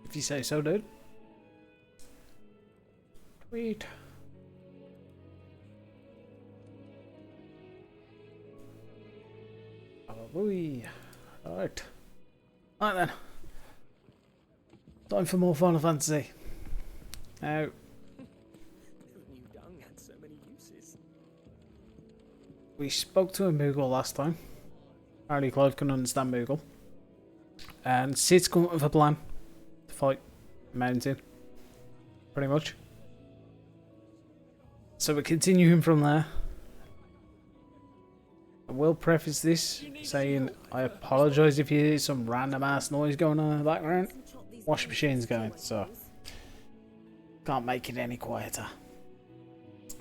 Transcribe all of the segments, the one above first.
If you say so, dude. Sweet. Hallelujah. Alright. Right then. Time for more Final Fantasy. Now. New dung had so many uses. We spoke to a Moogle last time. Apparently Clive can understand Moogle. And Sid's come up with a plan to fight Mountain. Pretty much. So we're continuing from there. I will preface this saying I apologise if you hear some random ass noise going on in the background. Washing machine's going, so can't make it any quieter.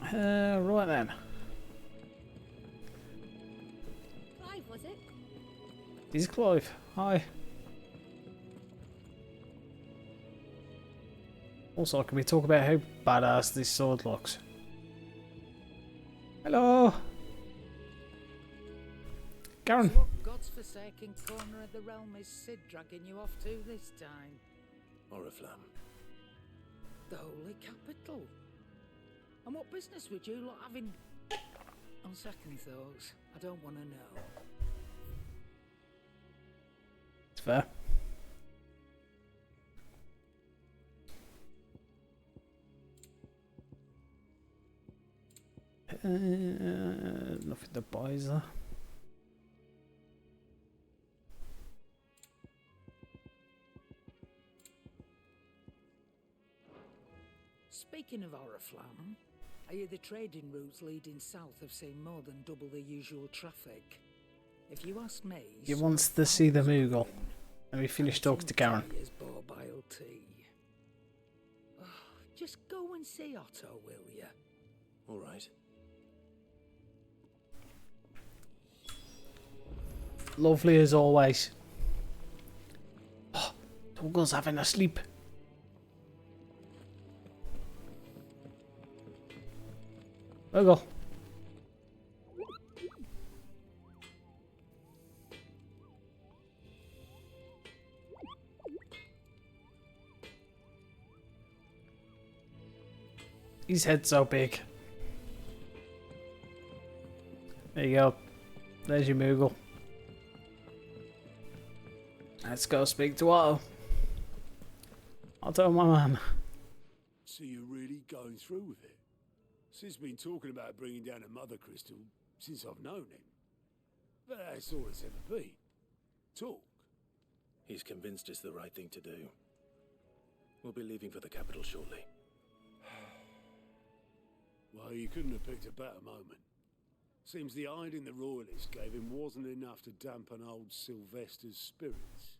Right then. Clive, was it? This is Clive. Hi. Also, can we talk about how badass this sword looks? Hello. Garen. So what God's forsaken corner of the realm is Sid dragging you off to this time? Oriflamme. The holy capital. And what business would you lot having? On second thoughts, I don't want to know. It's fair. Nothing to buy, is there? Speaking of Oriflamme, I hear the trading routes leading south have seen more than double the usual traffic. If you ask me, He wants to see the Moogle. Let me finish talking to Garen. Oh, just go and see Otto, will you? All right. Lovely as always. Oh, Toggle's having a sleep. Toggle. His head's so big. There you go. There's your Moogle. Let's go speak to Otto. Otto, my man. So you're really going through with it? Sid's been talking about bringing down a mother crystal since I've known him. But that's all it's ever been. Talk. He's convinced it's the right thing to do. We'll be leaving for the capital shortly. Well, you couldn't have picked a better moment. Seems the hiding the royalists gave him wasn't enough to dampen old Sylvester's spirits.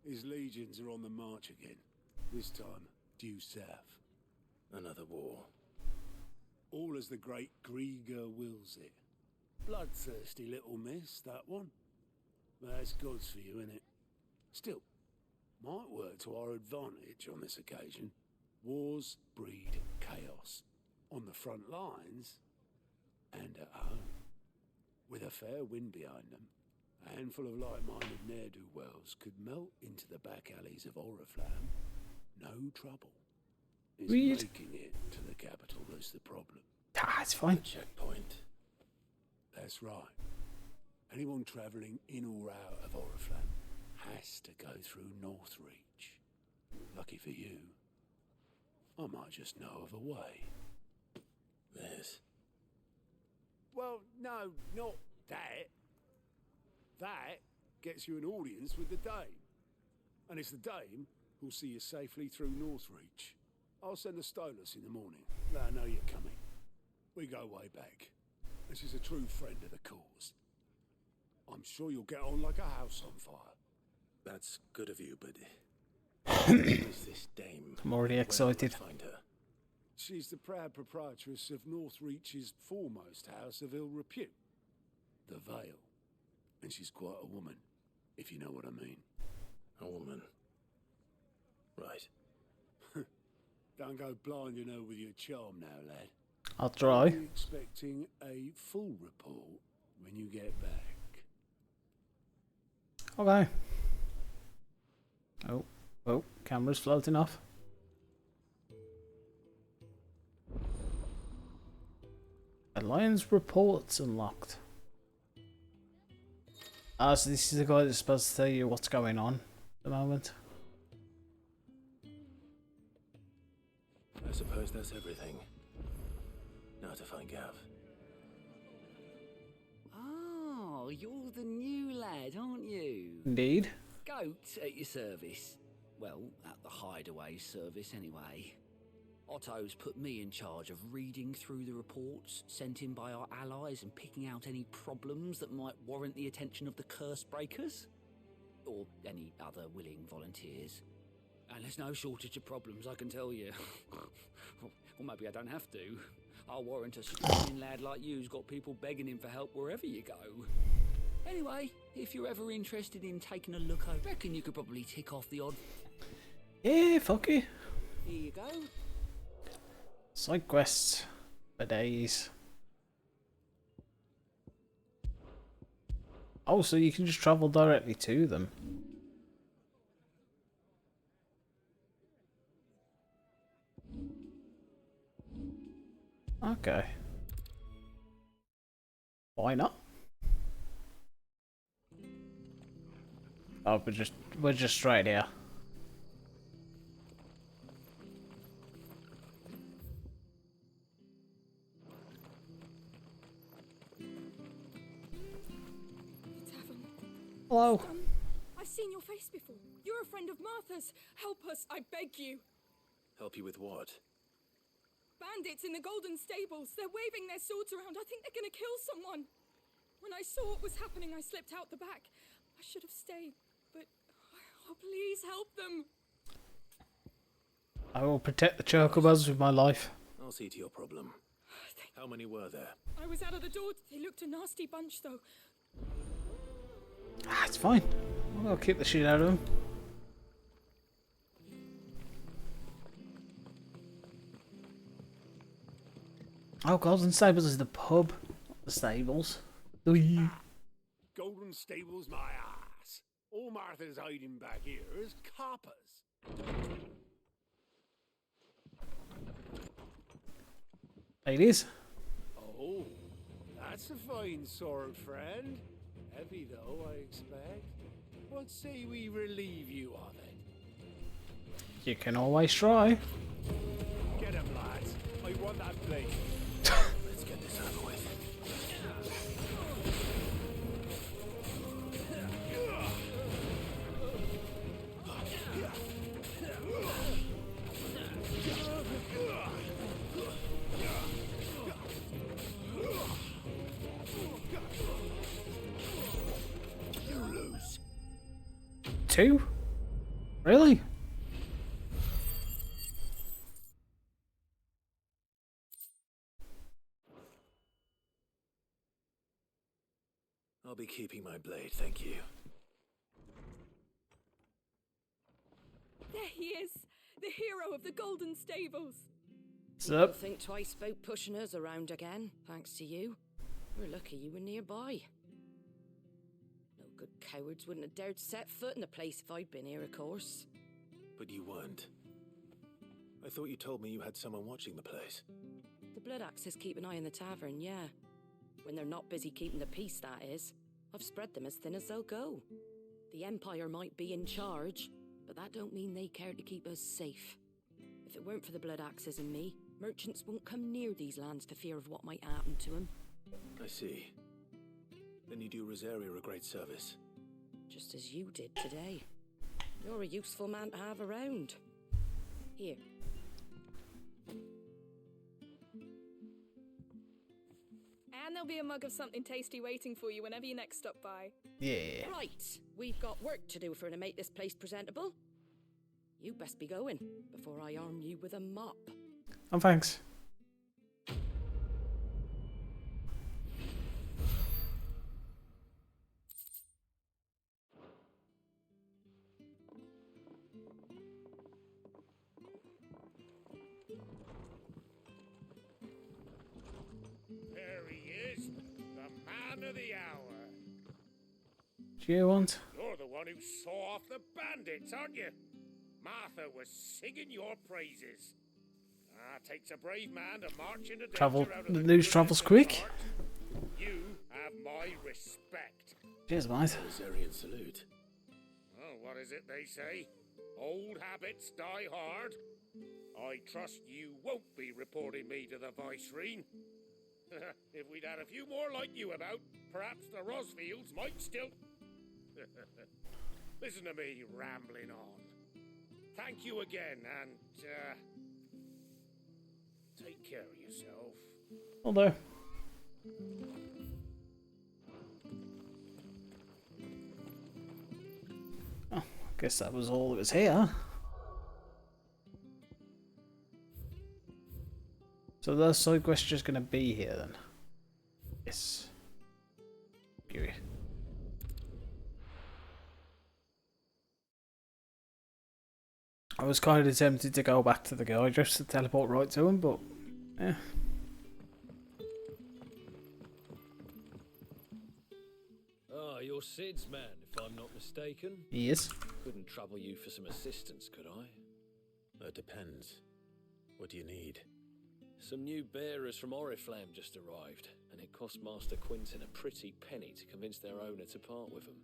His legions are on the march again. This time, due south. Another war. All as the great Grieger wills it. Bloodthirsty little miss, that one. That's God's for you, innit? Still, might work to our advantage on this occasion. Wars breed chaos. On the front lines, and at home. With a fair wind behind them, a handful of like-minded ne'er-do-wells could melt into the back alleys of Oriflamme. No trouble. It's making it to the capital that's the problem. Ah, it's fine. Checkpoint. That's right. Anyone travelling in or out of Oriflamme has to go through Northreach. Lucky for you, I might just know of a way. This. Well, no, not that. That gets you an audience with the Dame. And it's the Dame who'll see you safely through Northreach. I'll send a Stolas in the morning. Let her know you're coming. We go way back. And she's a true friend of the cause. I'm sure you'll get on like a house on fire. That's good of you, but who's this dame? I'm already excited. Where will I find her? She's the proud proprietress of Northreach's foremost house of ill repute, the Vale. And she's quite a woman, if you know what I mean. A woman. Right. Don't go blinding her with your charm now, lad. I'll try. I'll be expecting a full report when you get back. Okay. Oh, Oh, camera's floating off. Alliance reports unlocked. Ah, so this is the guy that's supposed to tell you what's going on at the moment. I suppose that's everything. Now to find Gav. Oh, you're the new lad, aren't you? Indeed. Goat at your service. Well, at the hideaway service anyway. Otto's put me in charge of reading through the reports sent in by our allies and picking out any problems that might warrant the attention of the curse breakers. Or any other willing volunteers. And there's no shortage of problems, I can tell you. Or maybe I don't have to. I'll warrant a screaming lad like you's got people begging him for help wherever you go. Anyway, if you're ever interested in taking a look, I reckon you could probably tick off the odd. Yeah, fuck it. Here you go. Side quests for days. Oh, so you can just travel directly to them. Okay. Why not? Oh, we're just right here. Hello. I've seen your face before. You're a friend of Martha's. Help us, I beg you. Help you with what? Bandits in the Golden Stables. They're waving their swords around. I think they're gonna kill someone. When I saw what was happening, I slipped out the back. I should have stayed, but oh, please help them. I will protect the chocobos with my life. I'll see to your problem. How many were there? I was out of the door. They looked a nasty bunch, though. Ah, it's fine. I'll keep the shit out of them. Oh, Golden Stables is the pub. Not the stables. Oi. Golden Stables, my ass. All Martha's hiding back here is coppers. Ladies. Oh, that's a fine sword, friend. Heavy though, I expect. What say we relieve you of it? You can always try. Get him, lads. I want that blade. Let's get this over with. Two? Really? I'll be keeping my blade, thank you. There he is, the hero of the Golden Stables. What's up? Think twice about pushing us around again, thanks to you. We're lucky you were nearby. No good cowards wouldn't have dared set foot in the place if I'd been here, of course. But you weren't. I thought you told me you had someone watching the place. The Blood Axes keep an eye on the tavern, yeah. When they're not busy keeping the peace, that is. I've spread them as thin as they'll go. The Empire might be in charge, but that don't mean they care to keep us safe. If it weren't for the Blood Axes and me, merchants won't come near these lands for fear of what might happen to them. I see. Then you do Rosaria a great service. Just as you did today. You're a useful man to have around. Here. And there'll be a mug of something tasty waiting for you whenever you next stop by. Yeah. Right, we've got work to do for to make this place presentable. You best be going before I arm you with a mop. Oh, thanks. There he is, the man of the hour. Do you want? You're the one who saw off the bandits, aren't you? Martha was singing your praises. Takes a brave man to march into Travel. danger out of The the news goodness travels of the quick. heart. You have my respect. Cheers, mate. Belisaurian salute. Well, what is it they say? Old habits die hard. I trust you won't be reporting me to the Viceroy. If we'd had a few more like you about, perhaps the Rosfields might still... Listen to me rambling on. Thank you again, and, take care of yourself. Although. Oh, guess that was all that was here. So the side quest just gonna be here then? Yes. Beauty. I was kind of tempted to go back to the guy just to teleport right to him, but yeah. Ah, you're Sid's man, if I'm not mistaken. Yes. Couldn't trouble you for some assistance, could I? That depends. What do you need? Some new bearers from Oriflamme just arrived, and it cost Master Quinton a pretty penny to convince their owner to part with them.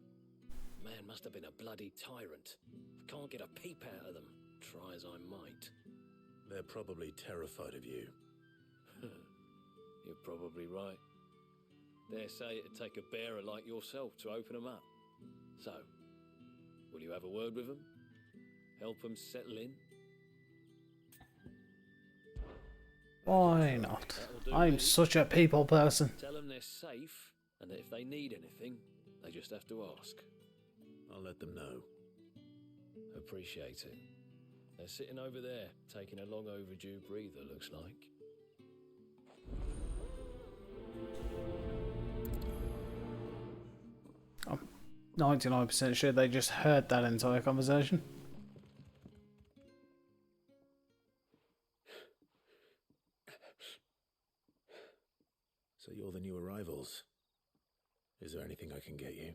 Man must have been a bloody tyrant. I can't get a peep out of them, try as I might. They're probably terrified of you. You're probably right. Dare say it'd take a bearer like yourself to open them up. So, will you have a word with them? Help them settle in? Why not? That'll do I'm me. such a people person. Tell them they're safe, and that if they need anything, they just have to ask. I'll let them know. Appreciate it. They're sitting over there, taking a long overdue breather, looks like. I'm 99% sure they just heard that entire conversation. So you're the new arrivals. Is there anything I can get you?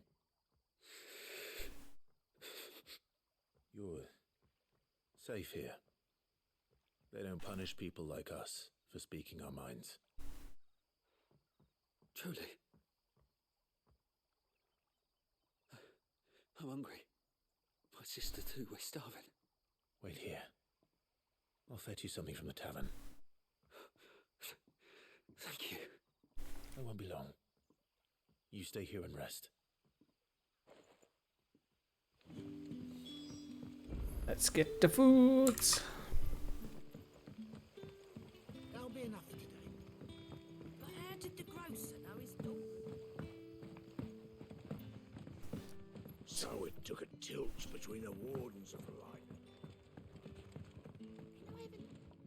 You're safe here. They don't punish people like us for speaking our minds. Truly. I'm hungry. My sister too, we're starving. Wait here. I'll fetch you something from the tavern. Thank you. I won't be long. You stay here and rest. Let's get the foods. That'll be enough for today. But how did the grocer know his dog? So it took a tilt between the wardens of the line.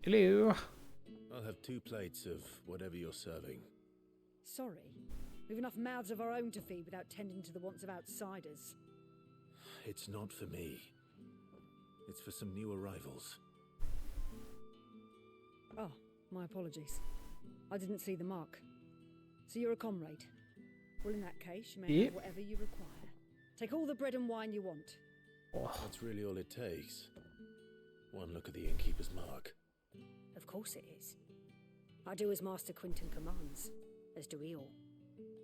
Hello. I'll have 2 plates of whatever you're serving. Sorry. We've enough mouths of our own to feed without tending to the wants of outsiders. It's not for me. It's for some new arrivals. Oh, my apologies. I didn't see the mark. So you're a comrade. Well, in that case, you may Yep. have whatever you require. Take all the bread and wine you want. Oh, That's really all it takes. One look at the innkeeper's mark. Of course it is. I do as Master Quinton commands, as do we all.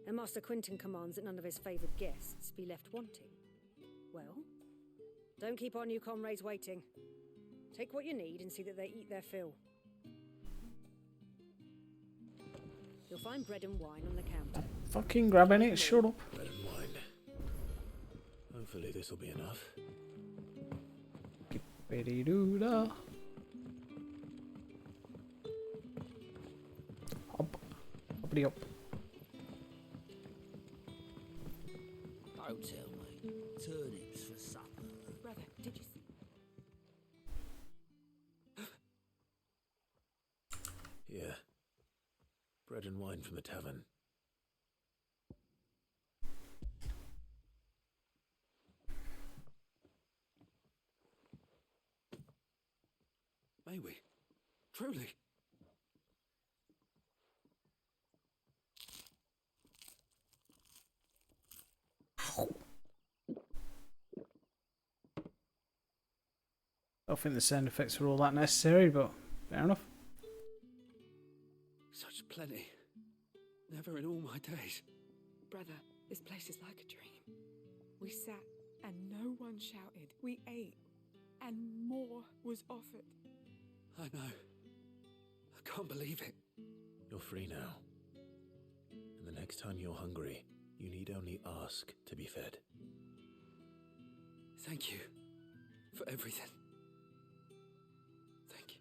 And Master Quinton commands that none of his favoured guests be left wanting. Well, don't keep our new comrades waiting. Take what you need and see that they eat their fill. You'll find bread and wine on the counter. fucking grabbing it. Shut up. Bread and wine. Hopefully this'll be enough. Ready do da. Hop. Hoppity hop. Don't tell me. Turnips for supper. Brother, did you see? Yeah. Bread and wine from the tavern. May we? Truly? I don't think the sound effects were all that necessary, but fair enough. Such plenty. Never in all my days. Brother, this place is like a dream. We sat and no one shouted. We ate and more was offered. I know. I can't believe it. You're free now. And the next time you're hungry, you need only ask to be fed. Thank you for everything. Thank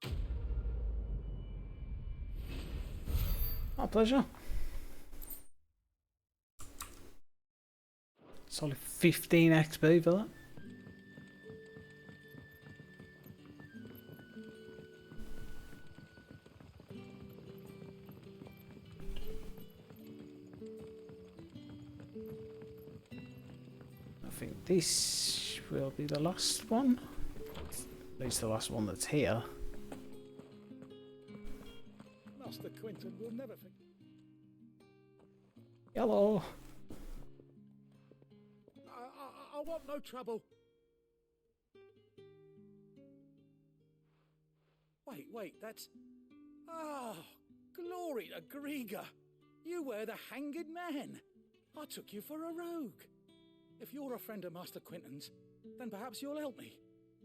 you. My pleasure. Solid 15 XP for that. I think this will be the last one. At least the last one that's here. Master Quinton will never forget. Hello. I want no trouble. Wait, that's... Oh, glory to Griga. You were the hanged man. I took you for a rogue. If you're a friend of Master Quinton's, then perhaps you'll help me.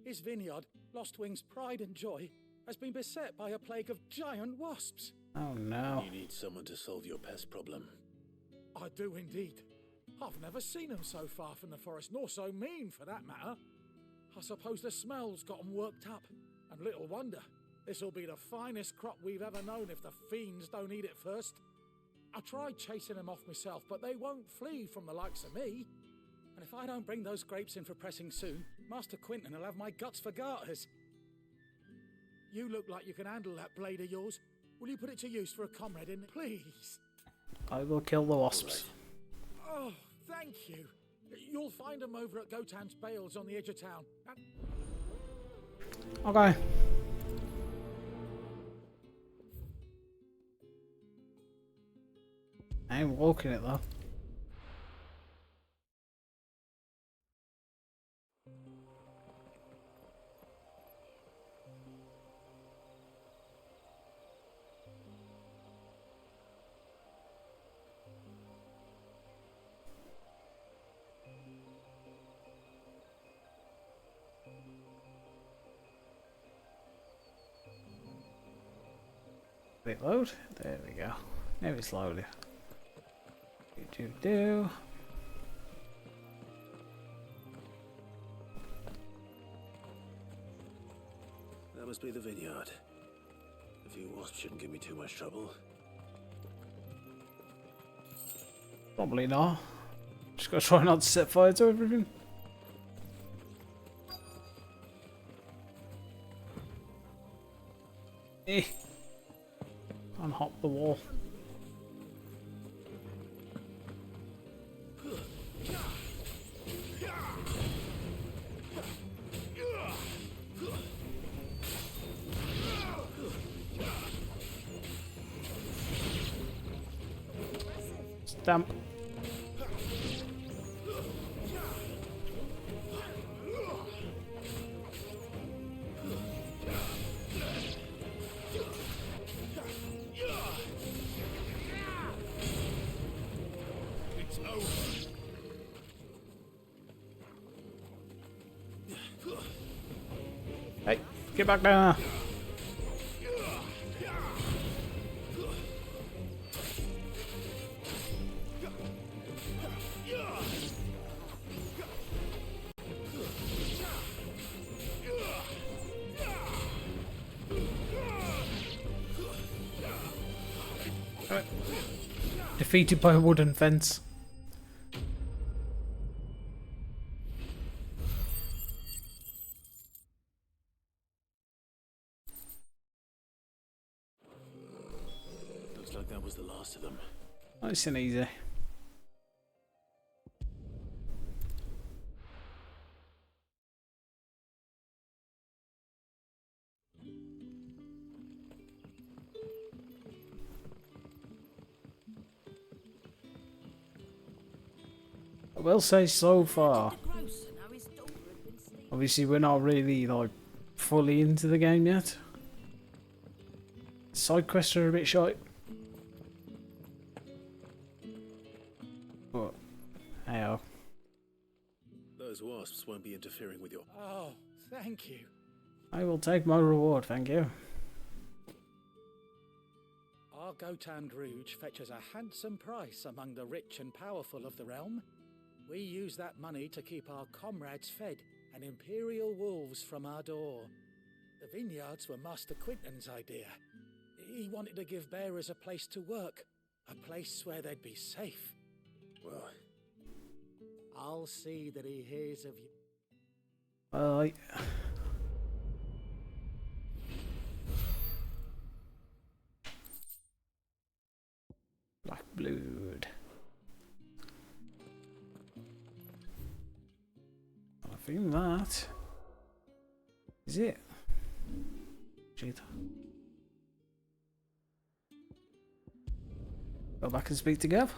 His vineyard, Lostwing's pride and joy, has been beset by a plague of giant wasps. Oh no. You need someone to solve your pest problem. I do indeed. I've never seen them so far from the forest, nor so mean for that matter. I suppose the smell's got them worked up, and little wonder. This'll be the finest crop we've ever known if the fiends don't eat it first. I tried chasing them off myself, but they won't flee from the likes of me. And if I don't bring those grapes in for pressing soon, Master Quinton will have my guts for garters. You look like you can handle that blade of yours. Will you put it to use for a comrade in, please? I will kill the wasps. Oh, thank you. You'll find them over at Gotan's Bales on the edge of town. Okay. I ain't walking it though. Wait, load? There we go. Now it's loaded. Do. That must be the vineyard. A few wasps shouldn't give me too much trouble. Probably not. Just gotta try not to set fire to everything. Eh. Can't hop the wall. Stamp. Hey, get back down. Defeated by a wooden fence. Looks like that was the last of them. Nice and easy. I will say so far, I Obviously, we're not really like fully into the game yet. Side quests are a bit short. But, hey, Those wasps won't be interfering with your... Oh, thank you. I will take my reward, thank you. Our Gotan Rouge fetches a handsome price among the rich and powerful of the realm. We use that money to keep our comrades fed and imperial wolves from our door. The vineyards were Master Quinton's idea. He wanted to give bearers a place to work, a place where they'd be safe. Well, I'll see that he hears of you. Well, Black blood. I think that is it. Shit. Go back and speak to Gav.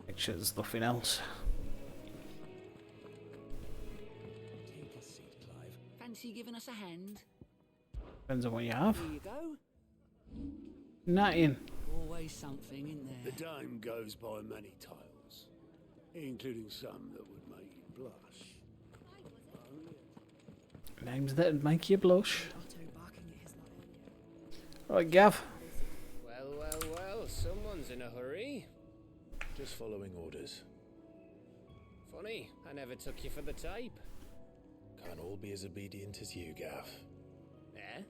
Make sure there's nothing else. Take a seat, Clive. Fancy giving us a hand? Depends on what you have. Here you go. Nothing. Always something in there. The dame goes by many titles, including some that would make you blush. Names that'd make you blush. Right, Gav. Well, someone's in a hurry. just following orders. Funny, I never took you for the type. Can't all be as obedient as you, Gav. Eh?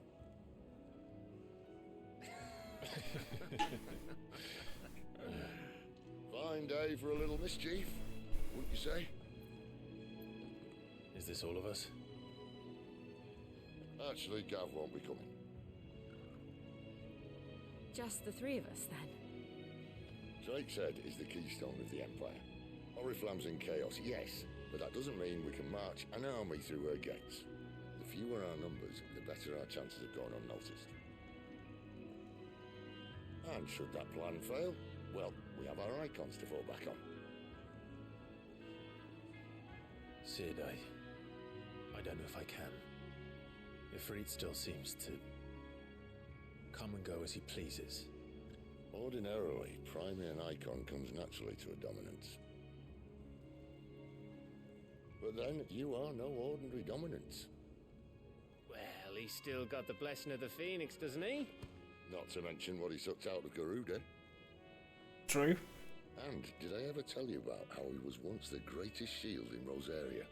Fine day for a little mischief, wouldn't you say? Is this all of us? Actually, Gav won't be coming. Just the three of us, then? Drake's Head is the keystone of the Empire. Oriflamme's in chaos, yes, but that doesn't mean we can march an army through her gates. The fewer our numbers, the better our chances of going unnoticed. And should that plan fail, well, we have our icons to fall back on. Sid, I don't know if I can. Ifrit still seems to come and go as he pleases. Ordinarily, priming an icon comes naturally to a dominance. But then, you are no ordinary dominance. Well, he's still got the blessing of the Phoenix, doesn't he? Not to mention what he sucked out of Garuda. True. And did I ever tell you about how he was once the greatest shield in Rosaria?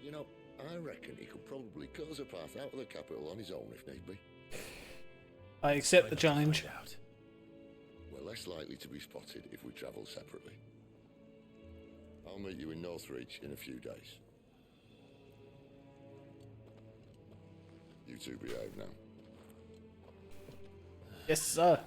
You know, I reckon he could probably cut us a path out of the capital on his own if need be. I accept the challenge. We're less likely to be spotted if we travel separately. I'll meet you in Northreach in a few days. You two behave now. Yes, sir.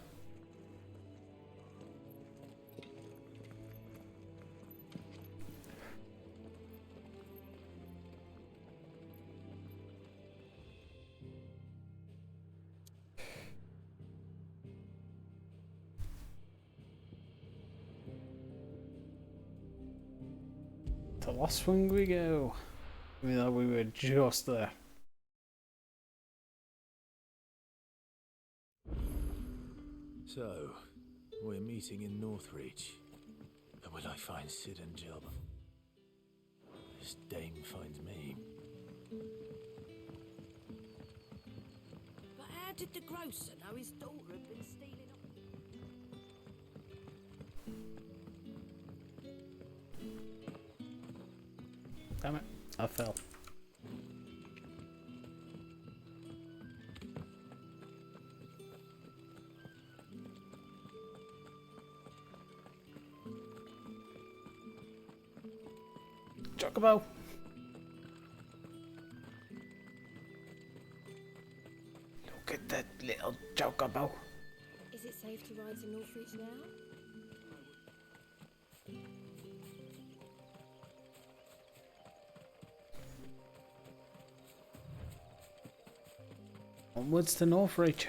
To Lost Wing we go. Even though we were just there. So, we're meeting in Northreach. And will I find Sid and Job? This dame finds me. But how did the grocer know his daughter had been stealing Damn it, I fell. Chocobo. Look at that little chocobo. Is it safe to ride to Northreach now? Onwards to Northreach.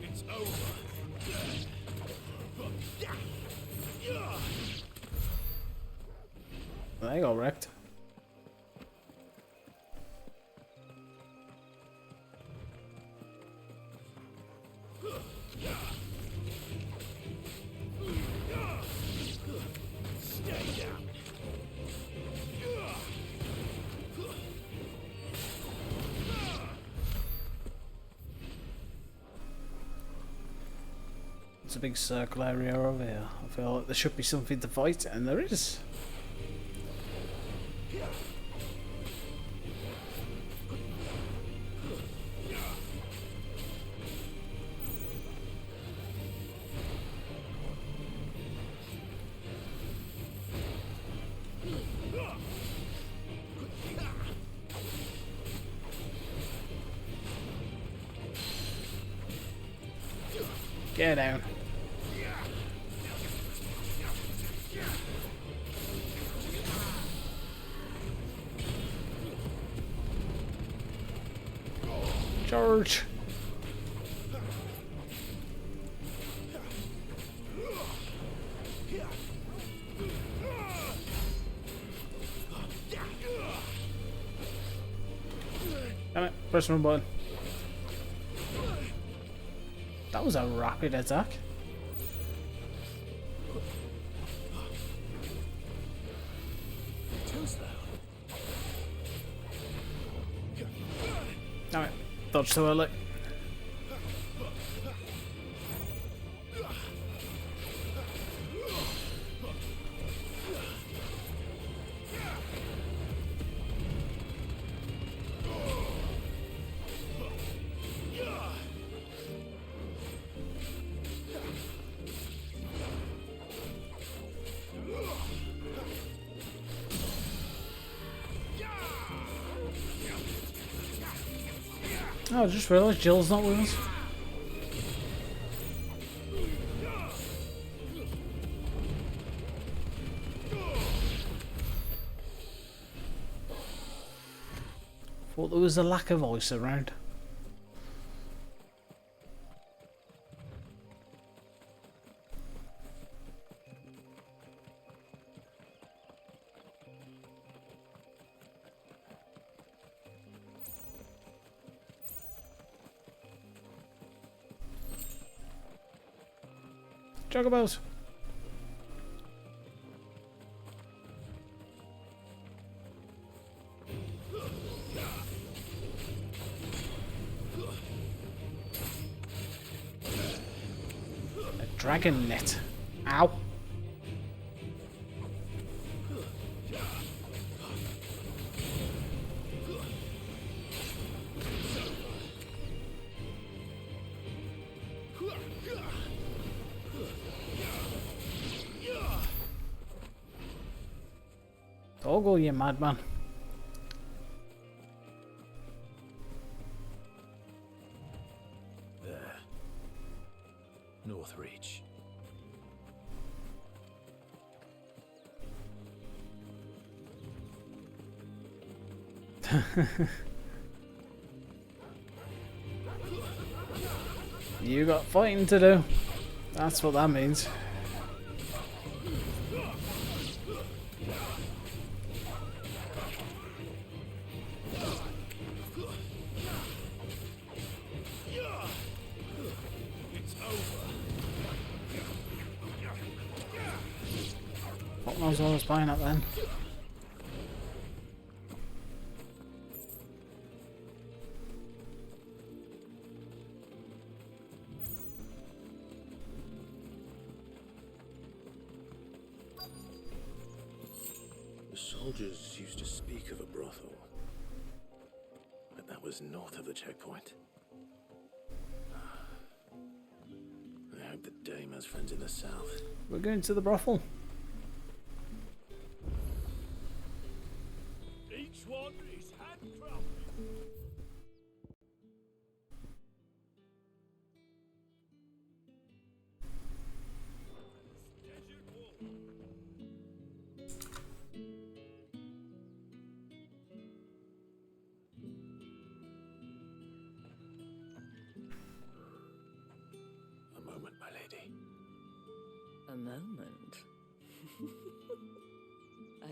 It's over. They got wrecked. Stay down. It's a big circle area over here. I feel like there should be something to fight, and there is. Get down. Charge. Damn it, press one button. That was a rapid attack. Damn it, dodge too early. Oh, I just realised Jill's not with us. Thought there was a lack of ice around. Juggabout. A dragon net. Ow. Toggle, you madman. There. Northreach. You got fighting to do. That's what that means. What knows what I was buying at then? The soldiers used to speak of a brothel. But that was north of the checkpoint. I hope the dame has friends in the south. We're going to the brothel. Each one is handcrafted.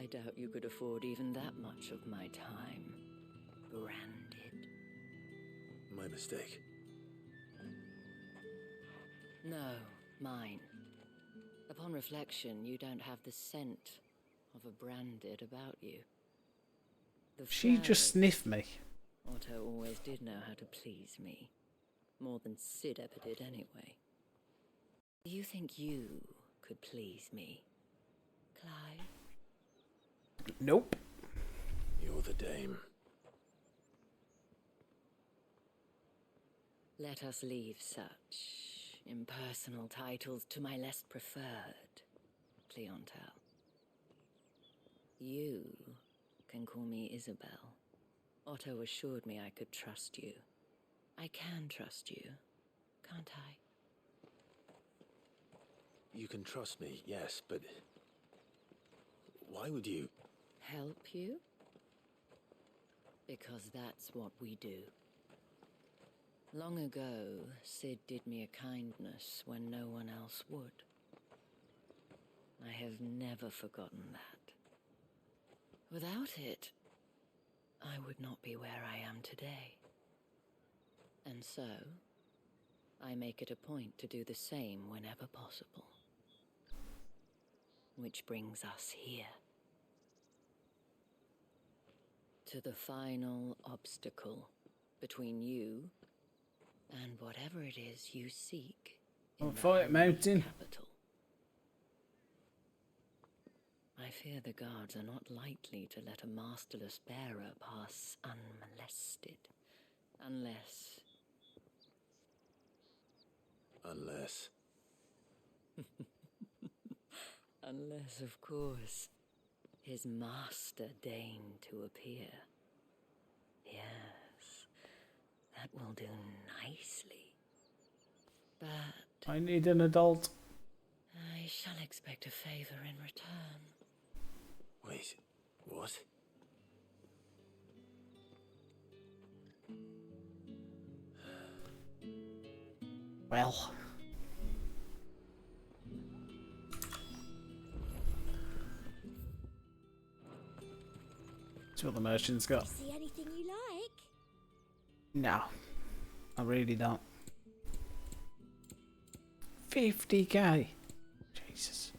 doubt you could afford even that much of my time. Branded. My mistake. No, mine. Upon reflection, you don't have the scent of a branded about you. The She just sniffed me. Otto always did know how to please me. More than Sid ever did anyway. Do you think you could please me, Clive? Nope. You're the dame. Let us leave such impersonal titles to my less preferred clientele. You can call me Isabel. Otto assured me I could trust you. I can trust you, can't I? You can trust me, yes, but why would you? Help you? Because that's what we do. Long ago, Sid did me a kindness when no one else would. I have never forgotten that. Without it, I would not be where I am today. And so, I make it a point to do the same whenever possible. Which brings us here. To the final obstacle between you and whatever it is you seek in the Fight Mountain. capital. I fear the guards are not likely to let a masterless bearer pass unmolested. Unless... Unless, of course, his master deigned to appear. Yes, that will do nicely. But I need an adult. I shall expect a favor in return. Wait, what? Well. That's what the merchant's got. See anything you like? No, I really don't. 50k. Jesus.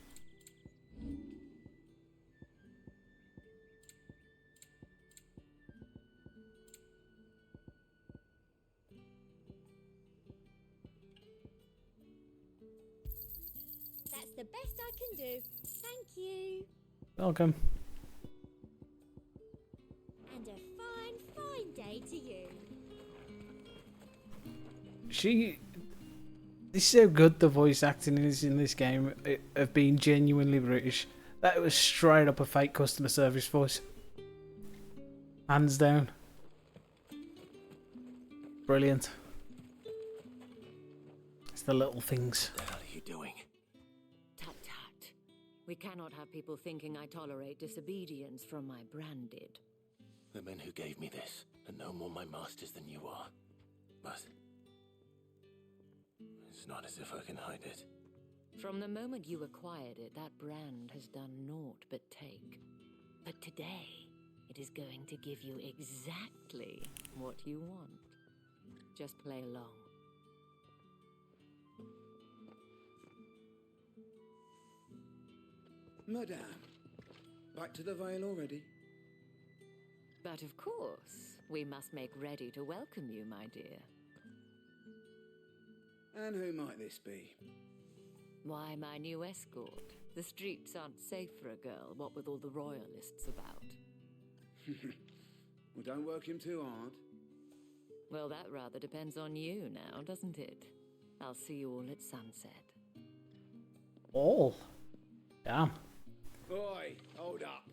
That's the best I can do. Thank you. Welcome. And a fine, fine day to you. This is how good the voice acting is in this game of being genuinely British. That was straight up a fake customer service voice. Hands down. Brilliant. It's the little things. What the hell are you doing? Tut tut. We cannot have people thinking I tolerate disobedience from my branded. The men who gave me this are no more my masters than you are. But it's not as if I can hide it. From the moment you acquired it, that brand has done naught but take. But today, it is going to give you exactly what you want. Just play along. Madame, back to the Vale already? But of course, we must make ready to welcome you, my dear. And who might this be? Why, my new escort. The streets aren't safe for a girl, what with all the royalists about. Well, don't work him too hard. Well, that rather depends on you now, doesn't it? I'll see you all at sunset. All? Damn. Oi, hold up.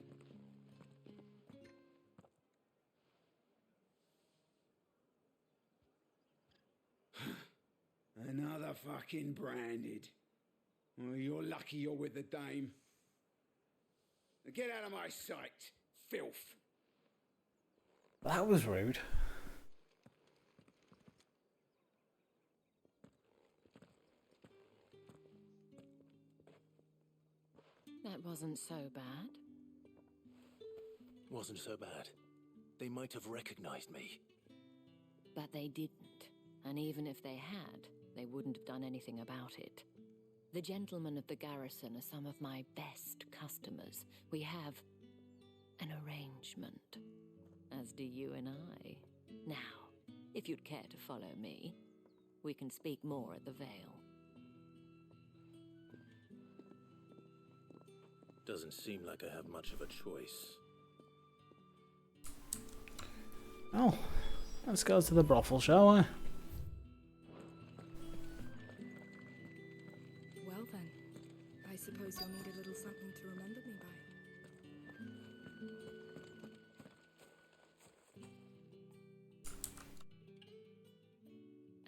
Another fucking branded. Well, you're lucky you're with the dame. Now get out of my sight, filth. That was rude. That wasn't so bad. Wasn't so bad. They might have recognized me. But they didn't. And even if they had, they wouldn't have done anything about it. The gentlemen of the garrison are some of my best customers. We have an arrangement, as do you and I. Now, if you'd care to follow me, we can speak more at the Vale. Doesn't seem like I have much of a choice. Oh, let's go to the brothel, shall we? Well then, I suppose you'll need a little something to remember me by.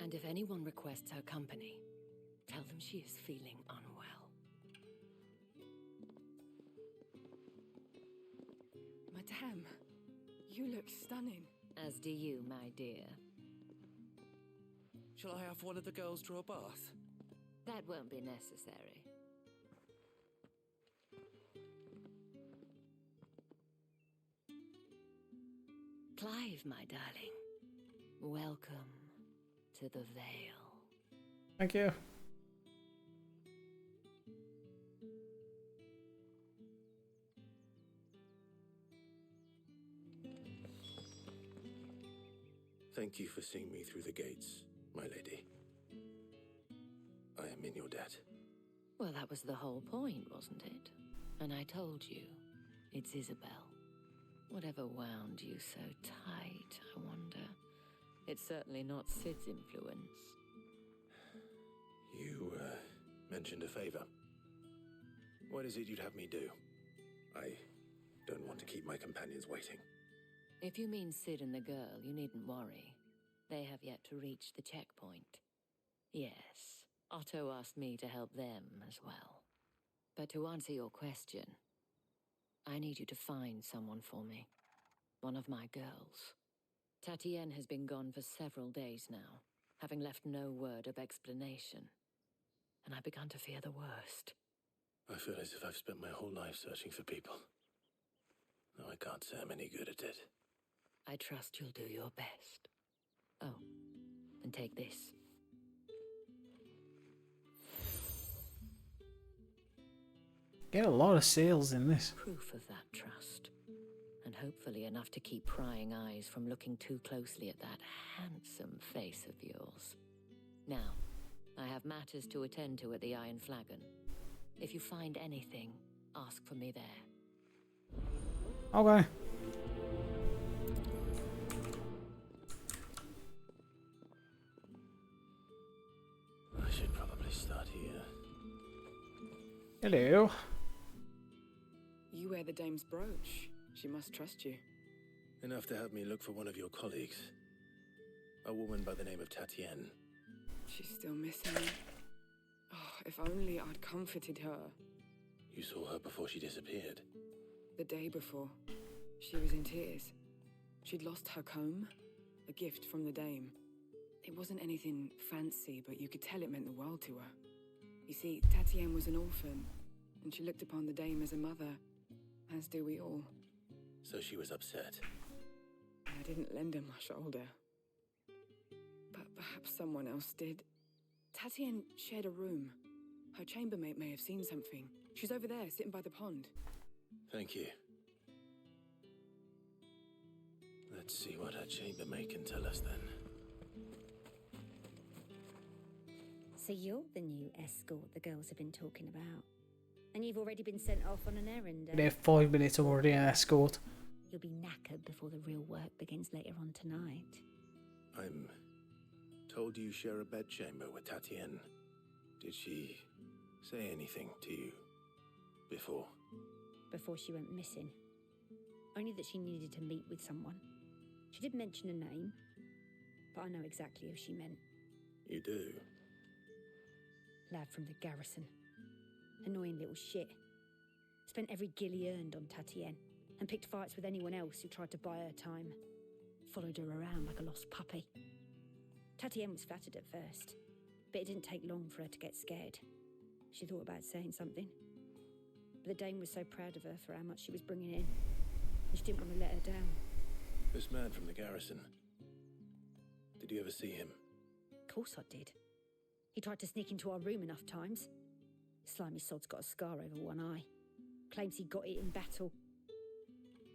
And if anyone requests her company, tell them she is feeling unwell. Madame, you look stunning. As do you, my dear. Shall I have one of the girls draw a bath? That won't be necessary. Clive, my darling, welcome to the Vale. Thank you. Thank you for seeing me through the gates, my lady. I am in your debt. Well, that was the whole point, wasn't it? And I told you, it's Isabel. Whatever wound you so tight, I wonder. It's certainly not Sid's influence. You, mentioned a favor. What is it you'd have me do? I don't want to keep my companions waiting. If you mean Sid and the girl, you needn't worry. They have yet to reach the checkpoint. Yes, Otto asked me to help them as well. But to answer your question, I need you to find someone for me. One of my girls. Tatienne has been gone for several days now, having left no word of explanation. And I've begun to fear the worst. I feel as if I've spent my whole life searching for people. No, I can't say I'm any good at it. I trust you'll do your best. Oh, and take this. Get a lot of sales in this. Proof of that trust. And hopefully enough to keep prying eyes from looking too closely at that handsome face of yours. Now, I have matters to attend to at the Iron Flagon. If you find anything, ask for me there. Okay. I should probably start here. Hello. You wear the dame's brooch. She must trust you. Enough to have me look for one of your colleagues. A woman by the name of Tatienne. She's still missing me. Oh, if only I'd comforted her. You saw her before she disappeared. The day before, she was in tears. She'd lost her comb, a gift from the dame. It wasn't anything fancy, but you could tell it meant the world to her. You see, Tatienne was an orphan, and she looked upon the dame as a mother, as do we all. So she was upset. I didn't lend her my shoulder. But perhaps someone else did. Tatienne shared a room. Her chambermaid may have seen something. She's over there, sitting by the pond. Thank you. Let's see what her chambermaid can tell us then. So you're the new escort the girls have been talking about. And you've already been sent off on an errand. Been here 5 minutes already, an escort. You'll be knackered before the real work begins later on tonight. I'm told you share a bedchamber with Tatienne. Did she say anything to you before? Before she went missing. Only that she needed to meet with someone. She did mention a name, but I know exactly who she meant. You do? Lad from the garrison. Annoying little shit. Spent every guil he earned on Tatienne, and picked fights with anyone else who tried to buy her time. Followed her around like a lost puppy. Tatienne was flattered at first, but it didn't take long for her to get scared. She thought about saying something, but the dame was so proud of her for how much she was bringing in. She didn't want to let her down. This man from the garrison. Did you ever see him? Of course I did. He tried to sneak into our room enough times. Slimy sod's got a scar over one eye. Claims he got it in battle.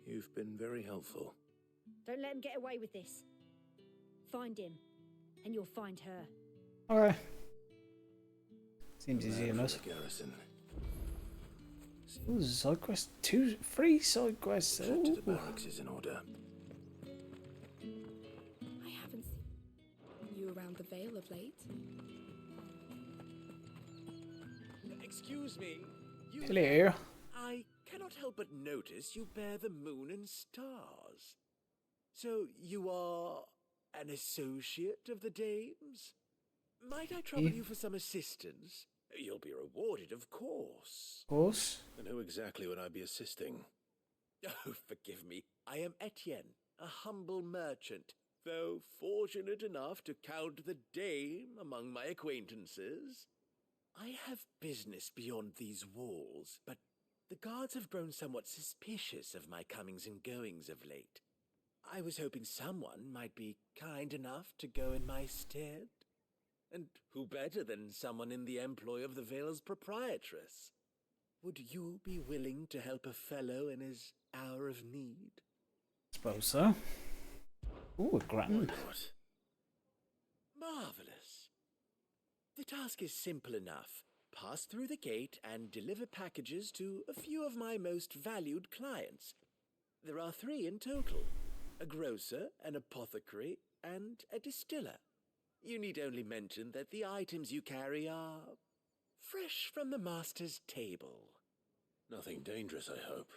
You've been very helpful. Don't let him get away with this. Find him, and you'll find her. Alright. Seems easy enough. Garrison. Ooh, side quest. 3 side quests. Trip to the barracks is in order. I haven't seen you around the Vale of late. Excuse me. Hello. I cannot help but notice you bear the moon and stars. So you are an associate of the dames? Might I trouble you for some assistance? You'll be rewarded, of course. Of course. And who exactly would I be assisting? Oh, forgive me. I am Etienne, a humble merchant, though fortunate enough to count the dame among my acquaintances. I have business beyond these walls, but the guards have grown somewhat suspicious of my comings and goings of late. I was hoping someone might be kind enough to go in my stead. And who better than someone in the employ of the Vale's proprietress? Would you be willing to help a fellow in his hour of need? Suppose so. Ooh, a grand. Marvelous. The task is simple enough. Pass through the gate and deliver packages to a few of my most valued clients. There are 3 in total. A grocer, an apothecary, and a distiller. You need only mention that the items you carry are fresh from the master's table. Nothing dangerous, I hope.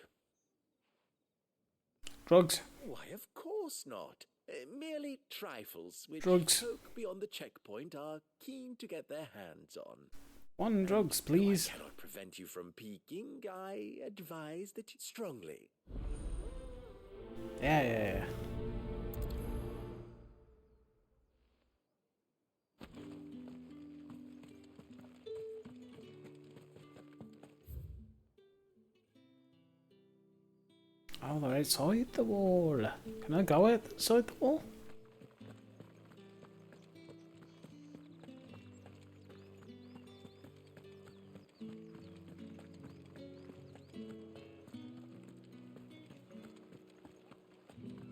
Drugs. Why, of course not. Merely trifles which Drugs. folk beyond the checkpoint are keen to get their hands on. 1 drugs, please. I cannot prevent you from peeking. I advise that you strongly. Yeah. Oh, they're outside the wall. Can I go outside the wall?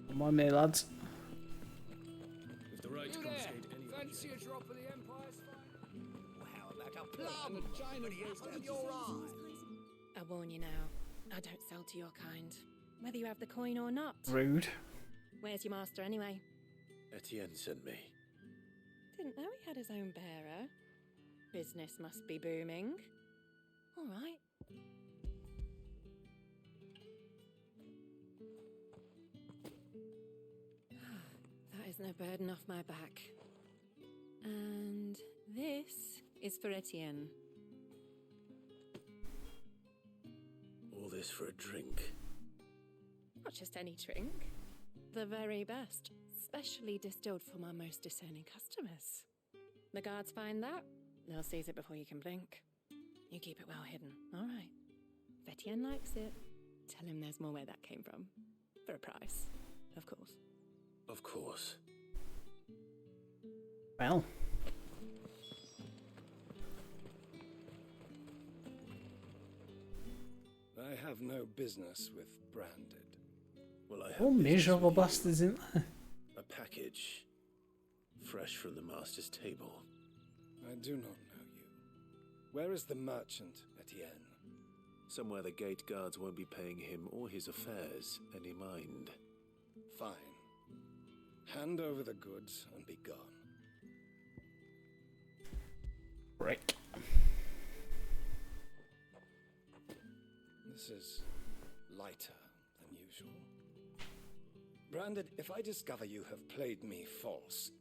Come on, me lads. If the right confiscate any Fancy a drop of the Empire's fine? How about a plum? But the apple of your eye. I warn you now, I don't sell to your kind, whether you have the coin or not. Rude. Where's your master anyway? Etienne sent me. Didn't know he had his own bearer. Business must be booming. All right. That is no burden off my back. And this is for Etienne. All this for a drink. Not just any drink. The very best, specially distilled for my most discerning customers. The guards find that, they'll seize it before you can blink. You keep it well hidden, all right. If Etienne likes it, tell him there's more where that came from. For a price, of course. Of course. Well. I have no business with Branded. Well, I have Oh, business miserable with you. bastards, isn't there? A package. Fresh from the master's table. I do not know you. Where is the merchant, Etienne? Somewhere the gate guards won't be paying him or his affairs any mind. Fine. Hand over the goods and be gone. Break. This is lighter than usual. Branded, if I discover you have played me false,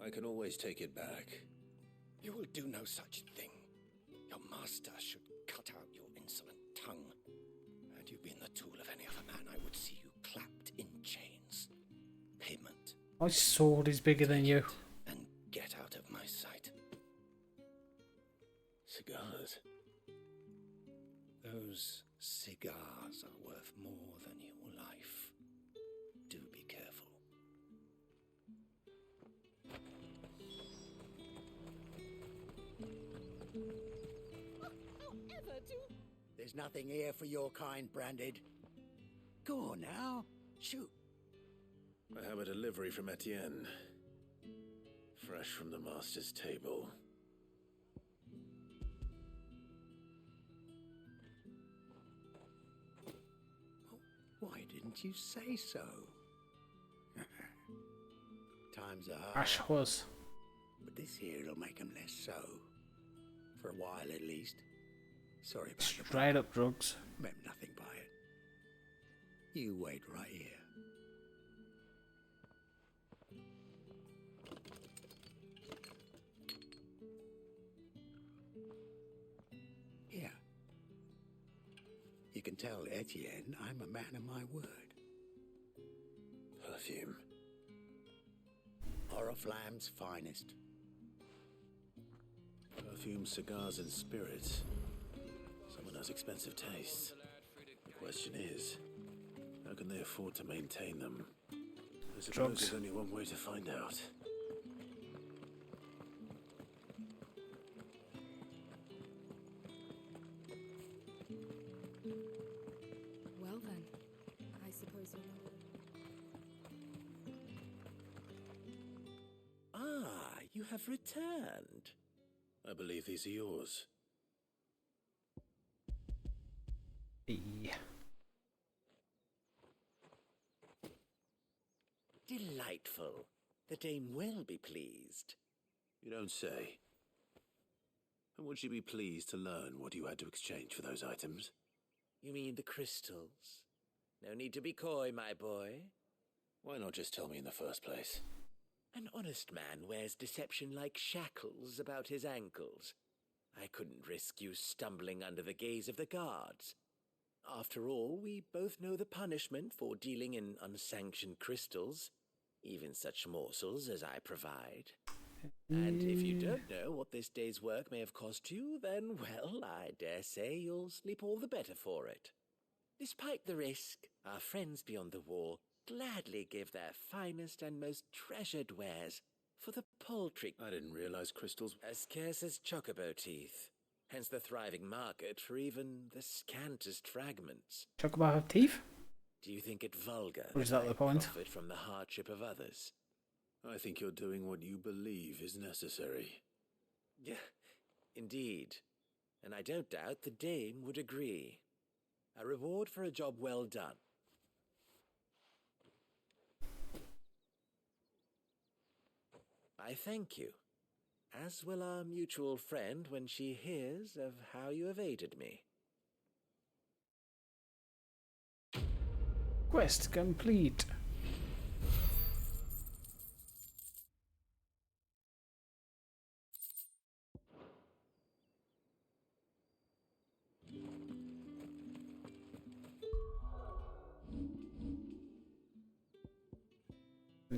I can always take it back. you will do no such thing. Your master should cut out your insolent tongue. Had you been the tool of any other man, I would see you clapped in chains. Payment. My sword is bigger than you. And get out of my sight. Cigars. Those cigars are worth more than your life. There's nothing here for your kind, Branded. Go on now. Shoot. I have a delivery from Etienne. Fresh from the master's table. Why didn't you say so? Times are hard. Ash was. But this here'll make 'em less so. For a while at least. Sorry about the Straight up drugs. meant nothing by it. You wait right here. Here. You can tell Etienne I'm a man of my word. Perfume. Oriflamme's finest. Perfume, cigars, and spirits. Someone has expensive tastes. The question is, how can they afford to maintain them? I suppose Drugs. there's only one way to find out. Well then, I suppose you're not. Ah, you have returned. I believe these are yours. Delightful. The dame will be pleased. You don't say. And would she be pleased to learn what you had to exchange for those items? You mean the crystals? No need to be coy, my boy. Why not just tell me in the first place? An honest man wears deception like shackles about his ankles. I couldn't risk you stumbling under the gaze of the guards. After all, we both know the punishment for dealing in unsanctioned crystals, even such morsels as I provide. And if you don't know what this day's work may have cost you, then, well, I dare say you'll sleep all the better for it. Despite the risk, our friends beyond the wall gladly give their finest and most treasured wares for the paltry... I didn't realize crystals... as scarce as chocobo teeth. Hence the thriving market for even the scantest fragments. Chocobo have teeth? Do you think it vulgar Or is that I the point? profit from the hardship of others? I think you're doing what you believe is necessary. Yeah, indeed. And I don't doubt the dame would agree. A reward for a job well done. I thank you, as will our mutual friend when she hears of how you have aided me. Quest complete.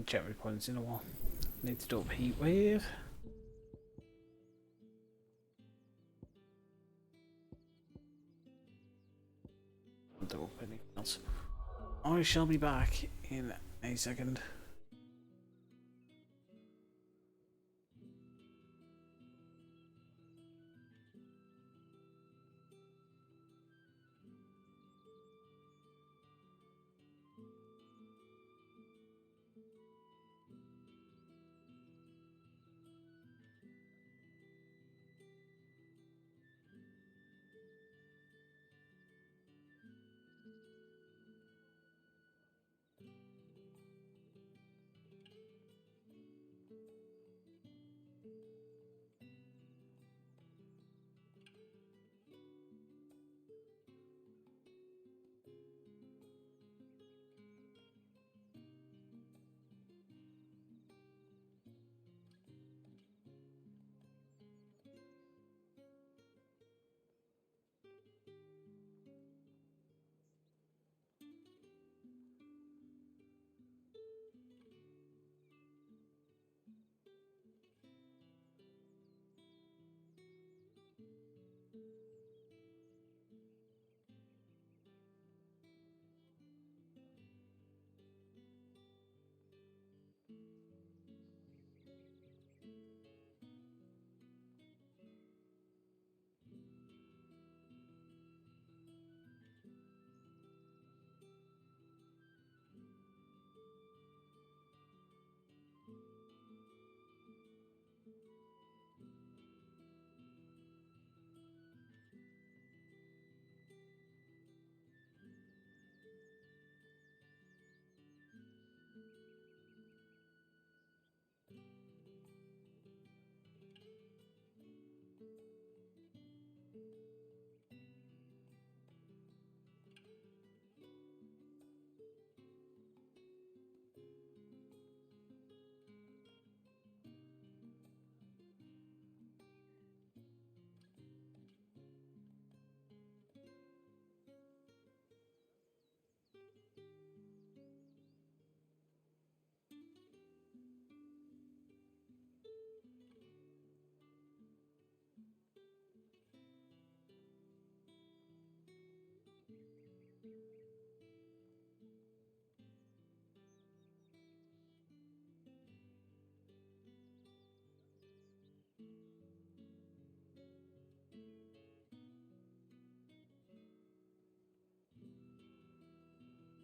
Check my points in a while. Need to do up heat wave. Do up anything else. I shall be back in a second.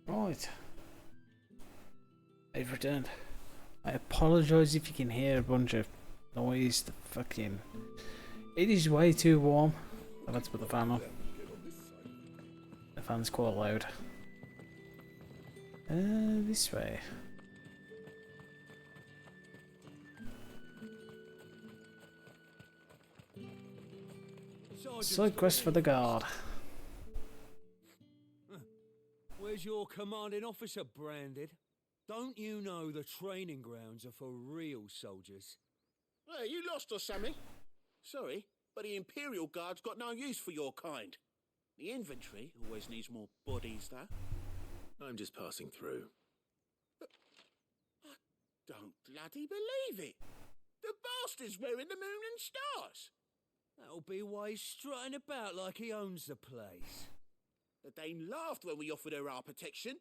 Right. I've returned. I apologise if you can hear a bunch of noise. The fucking... It is way too warm. I've had to put the fan on. The fan's quite loud. This way. Side quest for the guard. Where's your commanding officer branded? Don't you know the training grounds are for real soldiers? Hey, you lost or something? Sorry, but the Imperial Guard's got no use for your kind. The infantry always needs more bodies, though. I'm just passing through. I don't bloody believe it. The bastard's wearing the moon and stars. That'll be why he's strutting about like he owns the place. The Dane laughed when we offered her our protection.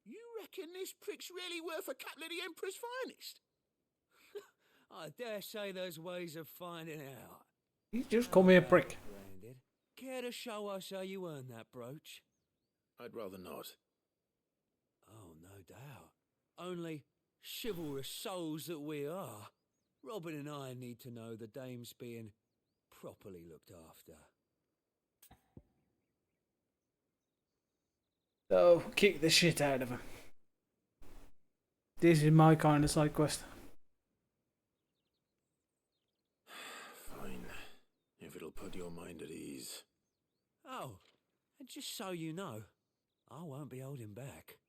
You reckon this prick's really worth a couple of the Emperor's finest? I dare say there's ways of finding out. You just call me a prick. Branded. Care to show us how you earned that brooch? I'd rather not. Oh, no doubt. Only chivalrous souls that we are. Robin and I need to know the dame's being properly looked after. So, kick the shit out of him. This is my kind of side quest. Fine. If it'll put your mind at ease. Oh, and just so you know, I won't be holding back.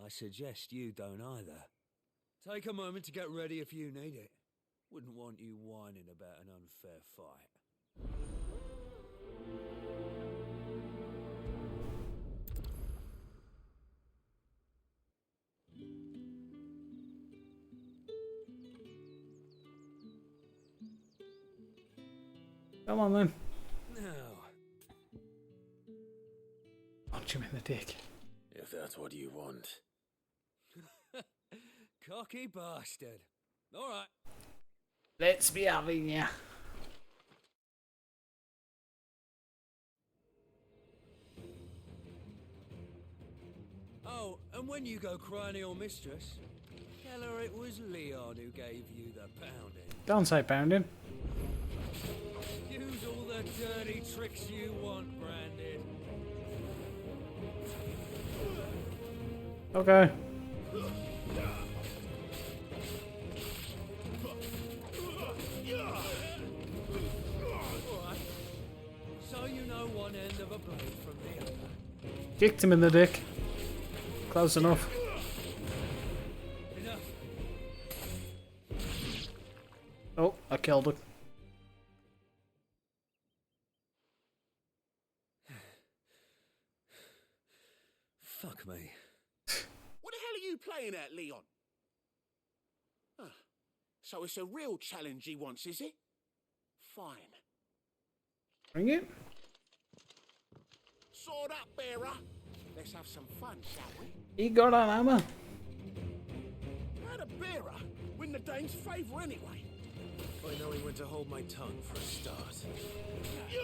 I suggest you don't either. Take a moment to get ready if you need it. Wouldn't want you whining about an unfair fight. Come on then. Now. Punch him in the dick. If that's what you want. Cocky bastard. All right. Let's be having ya. Oh, and when you go crying to your mistress, tell her it was Leon who gave you the pounding. Don't say pounding. Use all the dirty tricks you want, Branded. Okay. Alright. So you know one end of a blade from the other. Kicked him in the dick. Close enough. Enough. Oh, I killed him. Fuck me. What the hell are you playing at, Leon? Huh. So it's a real challenge he wants, is it? Fine. Bring it. Sword up, bearer. Let's have some fun, shall we? He got an hammer. How'd a bearer win the Dane's favour anyway? By knowing when to hold my tongue for a start. You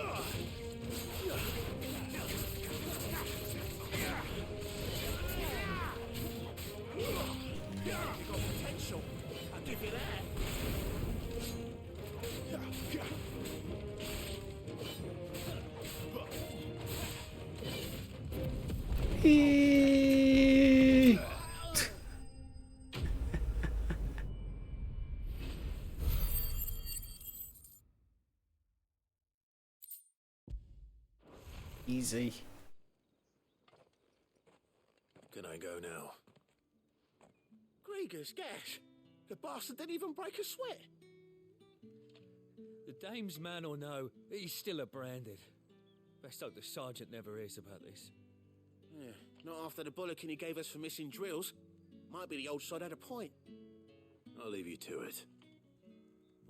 got potential. I'll give you that. Easy. Can I go now? Grieger's gas. The bastard didn't even break a sweat. The dame's man or no, he's still a branded. Best hope the sergeant never hears about this. Yeah, not after the bullocking he gave us for missing drills. Might be the old sod had a point. I'll leave you to it.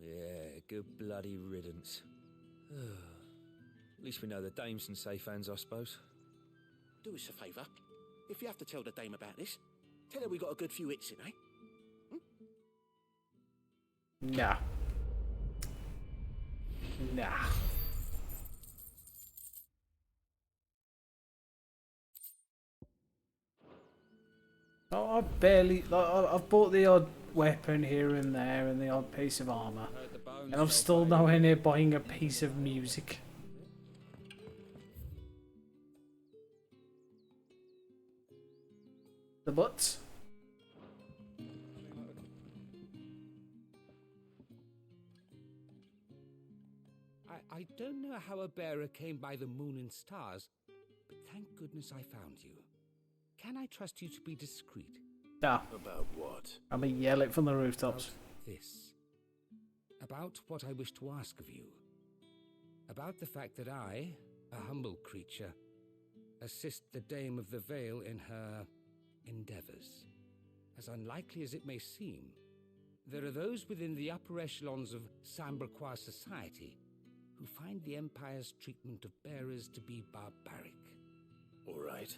Yeah, good bloody riddance. At least we know the dame's in safe hands, I suppose. Do us a favour. If you have to tell the dame about this, tell her we got a good few hits in, eh? Nah. Nah. Oh, I've bought the odd weapon here and there and the odd piece of armour. And I'm still nowhere near buying a piece of music. The butts. I don't know how a bearer came by the moon and stars, but thank goodness I found you. Can I trust you to be discreet? Nah. About what? I'm gonna yell it from the rooftops. This. About what I wish to ask of you. About the fact that I, a humble creature, assist the Dame of the Vale in her endeavors. As unlikely as it may seem, there are those within the upper echelons of Samberquois society who find the Empire's treatment of bearers to be barbaric. All right.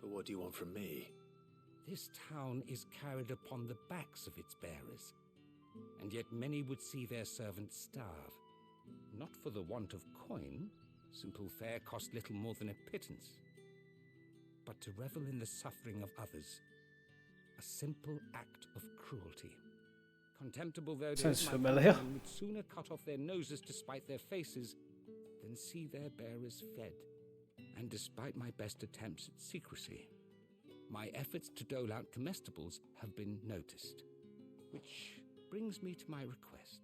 But what do you want from me? This town is carried upon the backs of its bearers, and yet many would see their servants starve. Not for the want of coin, simple fare cost little more than a pittance, but to revel in the suffering of others, a simple act of cruelty. Contemptible though it Sounds is, my familiar. countrymen would sooner cut off their noses to spite their faces than see their bearers fed. And despite my best attempts at secrecy, my efforts to dole out comestibles have been noticed. Which brings me to my request.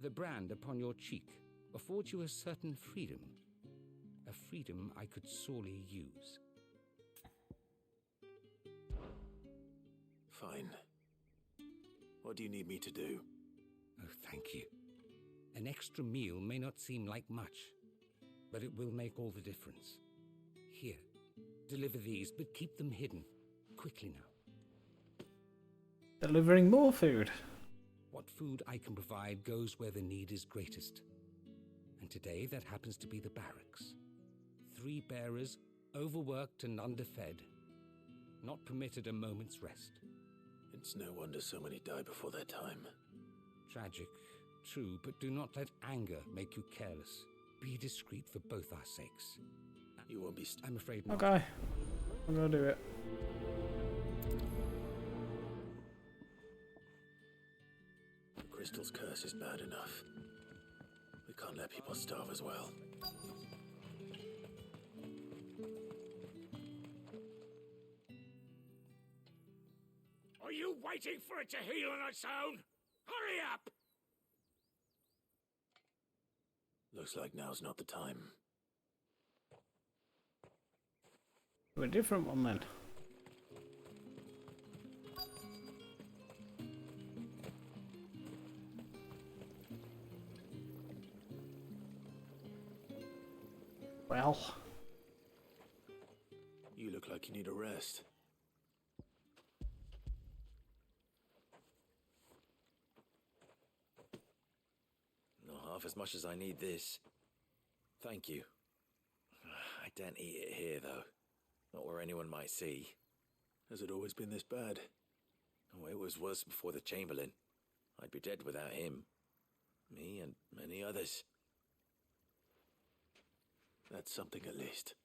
The brand upon your cheek affords you a certain freedom. A freedom I could sorely use. Fine. What do you need me to do? Oh, thank you. An extra meal may not seem like much, but it will make all the difference. Here, deliver these, but keep them hidden. Quickly now. Delivering more food. What food I can provide goes where the need is greatest. And today that happens to be the barracks. 3 bearers, overworked and underfed, not permitted a moment's rest. It's no wonder so many die before their time. Tragic, true, but do not let anger make you careless. Be discreet for both our sakes. You won't be. I'm afraid not. Okay. I'm gonna do it. The crystal's curse is bad enough. We can't let people starve as well. Are you waiting for it to heal on its own? Hurry up! Looks like now's not the time. Do a different one then. Well. You look like you need a rest. Not half as much as I need this. Thank you. I daren't eat it here, though. Not where anyone might see. Has it always been this bad? Oh, it was worse before the Chamberlain. I'd be dead without him. Me and many others. That's something at least.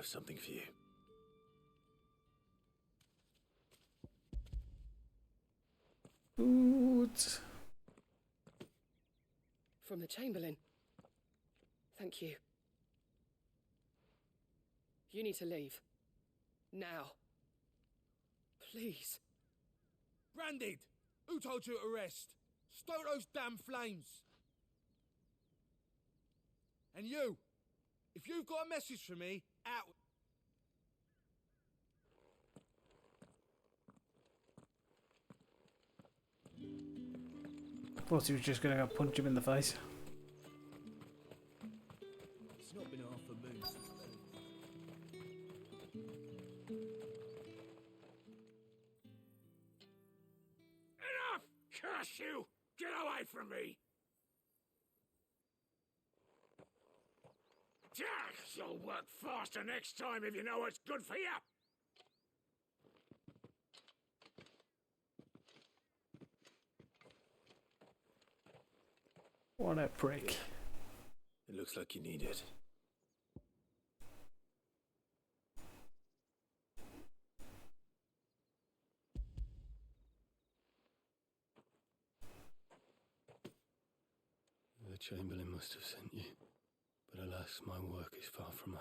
have something for you. Food. From the Chamberlain. Thank you. You need to leave. Now. Please. Branded! Who told you to rest? Stoke those damn flames! And you! If you've got a message for me, out! Thought he was just gonna go punch him in the face. It's not been half a moon since Enough! Curse you! Get away from me! Jack, you'll work faster next time if you know what's good for you! What a prick. It looks like you need it. The Chamberlain must have sent you, but alas, my work is far from over.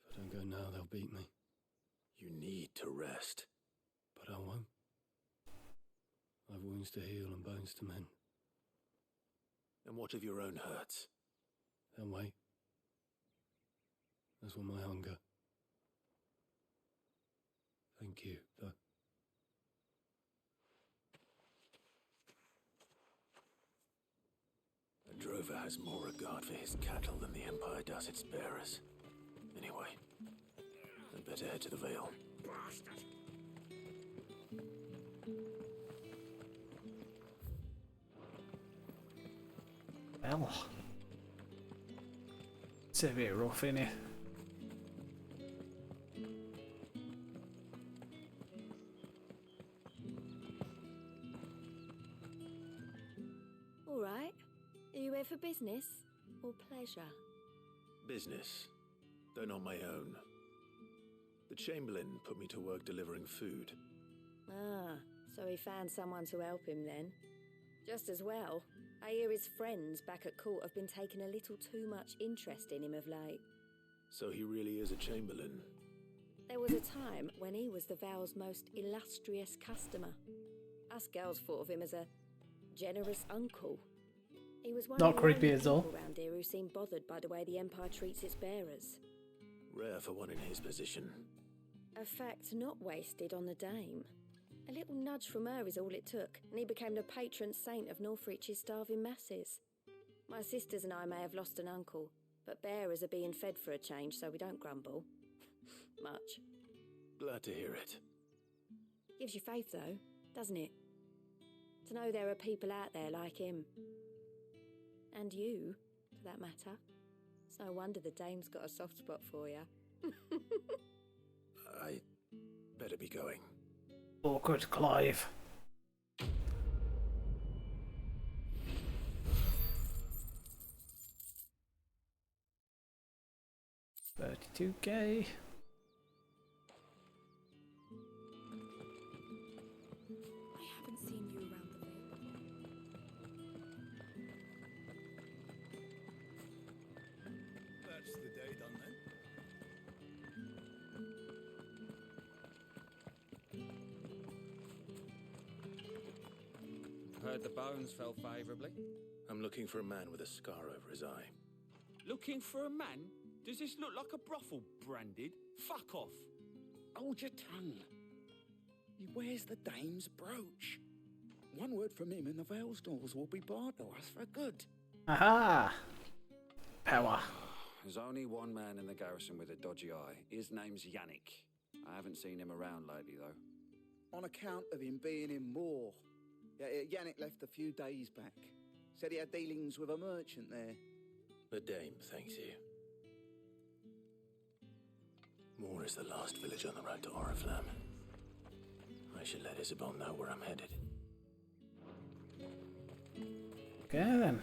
If I don't go now, they'll beat me. You need to rest. But I won't. I've wounds to heal and bones to mend. And what of your own hurts? They'll wait. As will my hunger. Thank you, though. A drover has more regard for his cattle than the Empire does its bearers. Anyway, I'd better head to the Vale. Bastard! Well, it's a bit rough, innit? All right. Are you here for business or pleasure? Business, though not my own. The Chamberlain put me to work delivering food. Ah, so he found someone to help him then. Just as well. I hear his friends back at court have been taking a little too much interest in him of late. So he really is a Chamberlain. There was a time when he was the Vale's most illustrious customer. Us girls thought of him as a generous uncle. He was one Not of the creepy only at all. people around here who seemed bothered by the way the Empire treats its bearers. Rare for one in his position. A fact not wasted on the dame. A little nudge from her is all it took, and he became the patron saint of Northreach's starving masses. My sisters and I may have lost an uncle, but bearers are being fed for a change, so we don't grumble. Much. Glad to hear it. Gives you faith, though, doesn't it? To know there are people out there like him. And you, for that matter. It's no wonder the dame's got a soft spot for you. I better be going. Awkward Clive. $32K. I haven't seen you around the Vale. That's the day done then. Heard the bones fell favourably. I'm looking for a man with a scar over his eye. Looking for a man? Does this look like a brothel, Branded? Fuck off! Hold your tongue. He wears the dame's brooch. One word from him and the Vale's doors will be barred to us for good. Aha! Power. There's only one man in the garrison with a dodgy eye. His name's Yannick. I haven't seen him around lately, though. On account of him being in Moor. Yannick left a few days back. Said he had dealings with a merchant there. The dame thanks you. Moor is the last village on the road to Oriflamme. I should let Isabel know where I'm headed. Okay then.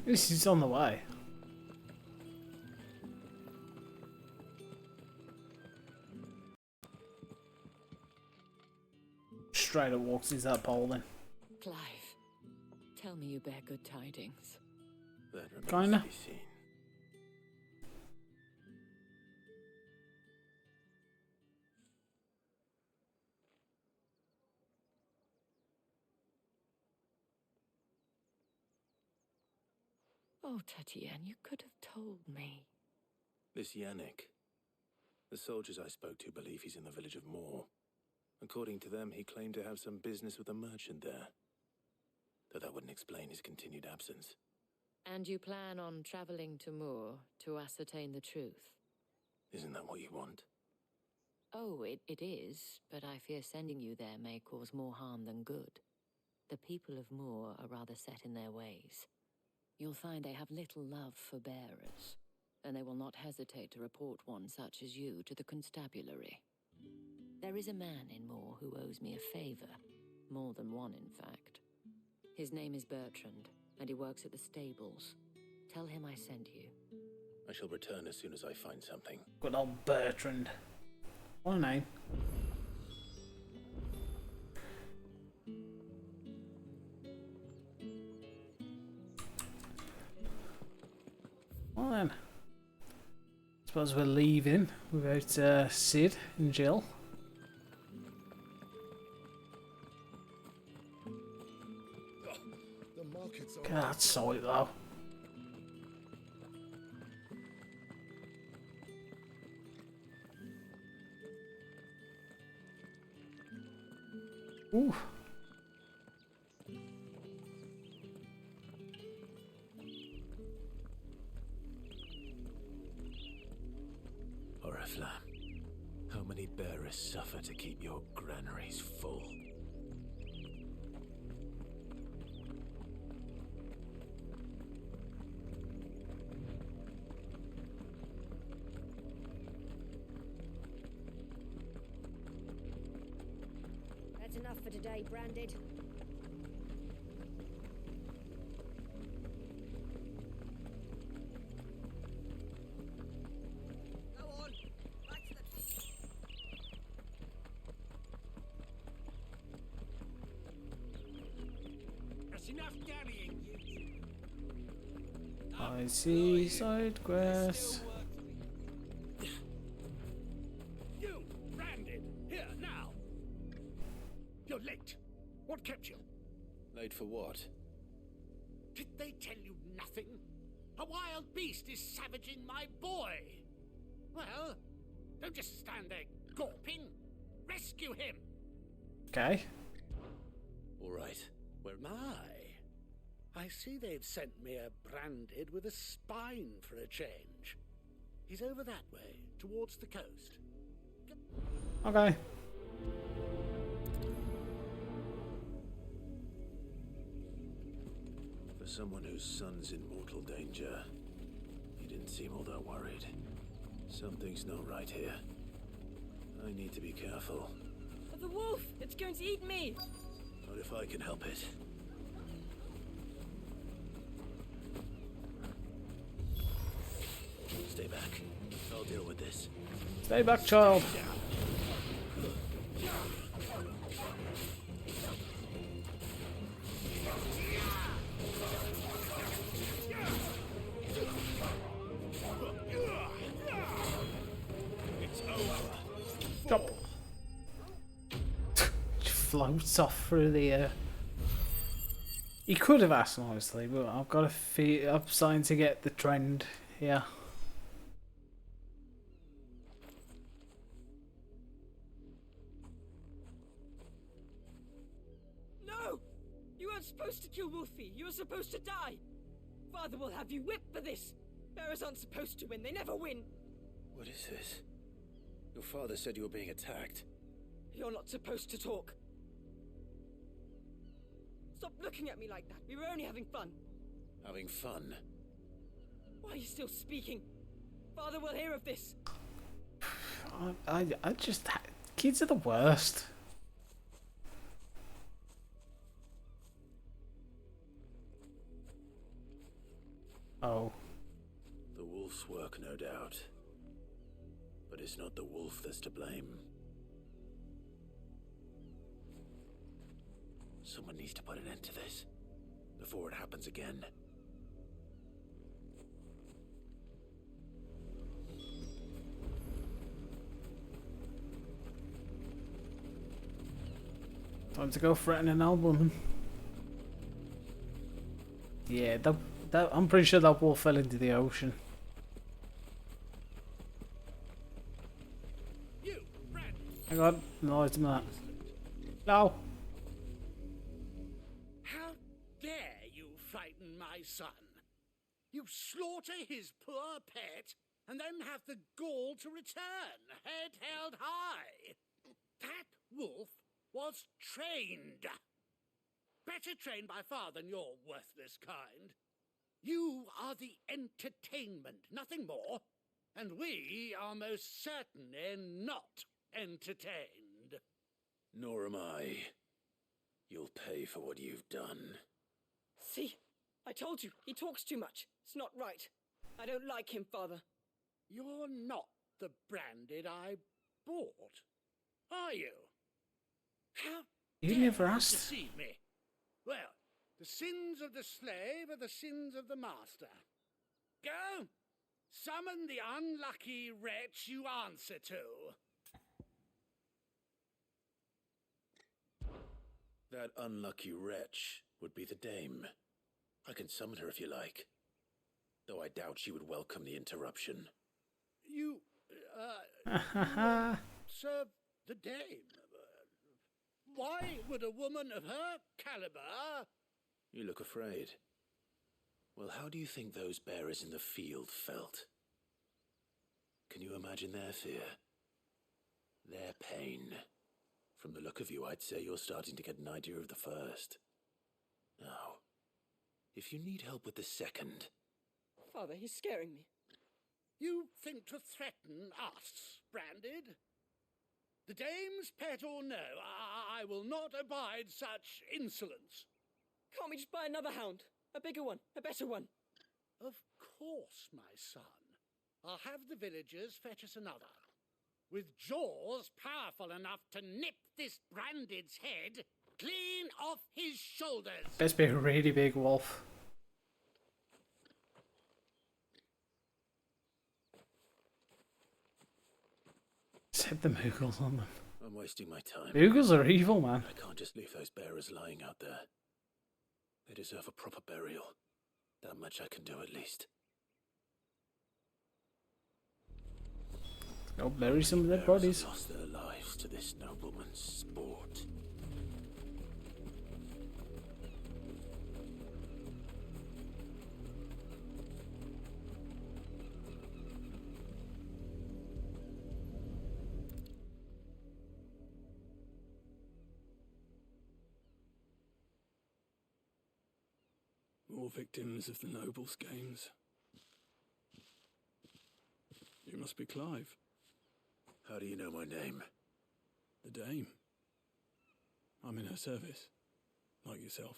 This is on the way. straight up walks into that pole then. Clive, tell me you bear good tidings. That remains Kinda. to be seen. Oh, Tatienne, you could have told me. This Yannick. The soldiers I spoke to believe he's in the village of Moor. According to them, he claimed to have some business with a merchant there. Though that wouldn't explain his continued absence. And you plan on traveling to Moor to ascertain the truth? Isn't that what you want? Oh, it is, but I fear sending you there may cause more harm than good. The people of Moor are rather set in their ways. You'll find they have little love for bearers, and they will not hesitate to report one such as you to the constabulary. There is a man in Moor who owes me a favor, more than one in fact. His name is Bertrand, and he works at the stables. Tell him I sent you. I shall return as soon as I find something. Good old Bertrand. What a name. Well then, suppose we're leaving without Sid and Jill. God, that's solid though. Ooh. Oriflamme, how many bearers suffer to keep your granaries full? That's enough for today, Branded. That's enough dallying, you. I see side quest. You, Branded, here now. You're late. What kept you? Late for what? Did they tell you nothing? A wild beast is savaging my boy. Well, don't just stand there gawping. Rescue him. Okay. All right. Where I see they've sent me a Branded with a spine for a change. He's over that way, towards the coast. Okay. For someone whose son's in mortal danger, he didn't seem all that worried. Something's not right here. I need to be careful. The wolf! It's going to eat me! Not if I can help it. Stay back. I'll deal with this. Stay back, child. It's over. Drop. Floats off through the air. He could have asked nicely, but I've got a feel I'm starting to get the trend here. No! You weren't supposed to kill Wolfie. You were supposed to die. Father will have you whipped for this. Bearers aren't supposed to win. They never win. What is this? Your father said you were being attacked. You're not supposed to talk. Stop looking at me like that. We were only having fun. Having fun? Why are you still speaking? Father will hear of this. I just... Kids are the worst. Oh. The wolf's work, no doubt. But it's not the wolf that's to blame. Someone needs to put an end to this before it happens again. Time to go threaten an old woman. Yeah, I'm pretty sure that wolf fell into the ocean. Hang on, no, it's not. No. How dare you frighten my son? You slaughter his poor pet and then have the gall to return, head held high. That wolf was trained. Better trained by far than your worthless kind. You are the entertainment, nothing more. And we are most certainly not entertained. Nor am I. You'll pay for what you've done. See? I told you, he talks too much. It's not right. I don't like him, Father. You're not the Branded I bought, are you? How You dare never you asked. deceive me? Well, the sins of the slave are the sins of the master. Go! Summon the unlucky wretch you answer to. That unlucky wretch would be the dame. I can summon her if you like. Though I doubt she would welcome the interruption. You, serve the dame. Why would a woman of her caliber... You look afraid. Well, how do you think those bearers in the field felt? Can you imagine their fear? Their pain? From the look of you, I'd say you're starting to get an idea of the first. Now, if you need help with the second... Father, he's scaring me. You think to threaten us, Branded? The dame's pet or no, I will not abide such insolence. Can't we just buy another hound? A bigger one, a better one. Of course, my son. I'll have the villagers fetch us another. With jaws powerful enough to nip this Branded's head clean off his shoulders. Best be a really big wolf. Set the Moogles on them. I'm wasting my time. Moogles are evil, man. I can't just leave those bearers lying out there. They deserve a proper burial. That much I can do at least. Go bury some of their Bearers bodies. have lost their lives to this nobleman's sport. More victims of the nobles' games. You must be Clive. How do you know my name? The Dame. I'm in her service, like yourself.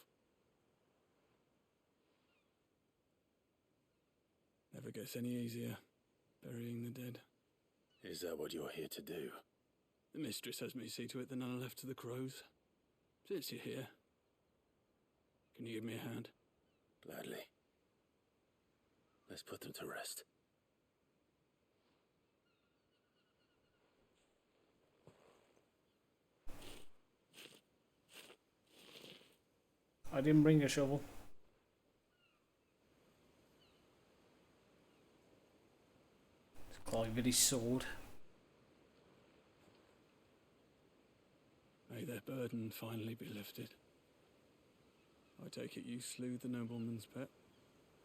Never gets any easier, burying the dead. Is that what you're here to do? The mistress has me see to it that none are left to the crows. Since you're here, can you give me a hand? Gladly. Let's put them to rest. I didn't bring a shovel. It's Clive with his sword. May their burden finally be lifted. I take it you slew the nobleman's pet?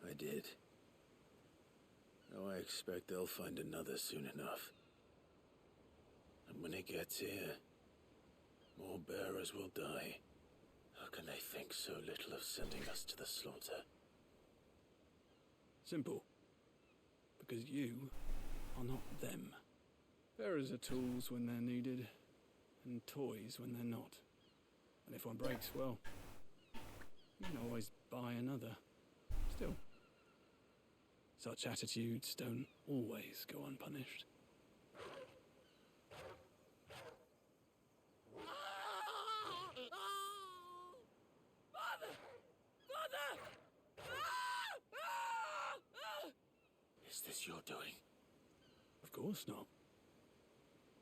I did. Now I expect they'll find another soon enough. And when it gets here, more bearers will die. How can they think so little of sending us to the slaughter? Simple. Because you are not them. Bearers are tools when they're needed, and toys when they're not. And if one breaks, well, you can always buy another. Still, such attitudes don't always go unpunished. Is this your doing? Of course not.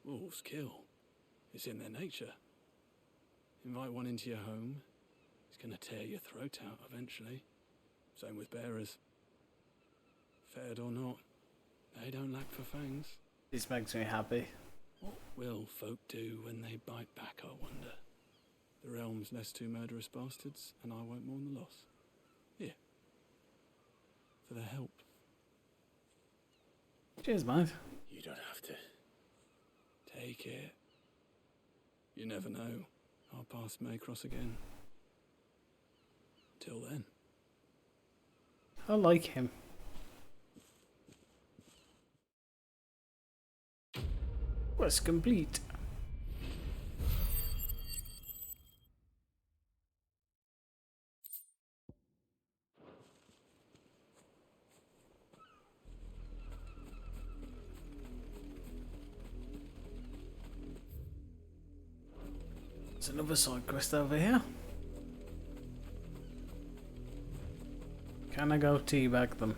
Wolves kill. It's in their nature. Invite one into your home, it's gonna tear your throat out eventually. Same with bearers. Fed or not, they don't lack for fangs. This makes me happy. What will folk do when they bite back, I wonder? The realm's less two murderous bastards, and I won't mourn the loss. Here. For their help. Cheers, mate. You don't have to. Take it. You never know. Our paths may cross again. Till then. I like him. Quest complete. There's another side quest over here. Can I go teabag them?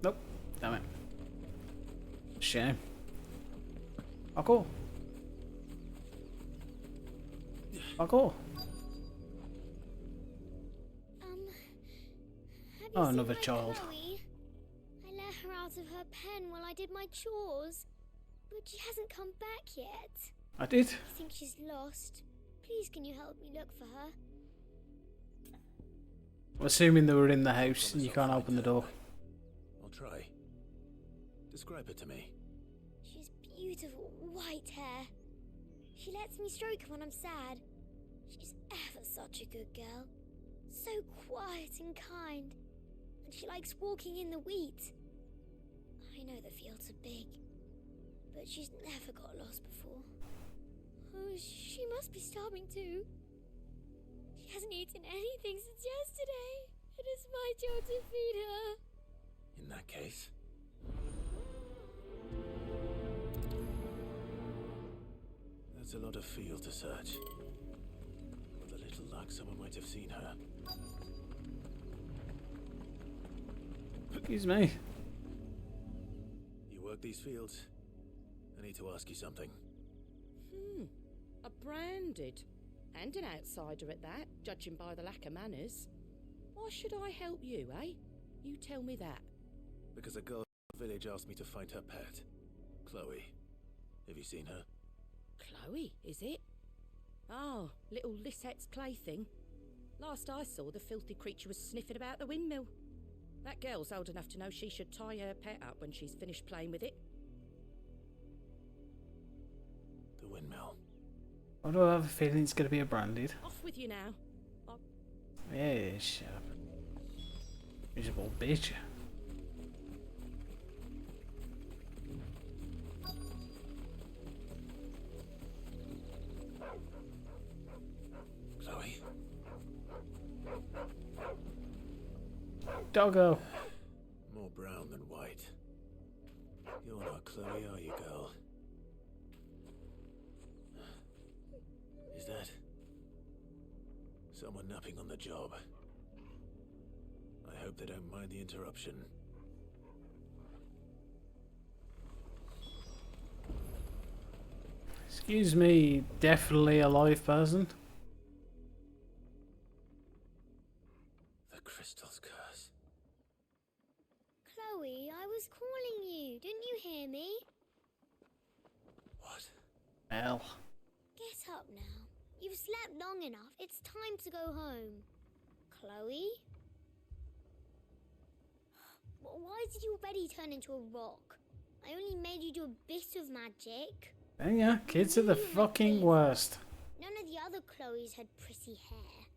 Nope. Damn it. Shame. Oh, cool. Oh, cool. Oh, another child. Chloe? I let her out of her pen while I did my chores, but she hasn't come back yet. I did. I think she's lost. Please, can you help me look for her? I'm assuming they were in the house and you can't open the door. I'll try. Describe her to me. She's beautiful white hair. She lets me stroke her when I'm sad. She's ever such a good girl. So quiet and kind. And she likes walking in the wheat. I know the fields are big, but she's never got lost before. Oh, she must be starving too. She hasn't eaten anything since yesterday. It is my job to feed her. In that case... That's a lot of field to search. With a little luck, someone might have seen her. Excuse me. You work these fields? I need to ask you something. A branded. And an outsider at that, judging by the lack of manners. Why should I help you, eh? You tell me that. Because a girl in the village asked me to find her pet. Chloe. Have you seen her? Chloe, is it? Oh, little Lisette's plaything. Last I saw, the filthy creature was sniffing about the windmill. That girl's old enough to know she should tie her pet up when she's finished playing with it. The windmill. Why do I have a feeling it's going to be a branded? Off with you now. Yeah, shut up. Miserable bitch. Chloe? Doggo. More brown than white. You're not Chloe, are you, girl? Is that someone napping on the job? I hope they don't mind the interruption. Excuse me, definitely a live person. The crystal's curse. Chloe, I was calling you. Didn't you hear me? What? Hell. Get up now. You've slept long enough. It's time to go home. Chloe? Why did you already turn into a rock? I only made you do a bit of magic. And yeah, kids are the fucking worst. None of the other Chloes had pretty hair.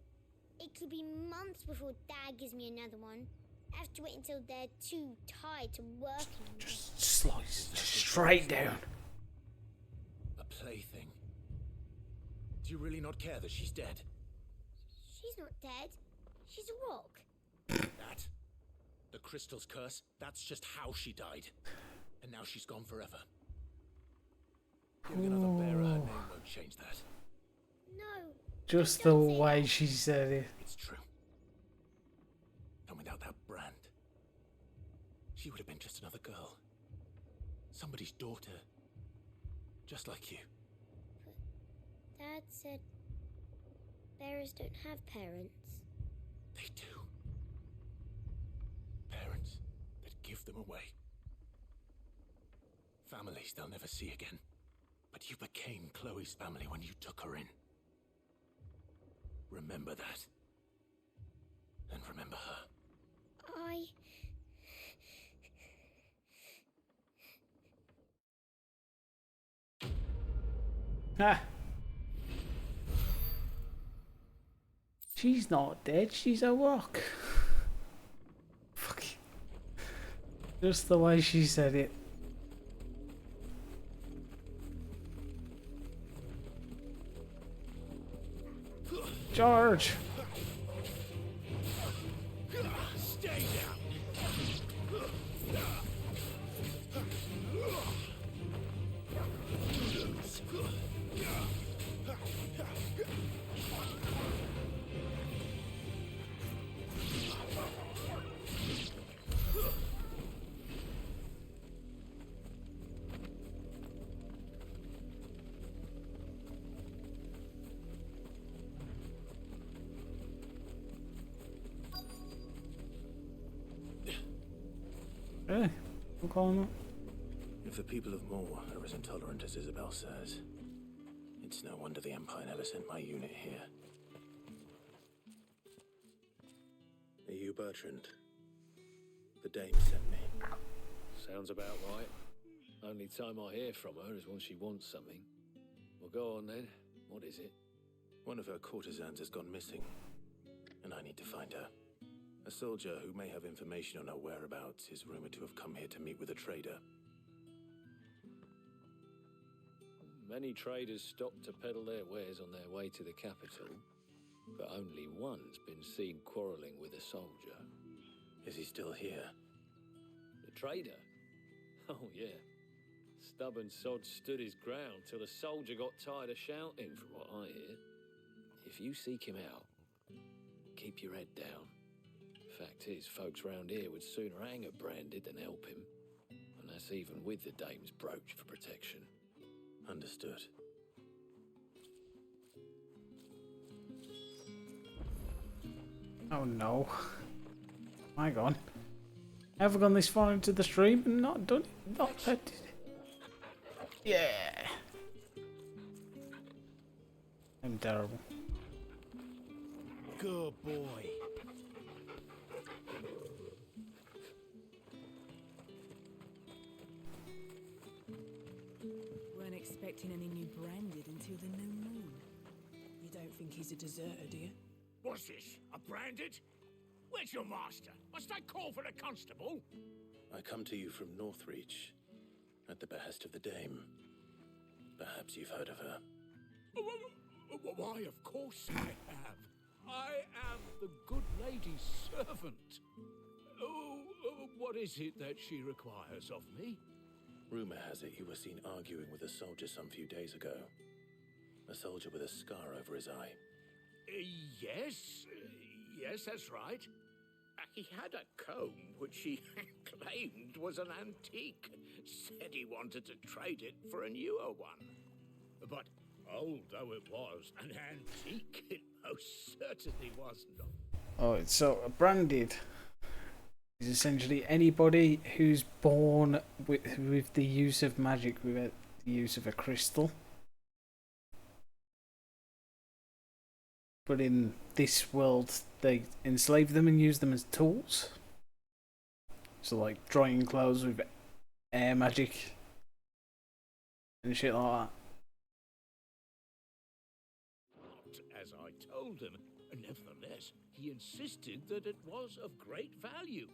It could be months before Dad gives me another one. I have to wait until they're too tired to work anymore. Just slice straight down. A plaything. Do you really not care that she's dead? She's not dead. She's a rock. That? The crystal's curse? That's just how she died. And now she's gone forever. Giving another bearer her name won't change that. No. Just the way she said it. It's true. Tell me now. She would have been just another girl. Somebody's daughter. Just like you. Dad said bearers don't have parents. They do. Parents that give them away. Families they'll never see again. But you became Chloe's family when you took her in. Remember that. And remember her. Ah. She's not dead, she's a rock. Fuck. Just the way she said it. George! Stay down. Really? I'm calling that? If the people of Moor are as intolerant as Isabel says, it's no wonder the Empire never sent my unit here. Are you Bertrand? The dame sent me. Sounds about right. Only time I hear from her is when she wants something. Well, go on then. What is it? One of her courtesans has gone missing, and I need to find her. A soldier who may have information on her whereabouts is rumored to have come here to meet with a trader. Many traders stop to peddle their wares on their way to the capital, but only one's been seen quarrelling with a soldier. Is he still here? The trader? Oh, yeah. Stubborn sod stood his ground till the soldier got tired of shouting, from what I hear. If you seek him out, keep your head down. Fact is, folks round here would sooner hang a branded than help him. And that's even with the dame's brooch for protection. Understood. Oh no. My God. Ever gone this far into the stream and not done it? Not that. Yeah. I'm terrible. Good boy. Weren't expecting any new branded until the new moon. You don't think he's a deserter, do you? What's this? A branded? Where's your master? Must I call for the constable? I come to you from Northreach, at the behest of the dame. Perhaps you've heard of her. Why, of course I have. I am the good lady's servant. What is it that she requires of me? Rumor has it you were seen arguing with a soldier some few days ago. A soldier with a scar over his eye. Yes, that's right. He had a comb which he claimed was an antique. Said he wanted to trade it for a newer one. But old though it was, an antique it most certainly was not. Oh, so a branded is essentially anybody who's born with the use of magic, with the use of a crystal. But in this world, they enslave them and use them as tools. So, like drying clothes with air magic and shit like that. As I told him, nevertheless, he insisted that it was of great value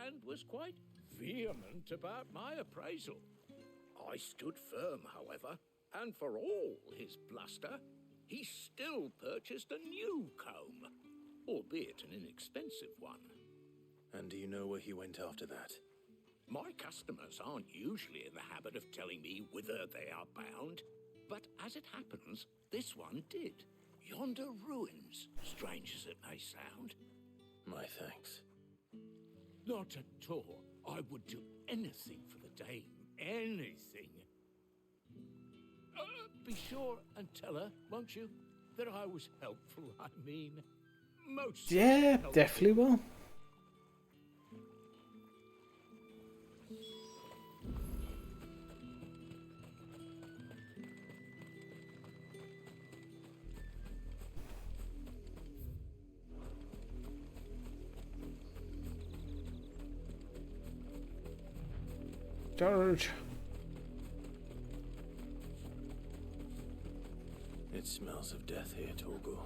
and was quite vehement about my appraisal. I stood firm, however, and for all his bluster, he still purchased a new comb, albeit an inexpensive one. And do you know where he went after that? My customers aren't usually in the habit of telling me whither they are bound, but as it happens, this one did. Yonder ruins, strange as it may sound. My thanks. Not at all. I would do anything for the dame. Anything. Be sure and tell her, won't you, that I was helpful. I mean, most Yeah, helpful. definitely will. George. It smells of death here, Torgo.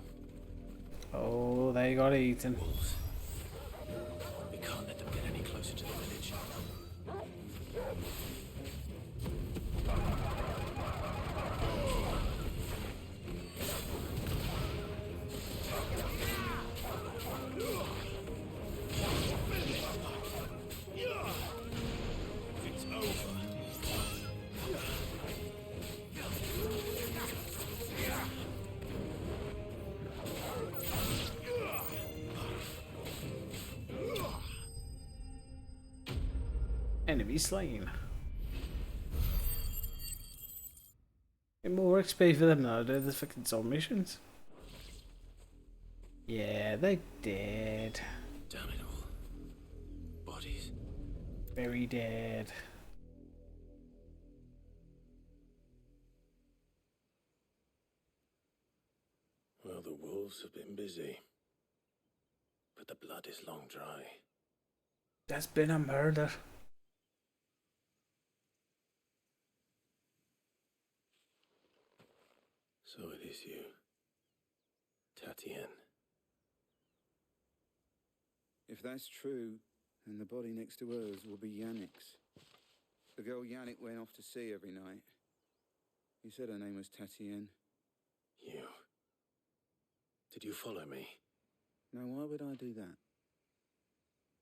Oh, they got eaten. Wolves. We can't let them get any closer to the village. It's over. Enemy slain. Get more XP for them now, do the fucking soul missions. Yeah, they did. Damn it all. Bodies. Very dead. Well, the wolves have been busy. But the blood is long dry. There's been a murder. So it is you, Tatienne. If that's true, then the body next to hers will be Yannick's. The girl Yannick went off to see every night. He said her name was Tatienne. You. Did you follow me? Now, why would I do that?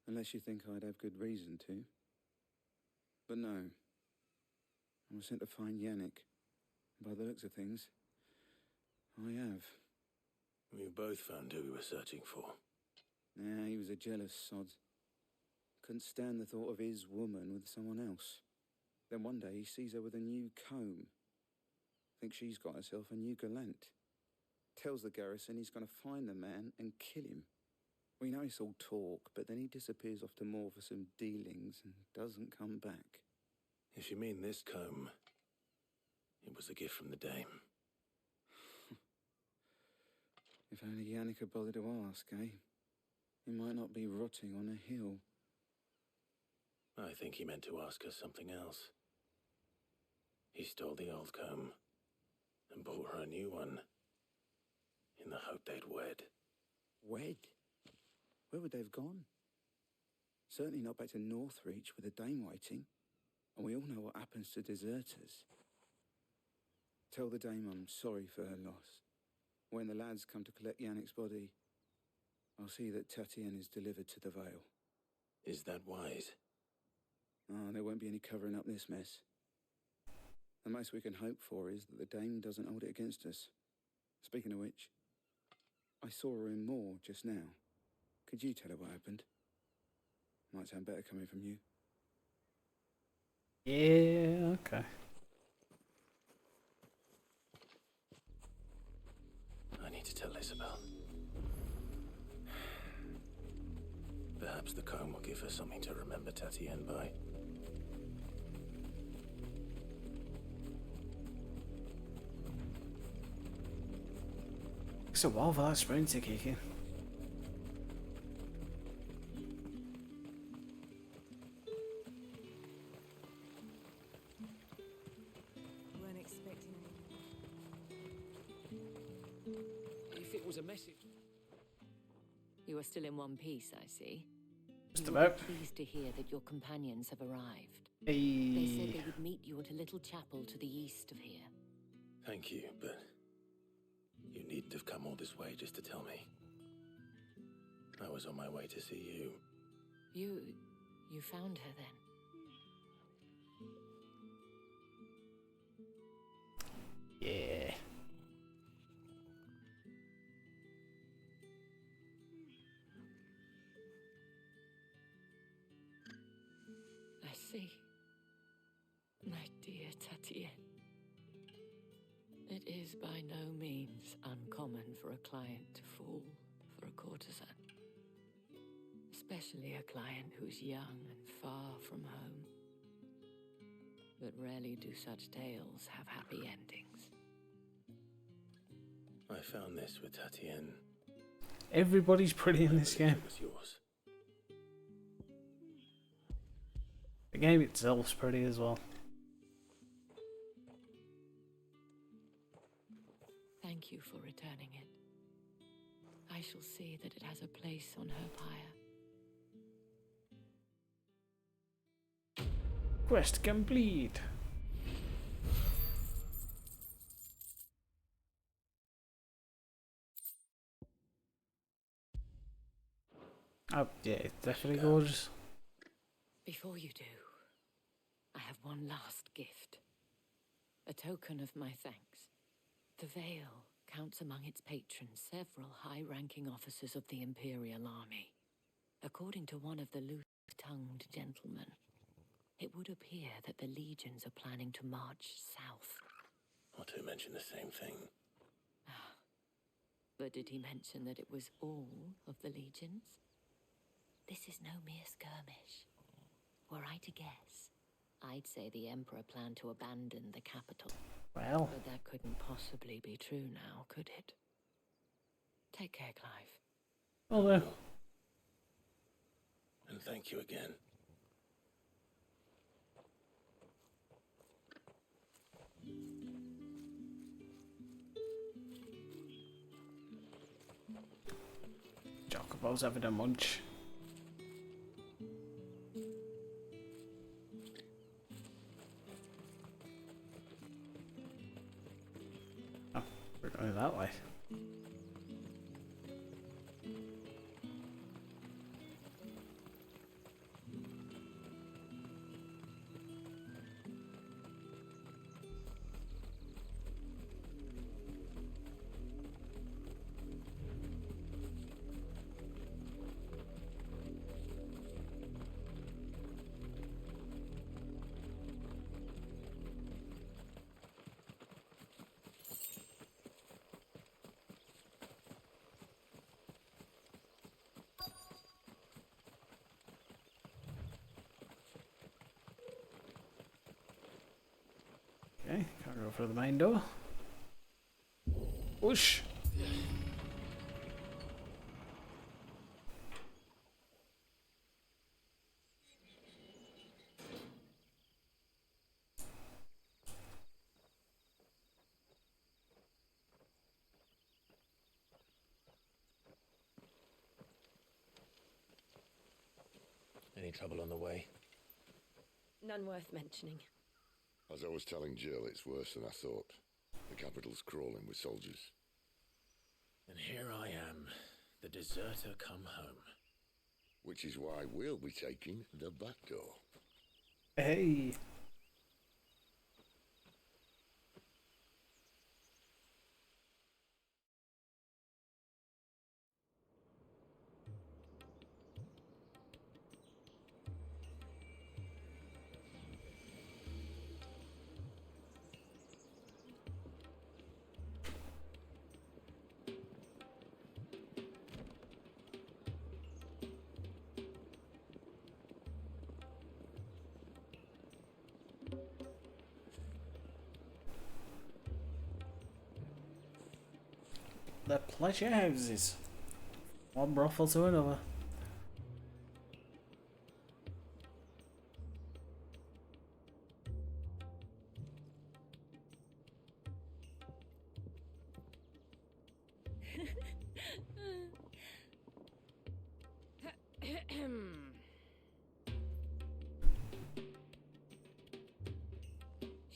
Unless you think I'd have good reason to. But no. I was sent to find Yannick. By the looks of things, I have. We both found who we were searching for. Yeah, he was a jealous sod. Couldn't stand the thought of his woman with someone else. Then one day he sees her with a new comb. Thinks she's got herself a new gallant. Tells the garrison he's going to find the man and kill him. We know it's all talk, but then he disappears off to Moor for some dealings and doesn't come back. If you mean this comb, it was a gift from the dame. If only Yannick had bothered to ask, eh? He might not be rotting on a hill. I think he meant to ask us something else. He stole the old comb and bought her a new one in the hope they'd wed. Wed? Where would they have gone? Certainly not back to Northreach with a dame waiting. And we all know what happens to deserters. Tell the dame I'm sorry for her loss. When the lads come to collect Yannick's body, I'll see that Tatienne is delivered to the Vale. Is that wise? Ah, there won't be any covering up this mess. The most we can hope for is that the dame doesn't hold it against us. Speaking of which, I saw her in Moor just now. Could you tell her what happened? Might sound better coming from you. Yeah, okay. I need to tell Isabel. Perhaps the comb will give her something to remember Tatienne by. Takes a while for that sprint to kick in. Weren't expecting If it was a message... You are still in one piece, I see. Just You will about. be pleased to hear that your companions have arrived. Hey. They said they would meet you at a little chapel to the east of here. Thank you, but you needn't have come all this way just to tell me. I was on my way to see you. You found her then? Yeah. see. My dear Tatienne. It is by no means uncommon for a client to fall for a courtesan. Especially a client who's young and far from home. But rarely do such tales have happy endings. I found this with Tatienne. Everybody's pretty in this game. It was yours. The game itself's pretty as well. Thank you for returning it. I shall see that it has a place on her pyre. Quest complete. Oh yeah, it's definitely gorgeous. Before you do, I have one last gift. A token of my thanks. The Vale counts among its patrons several high-ranking officers of the Imperial Army. According to one of the loose-tongued gentlemen, it would appear that the legions are planning to march south. Otto mentioned the same thing. But did he mention that it was all of the legions? This is no mere skirmish. Were I to guess, I'd say the Emperor planned to abandon the capital. Well. But that couldn't possibly be true now, could it? Take care, Clive. Oh, no. And thank you again. Chocobo's having a munch. Oh, we're going that way. Okay, can't go for the main door. Whoosh! Any trouble on the way? None worth mentioning. As I was telling Jill, it's worse than I thought. The capital's crawling with soldiers. And here I am, the deserter come home. Which is why we'll be taking the back door. Hey! The pleasure houses. One brothel to another.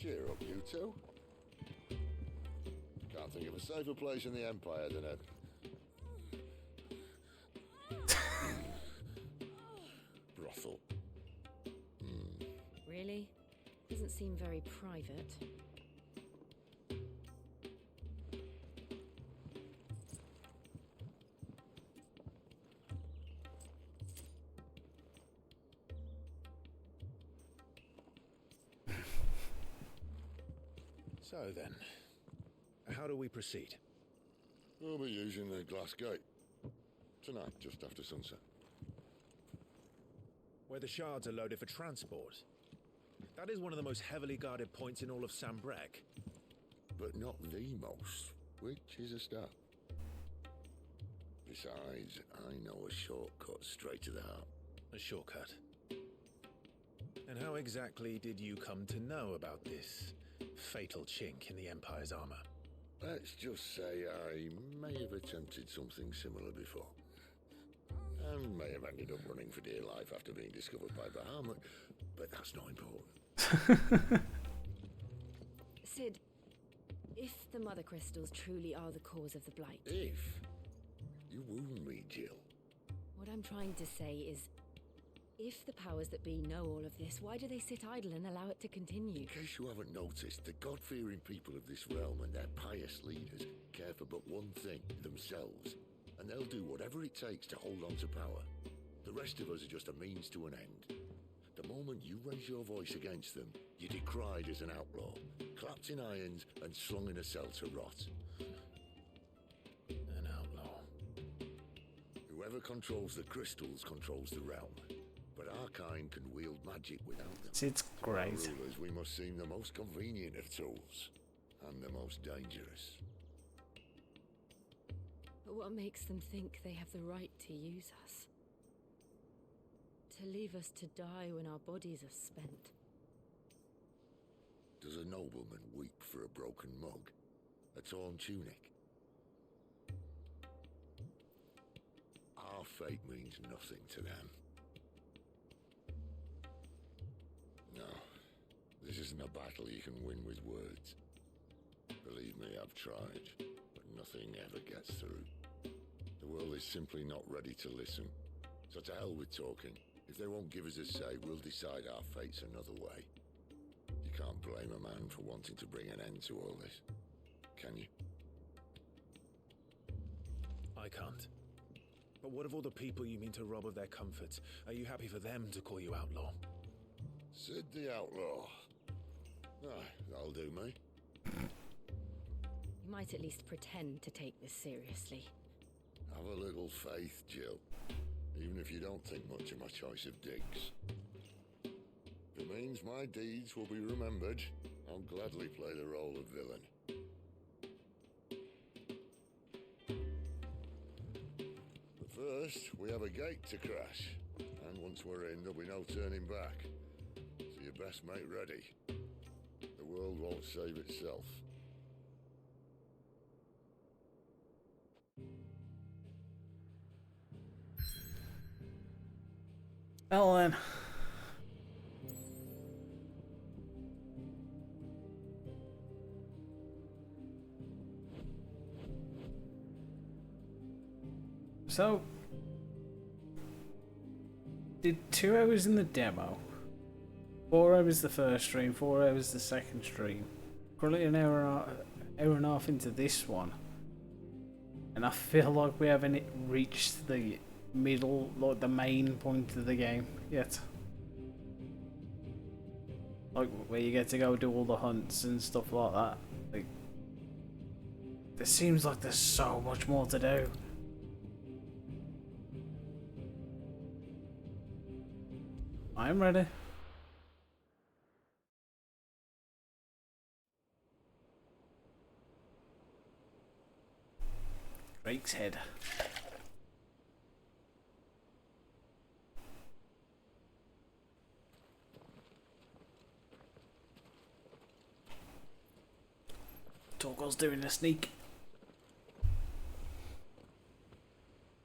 Cheer up, you two. Can't think of a safer place in the Empire than a... brothel. Really? Doesn't seem very private. So then, how do we proceed? We'll be using the glass gate. Tonight, just after sunset. Where the shards are loaded for transport. That is one of the most heavily guarded points in all of Sambrec. But not the most, which is a start. Besides, I know a shortcut straight to the heart. A shortcut? And how exactly did you come to know about this fatal chink in the Empire's armor? Let's just say I may have attempted something similar before. And may have ended up running for dear life after being discovered by Bahamut, but that's not important. Sid, if the Mother Crystals truly are the cause of the Blight... If? You wound me, Jill. What I'm trying to say is, if the powers that be know all of this, why do they sit idle and allow it to continue? In case you haven't noticed, the God-fearing people of this realm and their pious leaders care for but one thing, themselves. And they'll do whatever it takes to hold on to power. The rest of us are just a means to an end. The moment you raise your voice against them, you're decried as an outlaw, clapped in irons and slung in a cell to rot. An outlaw. Whoever controls the crystals controls the realm. But our kind can wield magic without them. It's great. For our rulers, we must seem the most convenient of tools. And the most dangerous. But what makes them think they have the right to use us? To leave us to die when our bodies are spent? Does a nobleman weep for a broken mug? A torn tunic? Our fate means nothing to them. No, this isn't a battle you can win with words. Believe me, I've tried, but nothing ever gets through. The world is simply not ready to listen. So to hell with talking. If they won't give us a say, we'll decide our fates another way. You can't blame a man for wanting to bring an end to all this, can you? I can't. But what of all the people you mean to rob of their comforts? Are you happy for them to call you outlaw? Sid the Outlaw. Ah, that'll do me. You might at least pretend to take this seriously. Have a little faith, Jill. Even if you don't think much of my choice of digs. If it means my deeds will be remembered, I'll gladly play the role of villain. But first, we have a gate to crash. And once we're in, there'll be no turning back. So you best make ready. The world won't save itself. Well then. So, did 2 hours in the demo, 4 hours the first stream, 4 hours the second stream, currently an hour and a half into this one, and I feel like we haven't reached the middle, like the main point of the game yet. Like where you get to go do all the hunts and stuff like that. Like, there seems like there's so much more to do. I'm ready. Drake's head. Torgal's doing a sneak.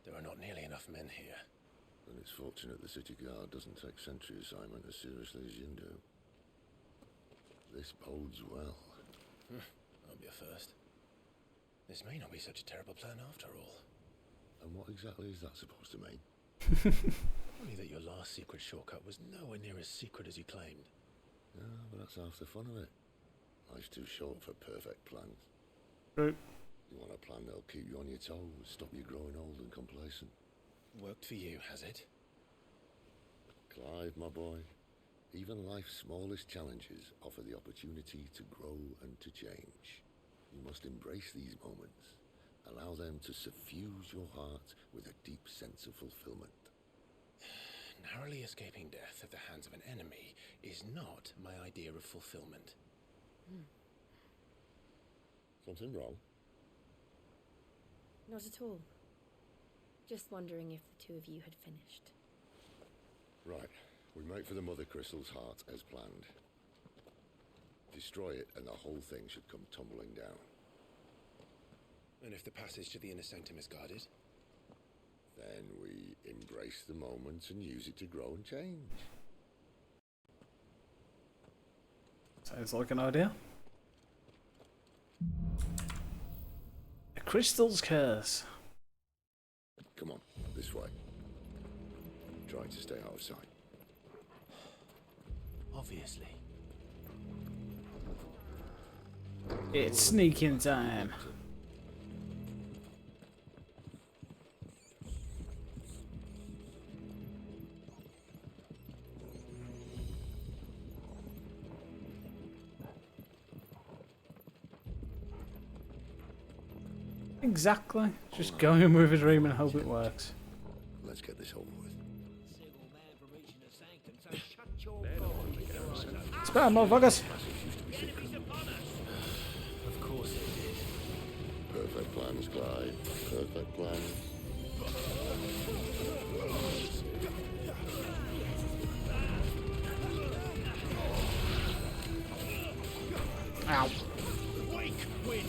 There are not nearly enough men here. Then it's fortunate the city guard doesn't take sentry assignment as seriously as you do. This bodes well. That'll be a first. This may not be such a terrible plan after all. And what exactly is that supposed to mean? Only that your last secret shortcut was nowhere near as secret as you claimed. Yeah, but that's half the fun of it. Life's too short for perfect plans. Right. You want a plan that'll keep you on your toes, stop you growing old and complacent. Worked for you, has it? Clive, my boy, Even life's smallest challenges offer the opportunity to grow and to change. You must embrace these moments. Allow them to suffuse your heart with a deep sense of fulfillment. Narrowly escaping death at the hands of an enemy is not my idea of fulfillment. Something wrong? Not at all. Just wondering if the two of you had finished. Right. We make for the Mother Crystal's heart as planned. Destroy it and the whole thing should come tumbling down. And if the passage to the inner sanctum is guarded? Then we embrace the moment and use it to grow and change. Sounds like an idea. A crystal's curse. Come on, this way. Try to stay out of sight. Obviously. It's sneaking time. Exactly. Just go in with a dream and hope it works. Let's get this over with. Spare motherfuckers! Of course it did. Perfect plans, Clyde. Perfect plans. Ow. Wake wind.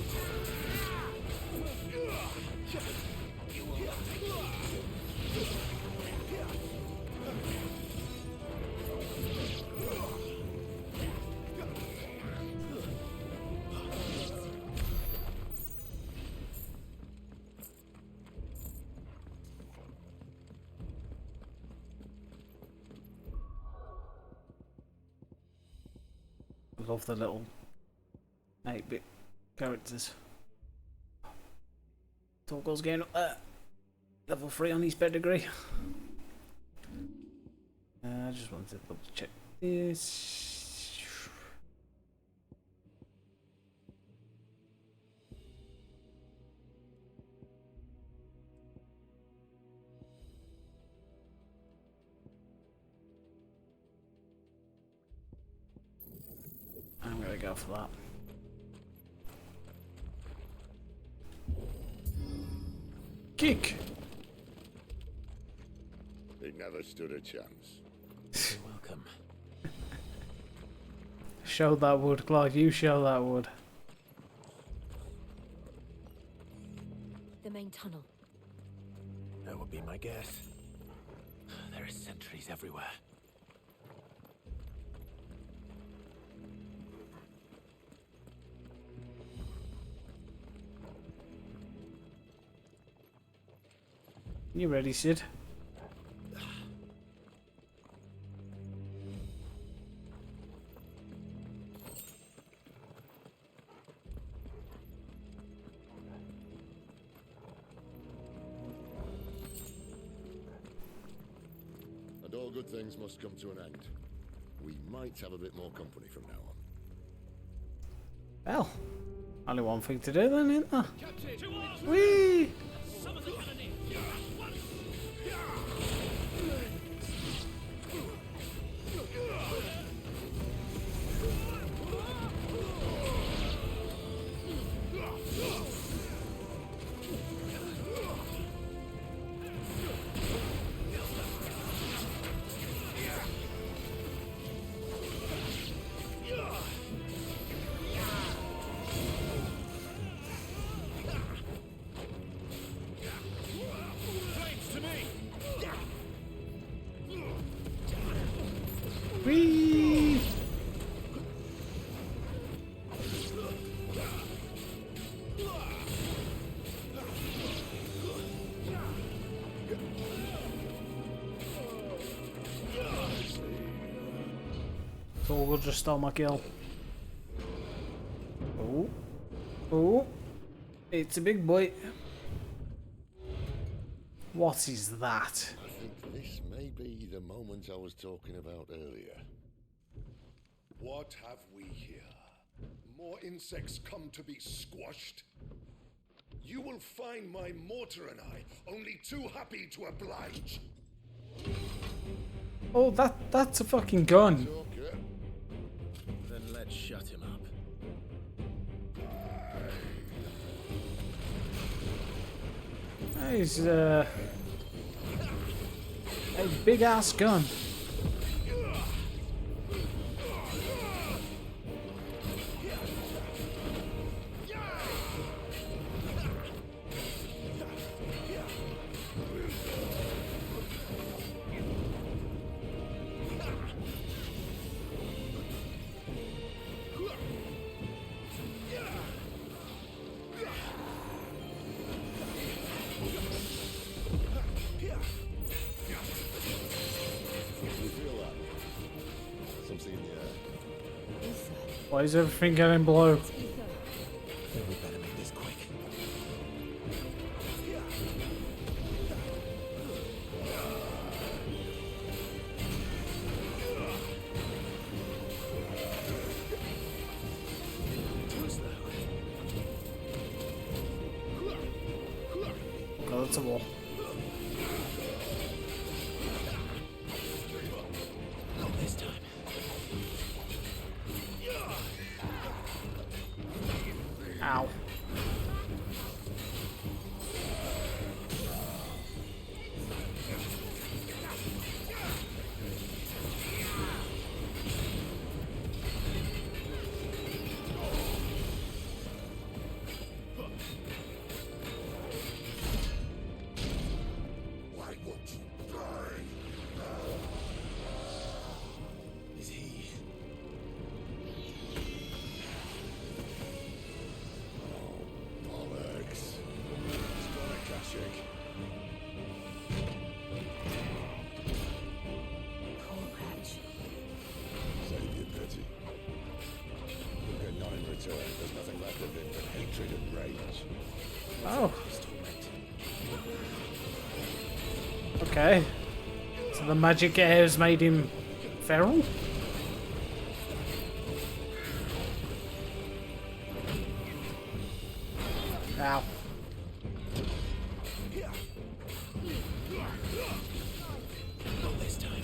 I love the little 8-bit characters. Torgal's getting up there. Level 3 on his pedigree. I just wanted to double check this. I'm gonna go for that. Kick! He never stood a chance. You're welcome. Show that wood, Clyde. You show that wood. The main tunnel. That would be my guess. There are sentries everywhere. You ready, Sid? And all good things must come to an end. We might have a bit more company from now on. Well, only one thing to do then, isn't there? Whee! Whee! Torgal just stole my kill. Oh. Oh. It's a big boy. What is that? I think this may be the moment I was talking about earlier. What have we here? More insects come to be squashed? You will find my mortar and I only too happy to oblige. Oh, that's a fucking gun. Okay. Then let's shut him up. He's a big ass gun. Why is everything getting blue? We better make this quick. Oh, that's a wall. Not this time. Ow. Why won't you die? Is he? Bollocks. Akashic. Save your pity. You'll get none in return. There's nothing left of him but hatred and rage. Oh. Okay. So the magic air has made him feral? Ow. Not this time.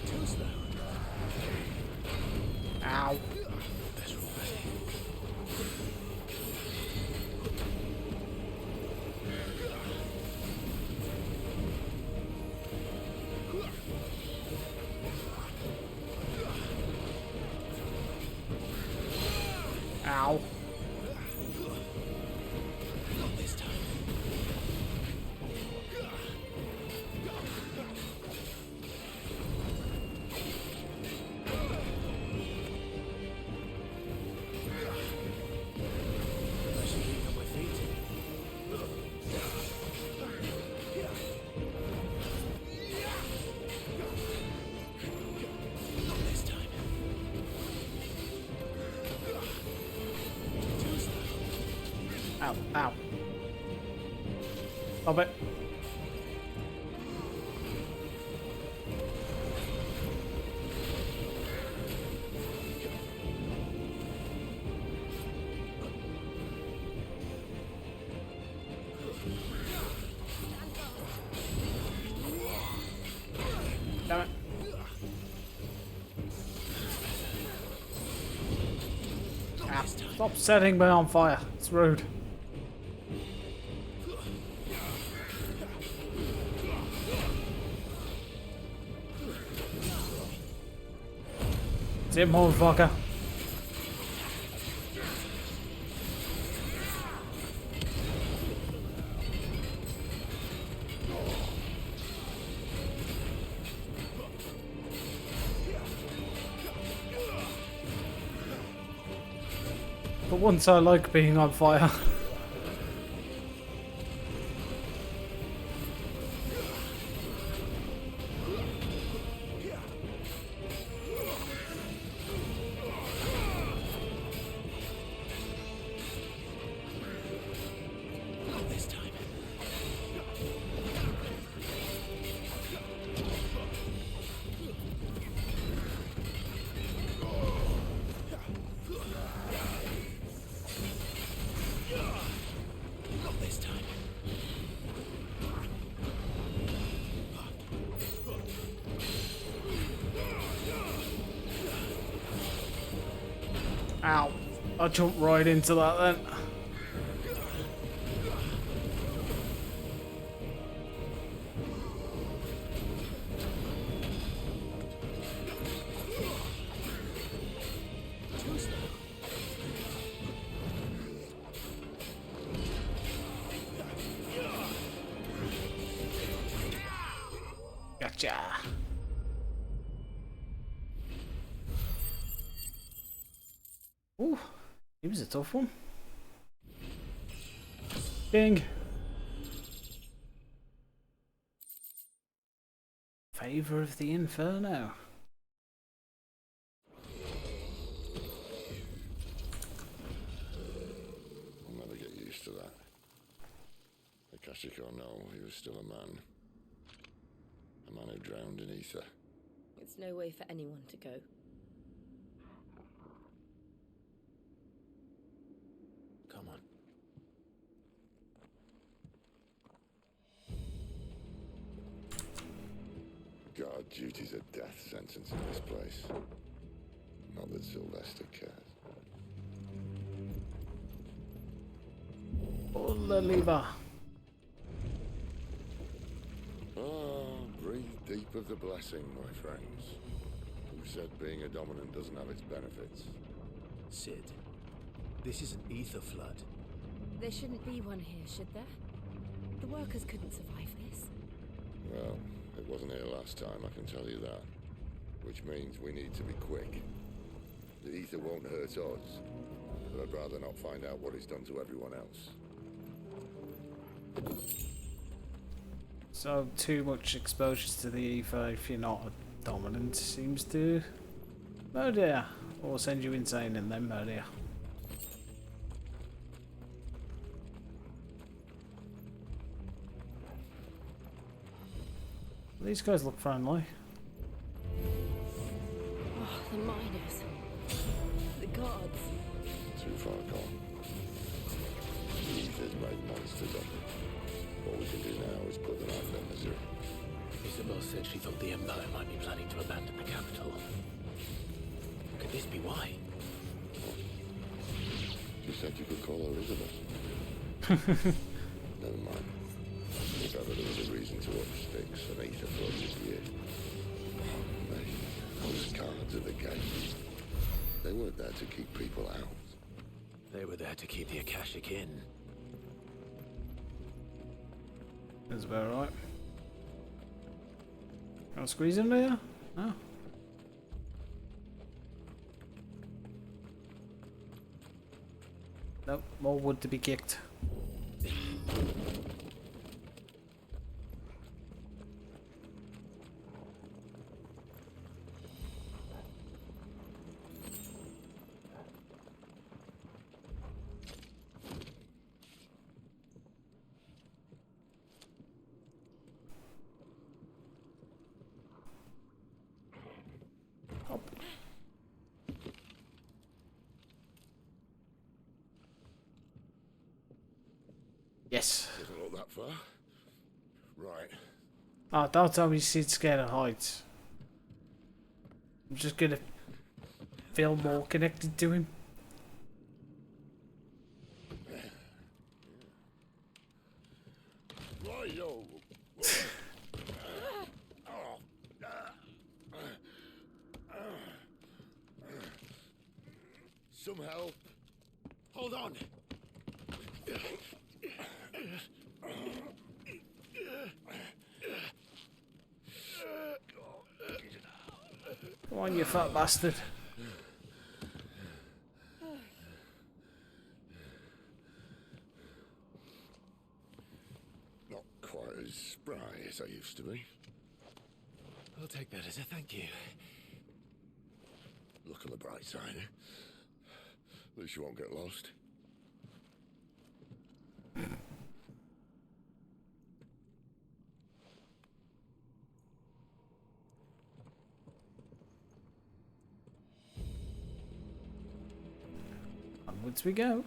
Too slow. Ow. Better already. Ow. Not this time. I should keep on my feet. Not this time. Too slow. Ow. Ow. Stop it. Damn it. Ow. Stop setting me on fire. It's rude. That's it, motherfucker. For once I like being on fire. Not this time. Ow. I jumped right into that then. Gotcha. Ooh, he was a tough one. Ding. Favor of the Inferno. I'll never get used to that. Akashic or no, he was still a man. A man who drowned in ether. It's no way for anyone to go. Come on. God, duty's a death sentence in this place. Not that Sylvester cares. Pull the lever. Breathe deep of the blessing, my friends. Who said being a dominant doesn't have its benefits? Sid, this is an ether flood. There shouldn't be one here, should there? The workers couldn't survive this. Well, it wasn't here last time, I can tell you that. Which means we need to be quick. The ether won't hurt us, but I'd rather not find out what it's done to everyone else. So too much exposure to the ether if you're not a dominant seems to murder you, or send you insane and then murder you. These guys look friendly. Oh, the miners. The gods. Too far gone. The ether's made monsters of them. What we can do now is put them out of their misery. Isabel said she thought the Empire might be planning to abandon the capital. Could this be why? She said you could call her Elizabeth. Never mind. If ever there was a reason to up sticks, an ether floated here. Oh, mate. Those guards at the gate. They weren't there to keep people out. They were there to keep the Akashic in. That's about right. Can I squeeze in there? No. Nope, more wood to be kicked. Yes. Doesn't look that far. Right. Oh, don't tell me Sid's scared of heights. I'm just gonna feel more connected to him. Right-yo. Some help. Hold on. Come on, you fat bastard. Not quite as spry as I used to be. I'll take that as a thank you. Look on the bright side, eh? At least you won't get lost. Onwards we go.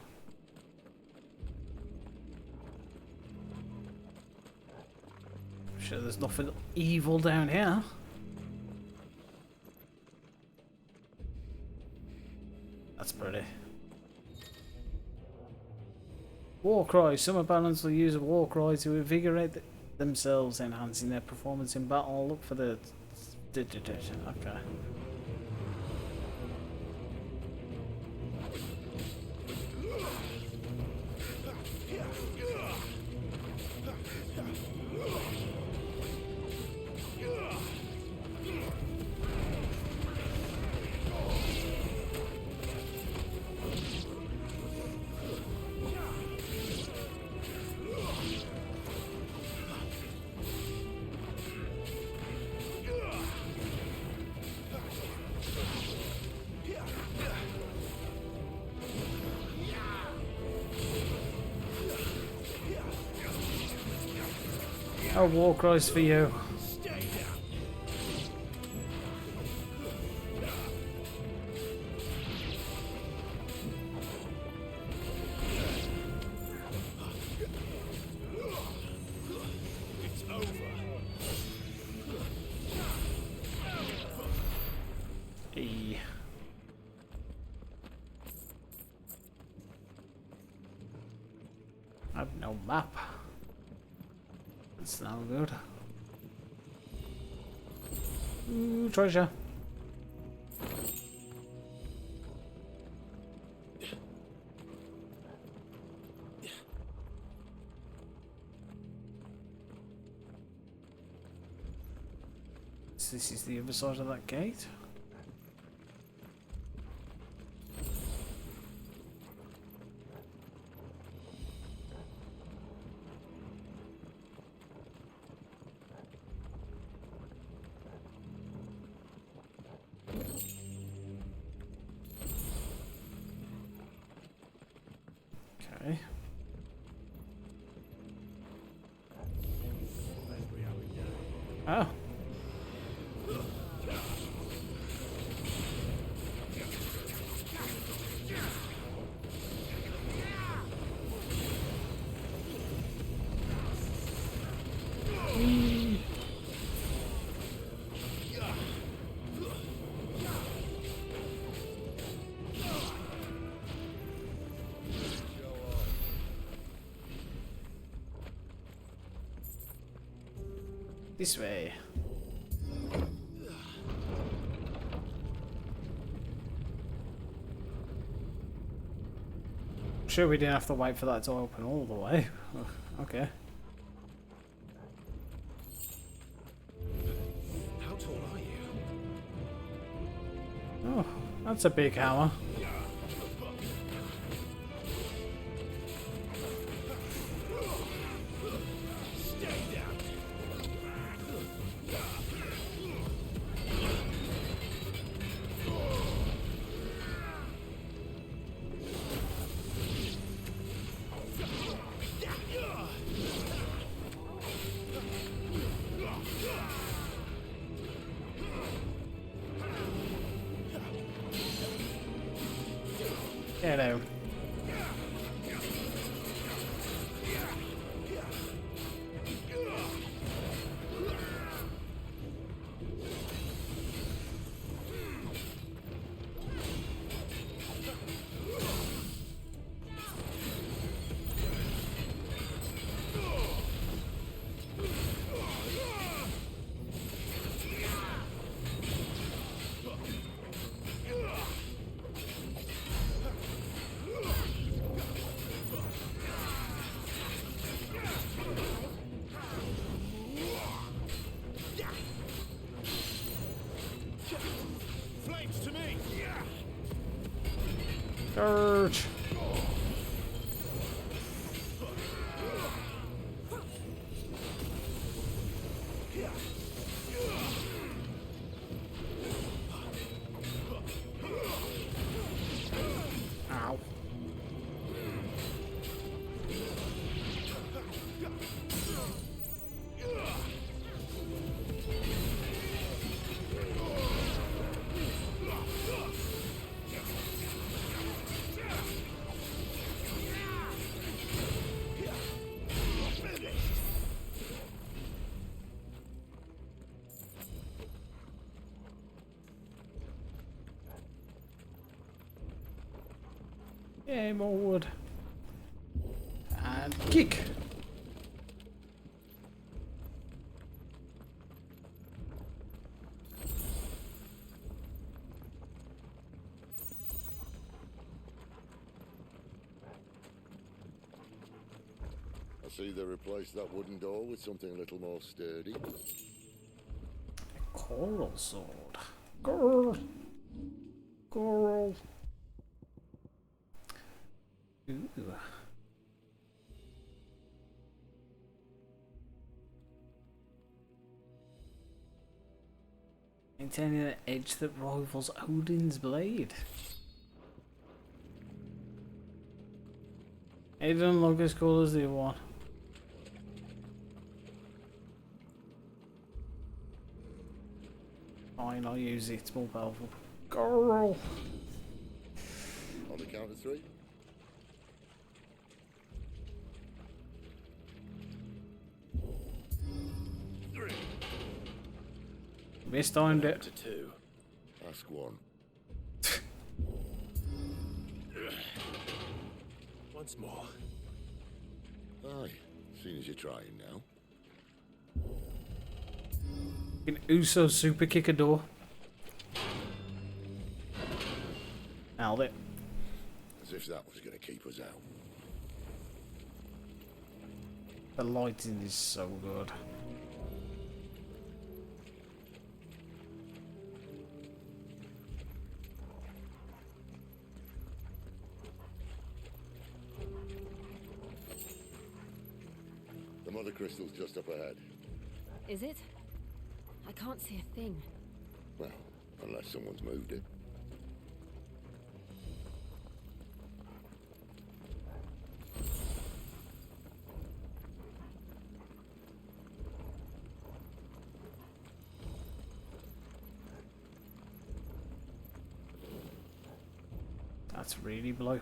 I'm sure there's nothing evil down here. That's pretty. War cry. Some opponents will use a war cry to invigorate themselves, enhancing their performance in battle. Look for the... Okay. Oh, war cries for you. It's over. Hey. I have no map. It's not good. Ooh, treasure. So this is the other side of that gate. Okay. Oh. This way. Sure, we didn't have to wait for that to open all the way. Okay. How tall are you? Oh, that's a big hammer. Hello. Flames to me. Charge. Ow. Yeah, more wood. And kick. I see they replaced that wooden door with something a little more sturdy. Coral sword. Coral. Coral. Ooh. Maintaining an edge that rivals Odin's blade. It doesn't look as cool as the other one. Fine, I'll use it. It's more powerful. Coral. On the count of 3. Mistimed it. To 2. Ask 1. Once more. Aye, seeing as you're trying now. Can Uso super kick a door? Nailed it. As if that was going to keep us out. The lighting is so good. The mother crystal's just up ahead. Is it? I can't see a thing. Well, unless someone's moved it. That's really blue.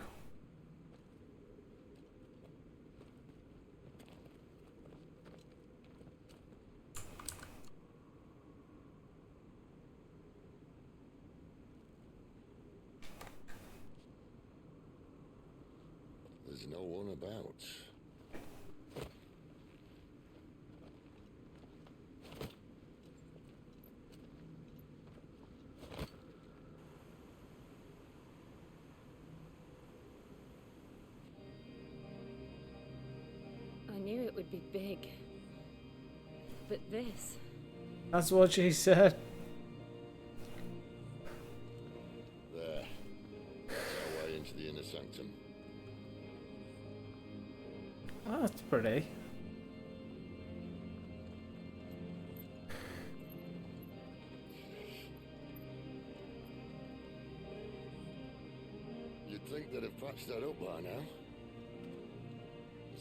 There's no one about. I knew it would be big. But this... That's what she said. There. That's our way into the inner sanctum. Oh, that's pretty. You'd think they'd have patched that up by now.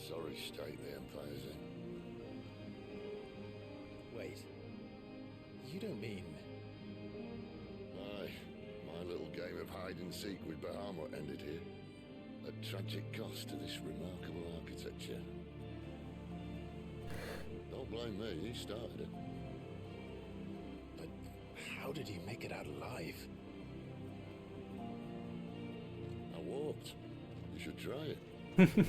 Sorry state the Empire's in. Wait. You don't mean... Aye. My little game of hide and seek with Bahamut ended here. A tragic cost to this remarkable architecture. Don't blame me, you started it. But how did you make it out alive? I walked. You should try it.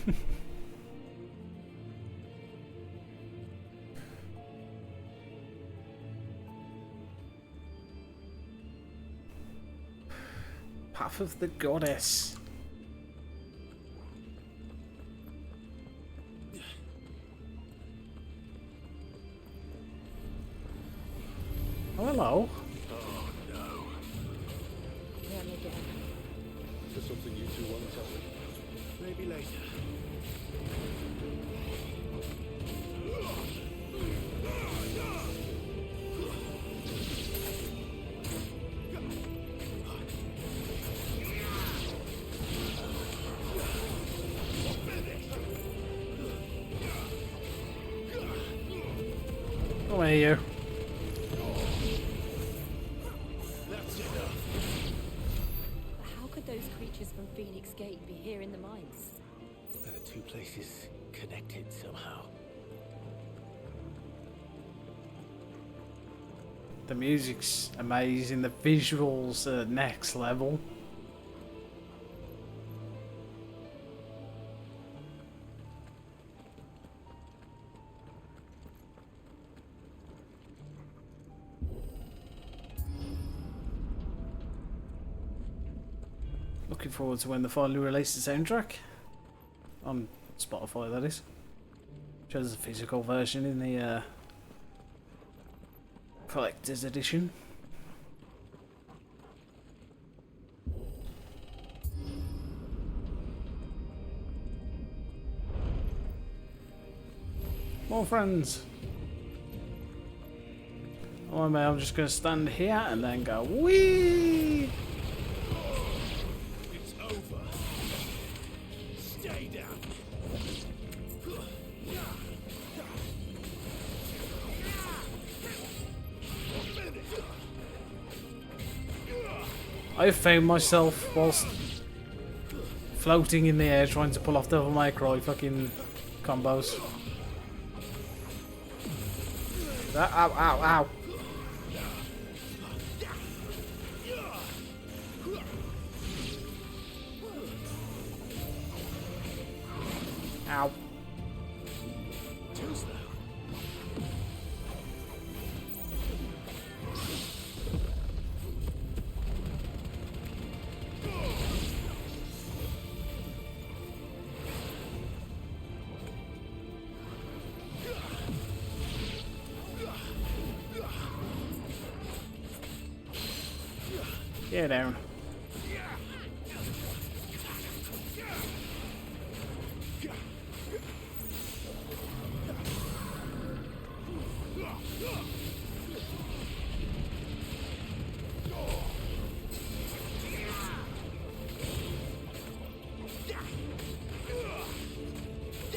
Path of the Goddess. Oh, hello. Oh no. Them again. Is there something you two want to tell me? Maybe later. Come here, you. That's enough. How could those creatures from Phoenix Gate be here in the mines? Are the two places connected somehow? The music's amazing. The visuals are next level. Looking forward to when they finally release the soundtrack. On Spotify, that is. Which has a physical version in the collector's edition. More friends. Oh, man, I'm just going to stand here and then go, wee! It's over. Stay down. I found myself whilst floating in the air trying to pull off Devil May Cry fucking combos. Ow, ow, ow. Ow. Get down.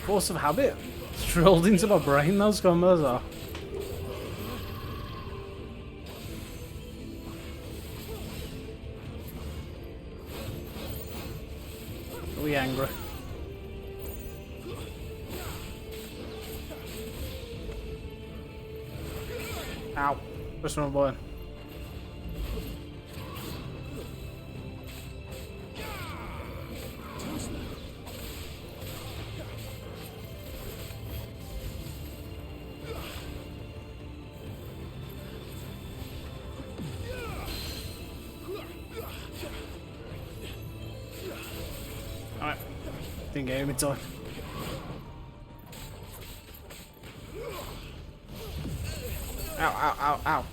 Force of habit. It's drilled into my brain, those combos are. Are we angry? Ow. Press one button. Alright. Didn't get him in time. Ow, ow, ow, ow.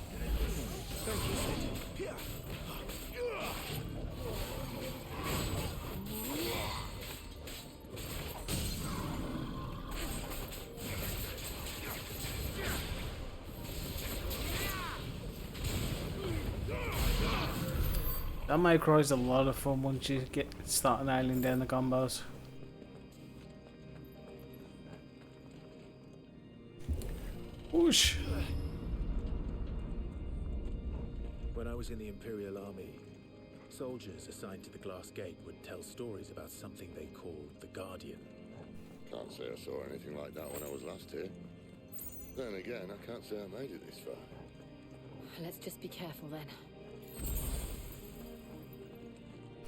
That May Cry is a lot of fun once you start nailing down the combos. Whoosh! When I was in the Imperial Army, soldiers assigned to the Glass Gate would tell stories about something they called the Guardian. Can't say I saw anything like that when I was last here. Then again, I can't say I made it this far. Let's just be careful then.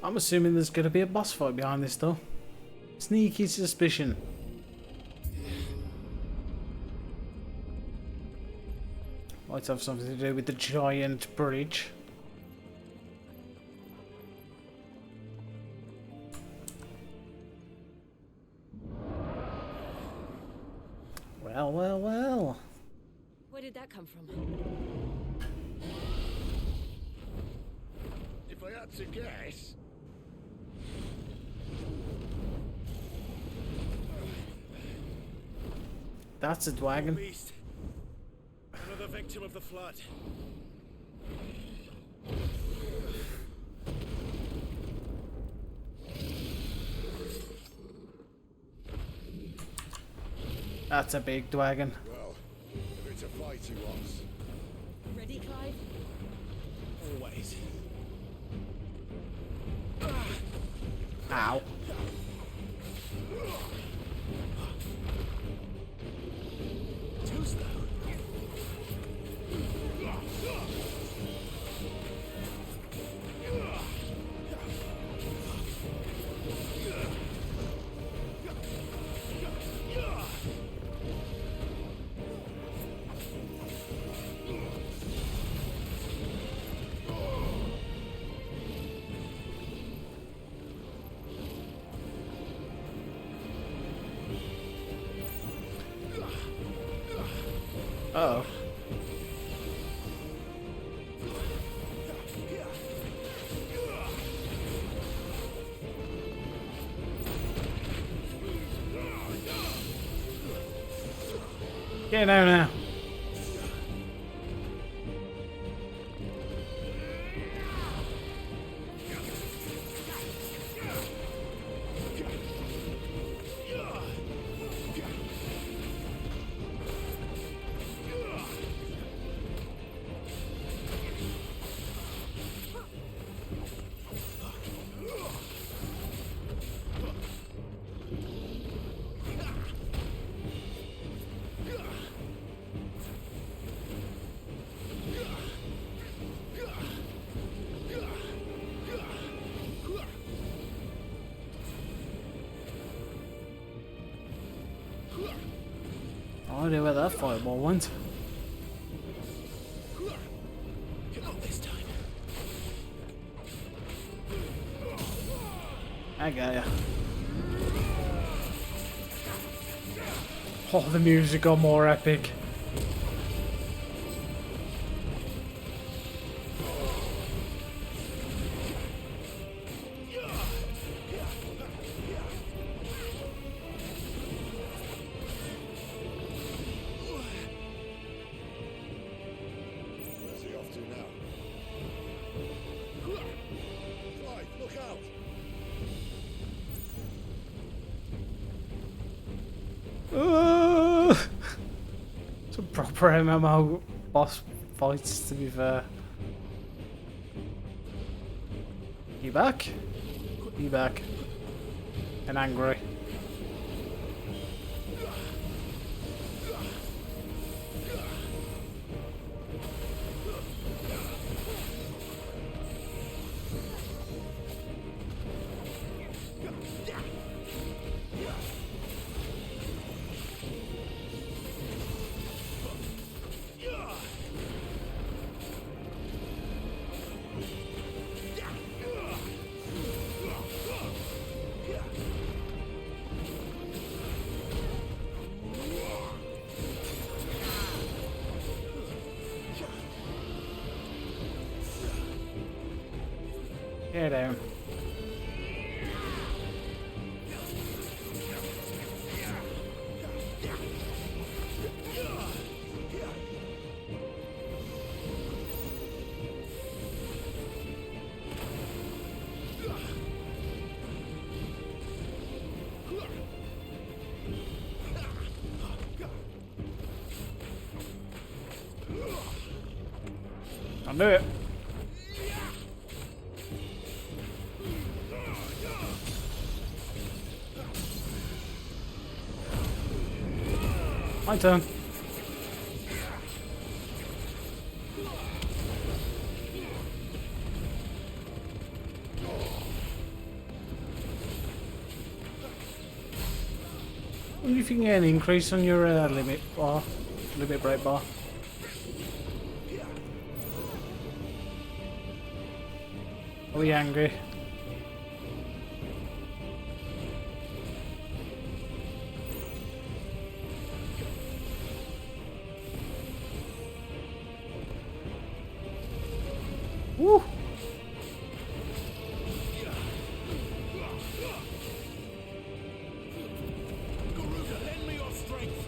I'm assuming there's going to be a boss fight behind this though. Sneaky suspicion. Might have something to do with the giant bridge. Well, well, well. Where did that come from? If I had to guess... That's a dragon. Beast. Another victim of the flood. That's a big dragon. Well, if it's a fight he wants. Ready, Clive? Always. Ow. Too slow. Uh-oh. Get out now. I don't know where that fireball went. I got ya. Oh, the music got more epic. Where's he off to now? Clive, look out! Some proper MMO boss fights, to be fair. You back? You back? And angry. Get down. I'll do it. My turn. I wonder if you can get an increase on your limit break bar. Are you angry? Woo! Lend me your strength.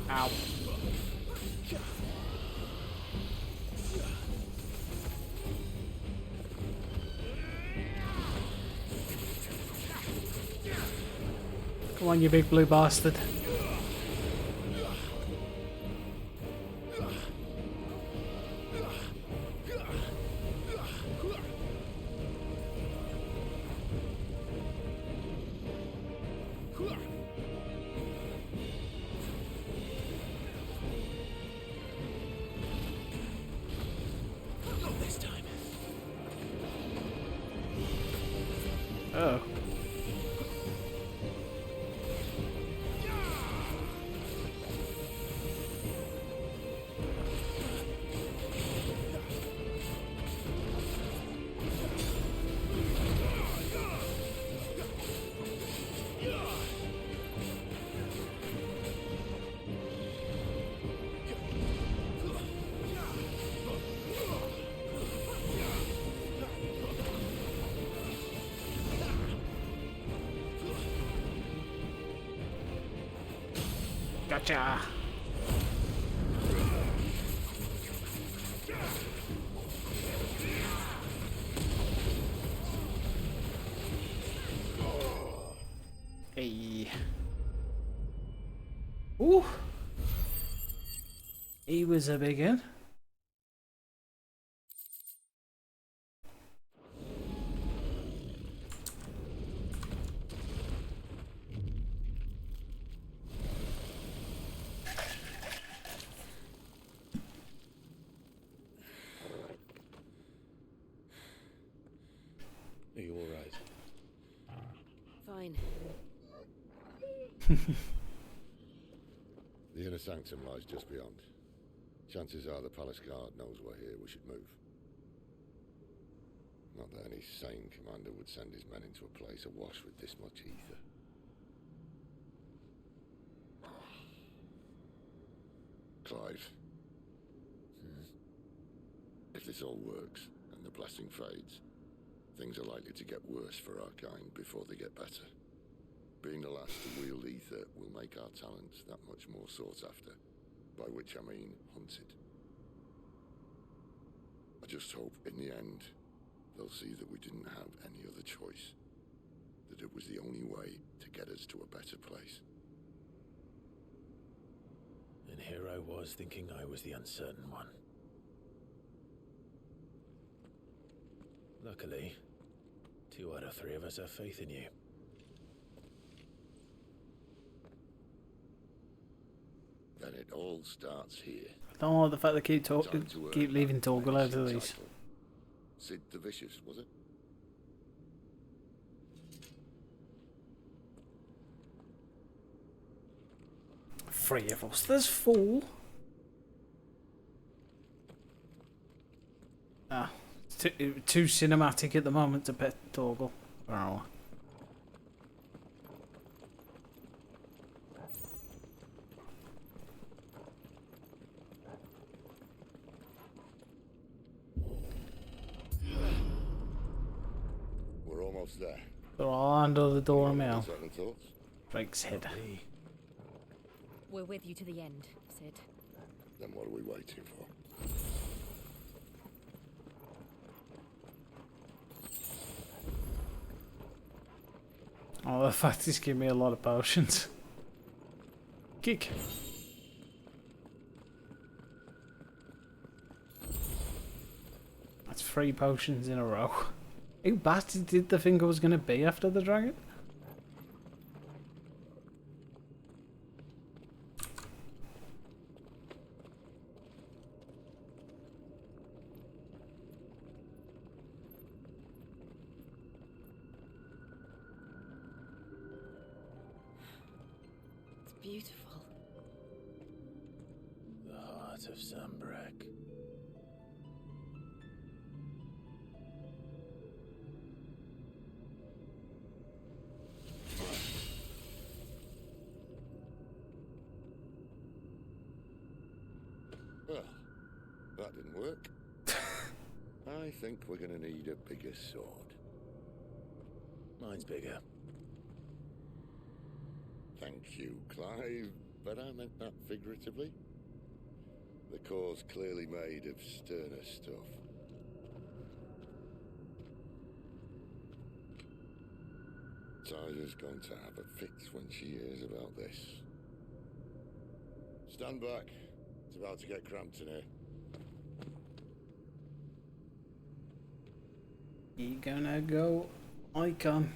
Ow. Come on, you big blue bastard. Not this time. Oh. Gotcha. Hey. Ooh. He was a big one. Are you alright? Fine. The inner sanctum lies just beyond. Chances are the palace guard knows we're here. We should move. Not that any sane commander would send his men into a place awash with this much ether. Clive. If this all works, and the blessing fades, things are likely to get worse for our kind before they get better. Being the last to wield ether will make our talents that much more sought after, by which I mean hunted. I just hope, in the end, they'll see that we didn't have any other choice, that it was the only way to get us to a better place. And here I was thinking I was the uncertain one. Luckily, 2 out of 3 of us have faith in you. Then it all starts here. I don't like the fact they keep leaving Torgal out of these. Sid the Vicious, was it? Three of us. There's 4. Ah, too cinematic at the moment to pet Torgal. Oh. We're almost there. They're all under the door now. Second thoughts? Drake's head. We're with you to the end, Sid. Then what are we waiting for? Oh, the fact he's giving me a lot of potions. Kick. That's 3 potions in a row. How bad did they think it was going to be after the dragon? It's beautiful. The heart of Sambrek. Well, that didn't work. I think we're going to need a bigger sword. Mine's bigger. Thank you, Clive, but I meant that figuratively. The core's clearly made of sterner stuff. Tyler's going to have a fit when she hears about this. Stand back. It's about to get cramped in here. You gonna go, Icon?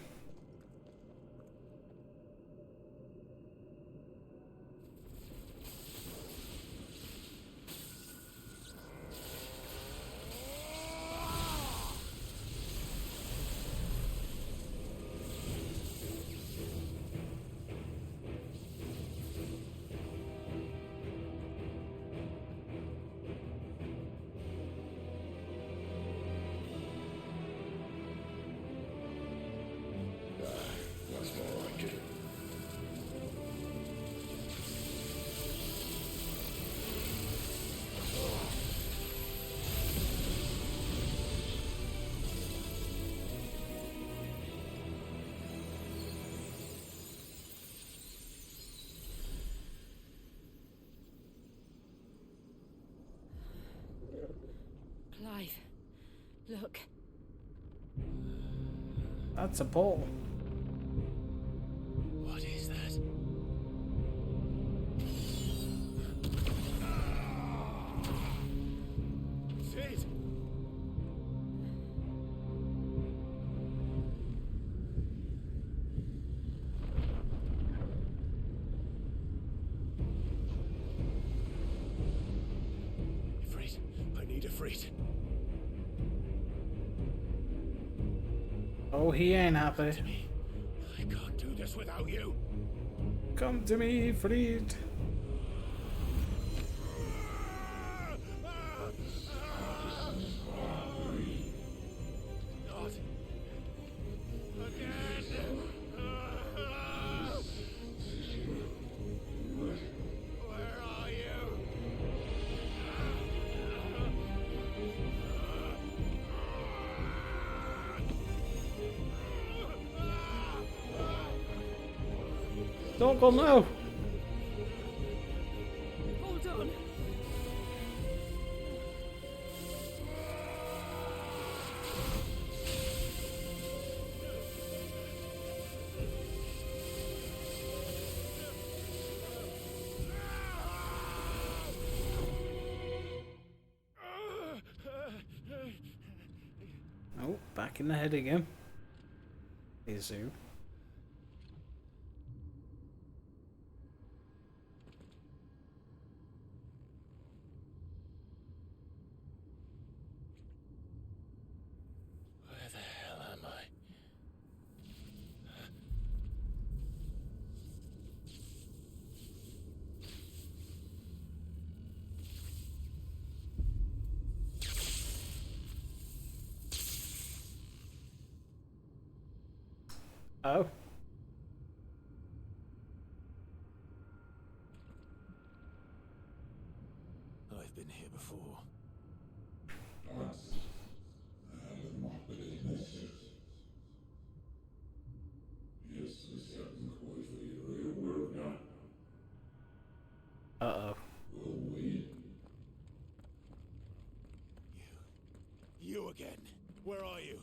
Look. That's a portal. What is that? Sid! Ifrit, I need Ifrit. Oh, he ain't happy. I can't do this without you. Come to me, Freed. Not again. Where are you? Don't go now. Hold on. Oh, back in the head again. Izu. Where the hell am I? Oh. I've been here before. Uh-oh. You again. Where are you?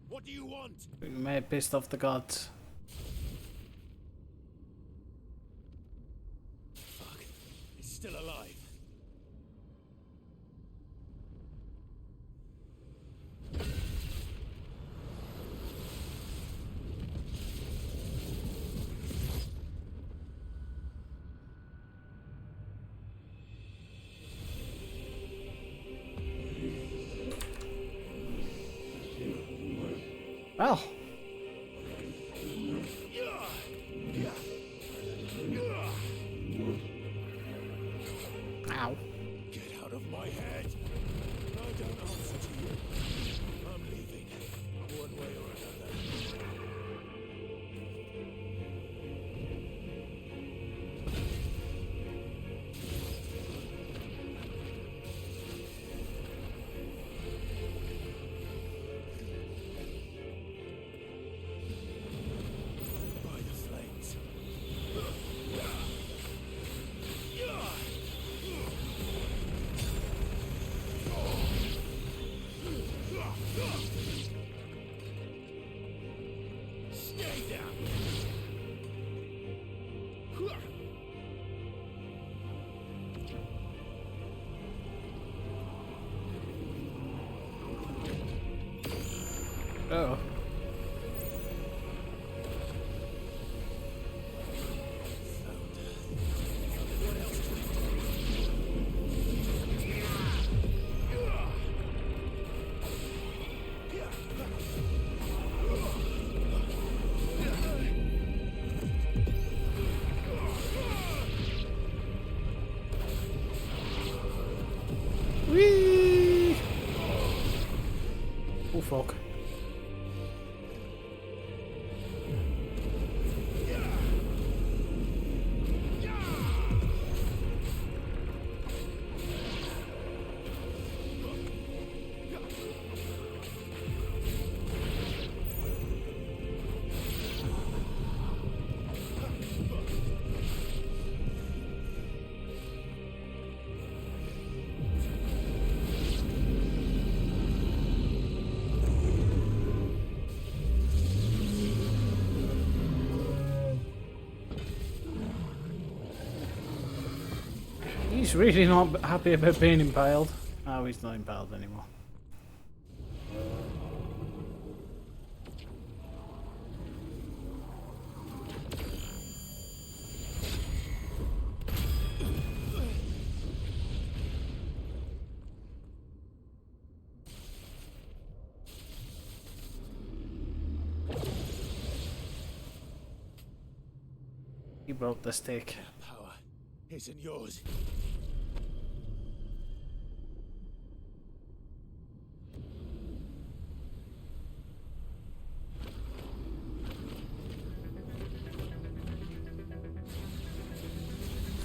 What do you want? We may have pissed off the gods. Fuck. He's still alive. Well. Ow. Get out of my head. I don't answer to you. I'm leaving. One way or another. By the flames. Stay down. Oh. Whee! Oh fuck. He's really not happy about being impaled. Oh, he's not impaled anymore. He broke the stick. Power isn't yours.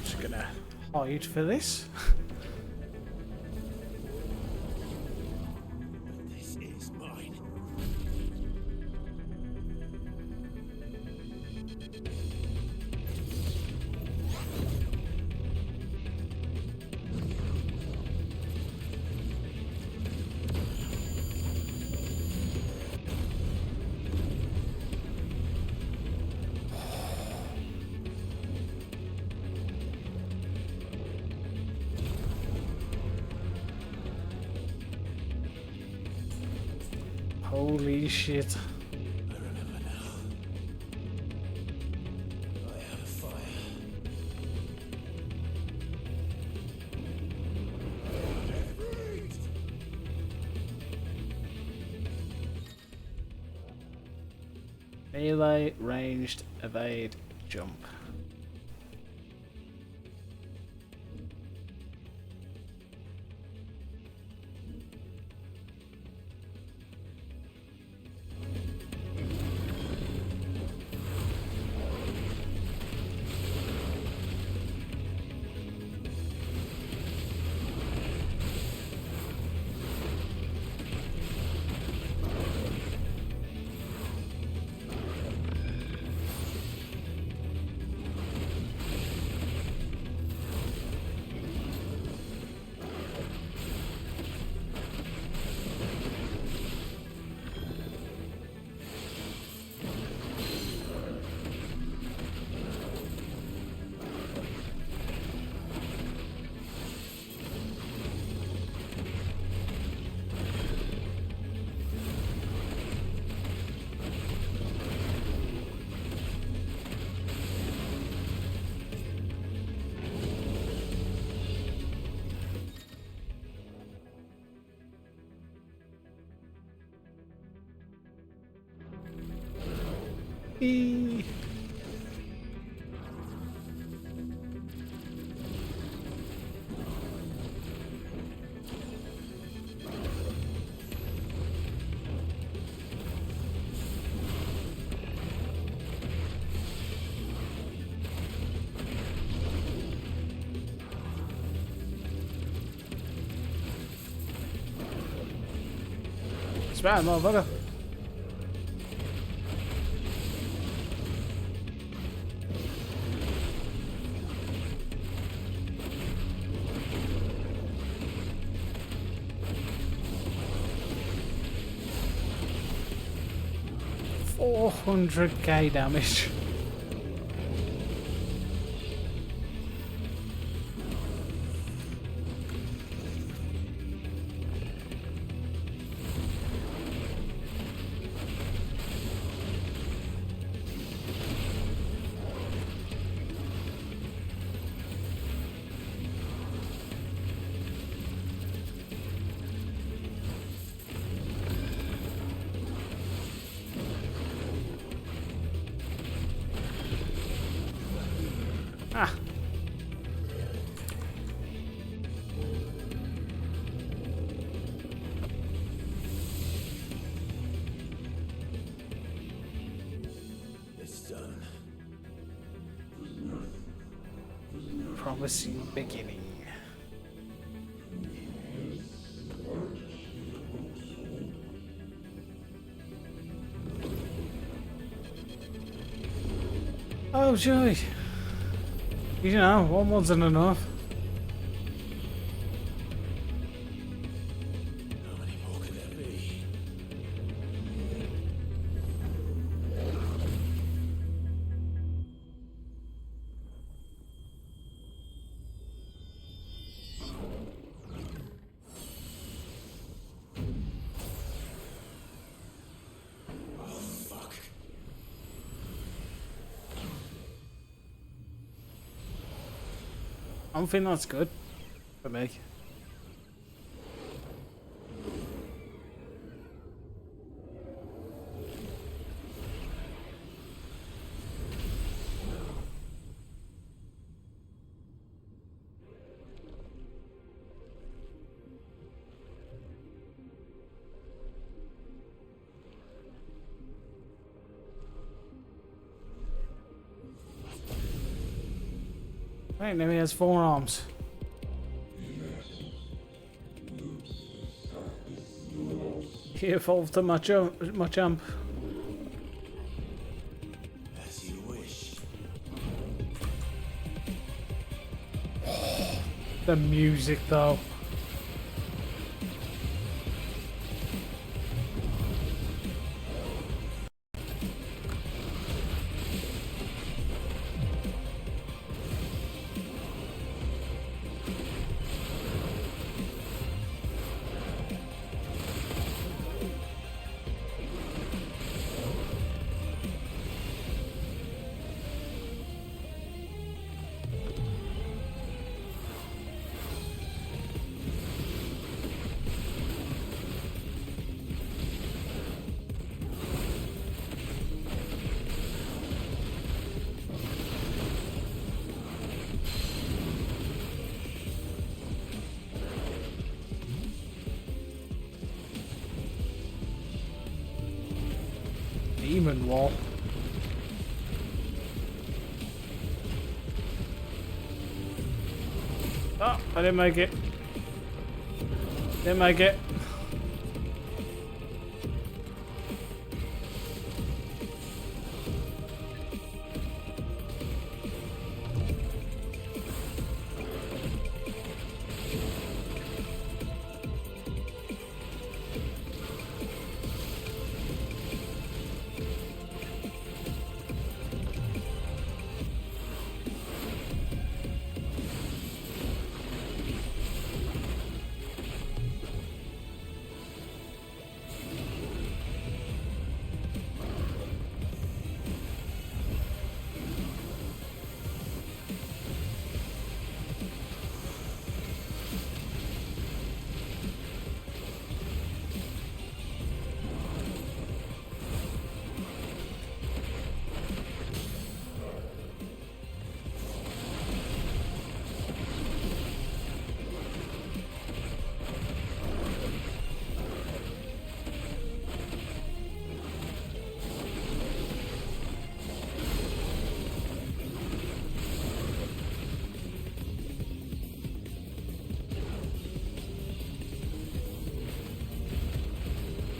Just gonna hide for this. This is mine. Holy shit. I remember now. I have fire. Melee, ranged, evade, jump. Eee. Smash, motherfucker. $400k damage. Ah. It's done. Promising beginning. Oh joy. You know, one wasn't enough. How many more could there be? don't think that's good for me. Right, now he has 4 arms. He evolved to my jump. As you wish. The music, though. Demon wall. Oh, I didn't make it. Didn't make it.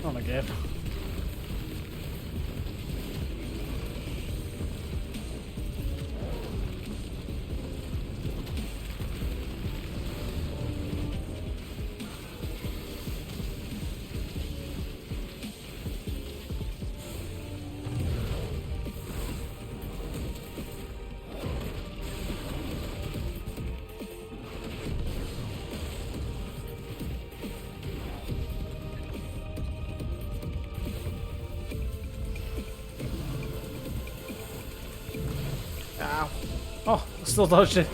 Not again. Ow. Oh, I still dodged it.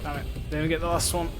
Damn it. Didn't get the last one.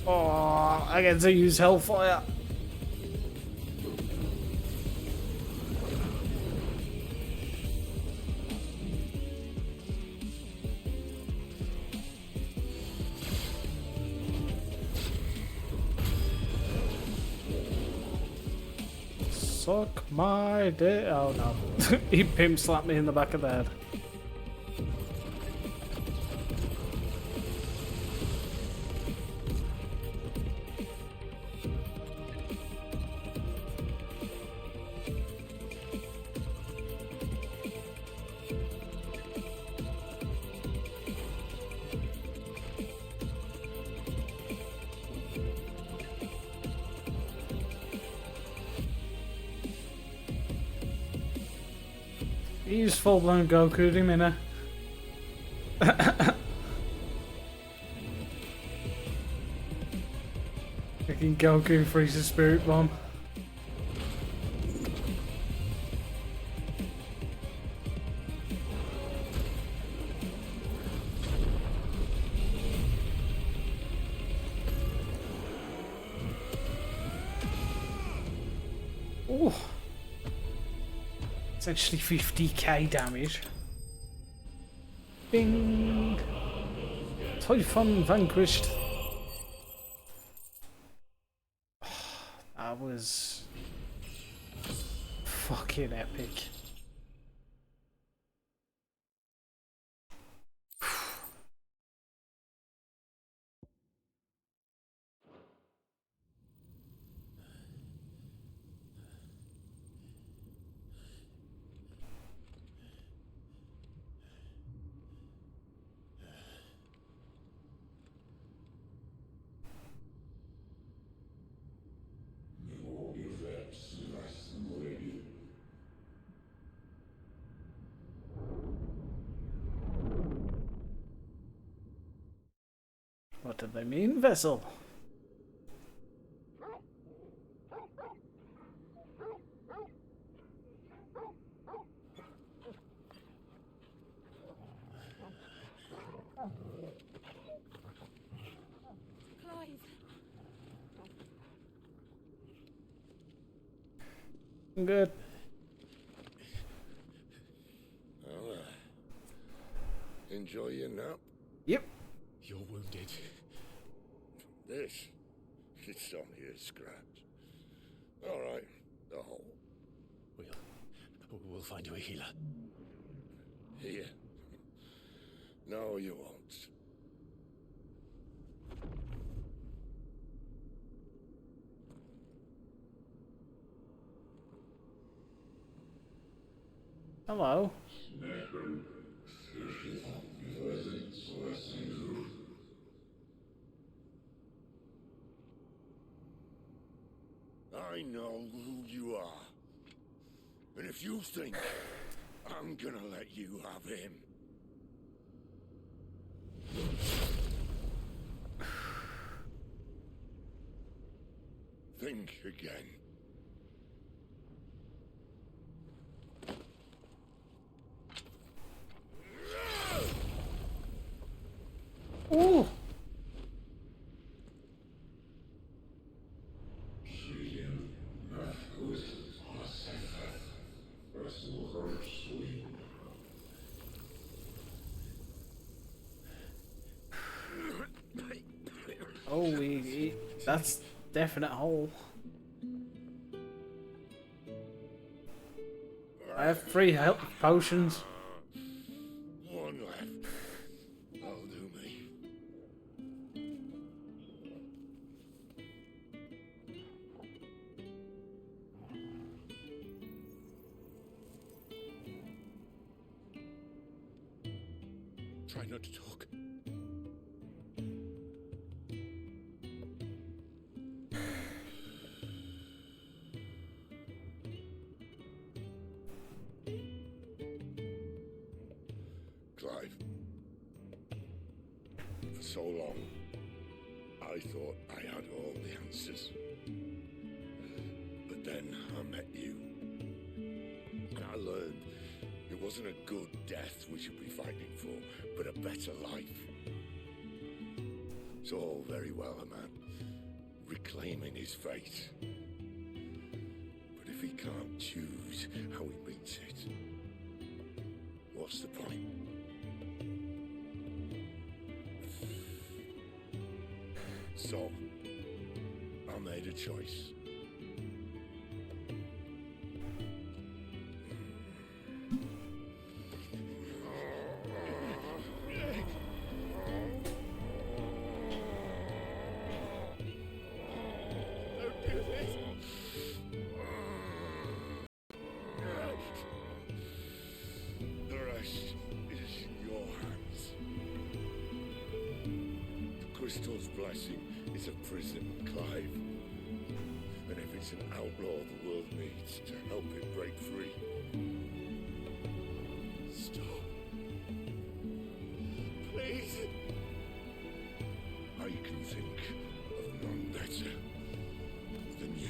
Oh, I get to use Hellfire. Suck my dick. Oh no. He pimp slapped me in the back of the head. He's full blown Goku, him innit? Freaking Goku frees his spirit bomb. Ooh. It's actually 50k damage. Bing! Typhon vanquished. That was fucking epic. What did they mean, vessel? Clive. I'm good. Well, enjoy your nap. Yep. You're wounded. This, it's only a scratch. All right, the hole. We'll find you a healer. Here. No, you won't. Hello. I know who you are. And if you think I'm gonna let you have him. Think again. Ooh. Oh, that's definite hole. I have 3 health potions. One left. That'll do me. Try not to talk. Clive. For so long, I thought I had all the answers. But then I met you. And I learned it wasn't a good death we should be fighting for, but a better life. It's all very well, a man reclaiming his fate. But if he can't choose how he meets it, what's the point? So, I made a choice. crystal's blessing is a prison, Clive. And if it's an outlaw the world needs to help it break free. Stop. Please. I can think of none better than you.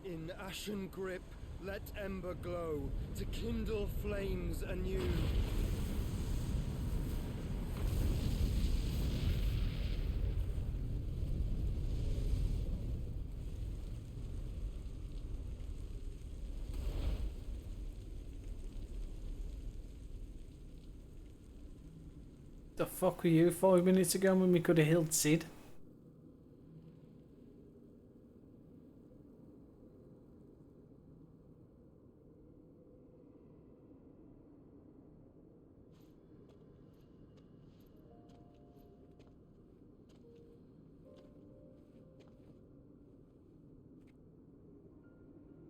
In ashen grip, let ember glow, to kindle flames anew. The fuck were you 5 minutes ago when we could have healed Sid?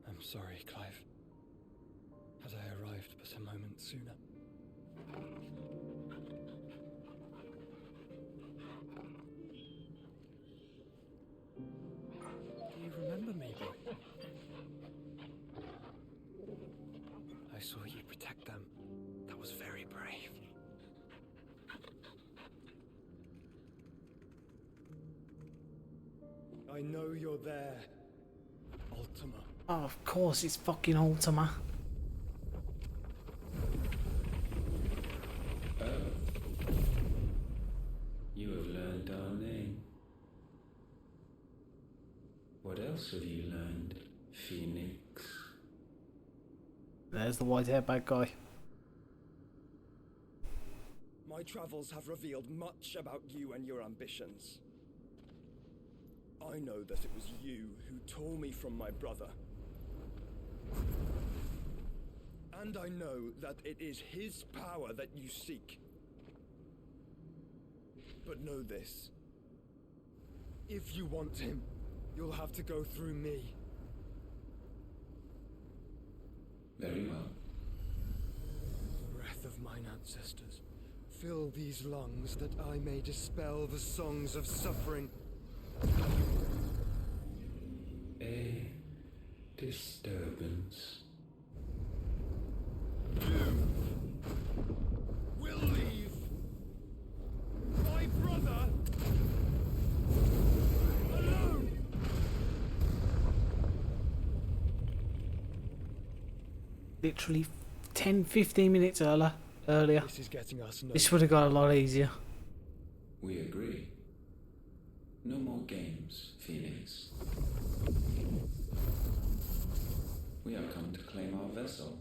I'm sorry, Clive. Had I arrived but a moment sooner. Do you remember me, boy? I saw you protect them. That was very brave. I know you're there, Ultima. Oh, of course it's fucking Ultima. You have learned our name. What else have you learned, Phoenix? There's the white hair bad guy. My travels have revealed much about you and your ambitions. I know that it was you who tore me from my brother. And I know that it is his power that you seek. But know this. If you want him, you'll have to go through me. Very well. Breath of mine ancestors, fill these lungs that I may dispel the songs of suffering. A disturbance. Will leave my brother alone. Literally 10-15 minutes earlier. This is getting us nowhere. This would have got a lot easier. We agree. No more games, Phoenix. We have come to claim our vessel.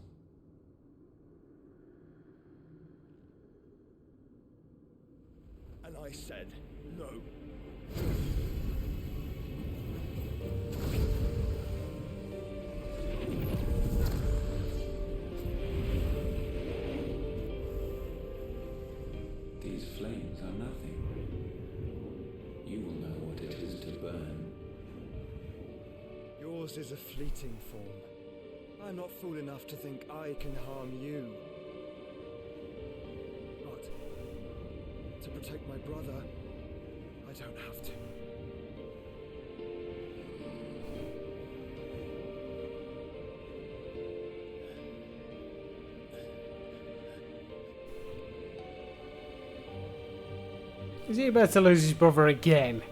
And I said no. These flames are nothing. You will know what it is to burn. Yours is a fleeting form. I'm not fool enough to think I can harm you. But to protect my brother, I don't have to. Is he about to lose his brother again?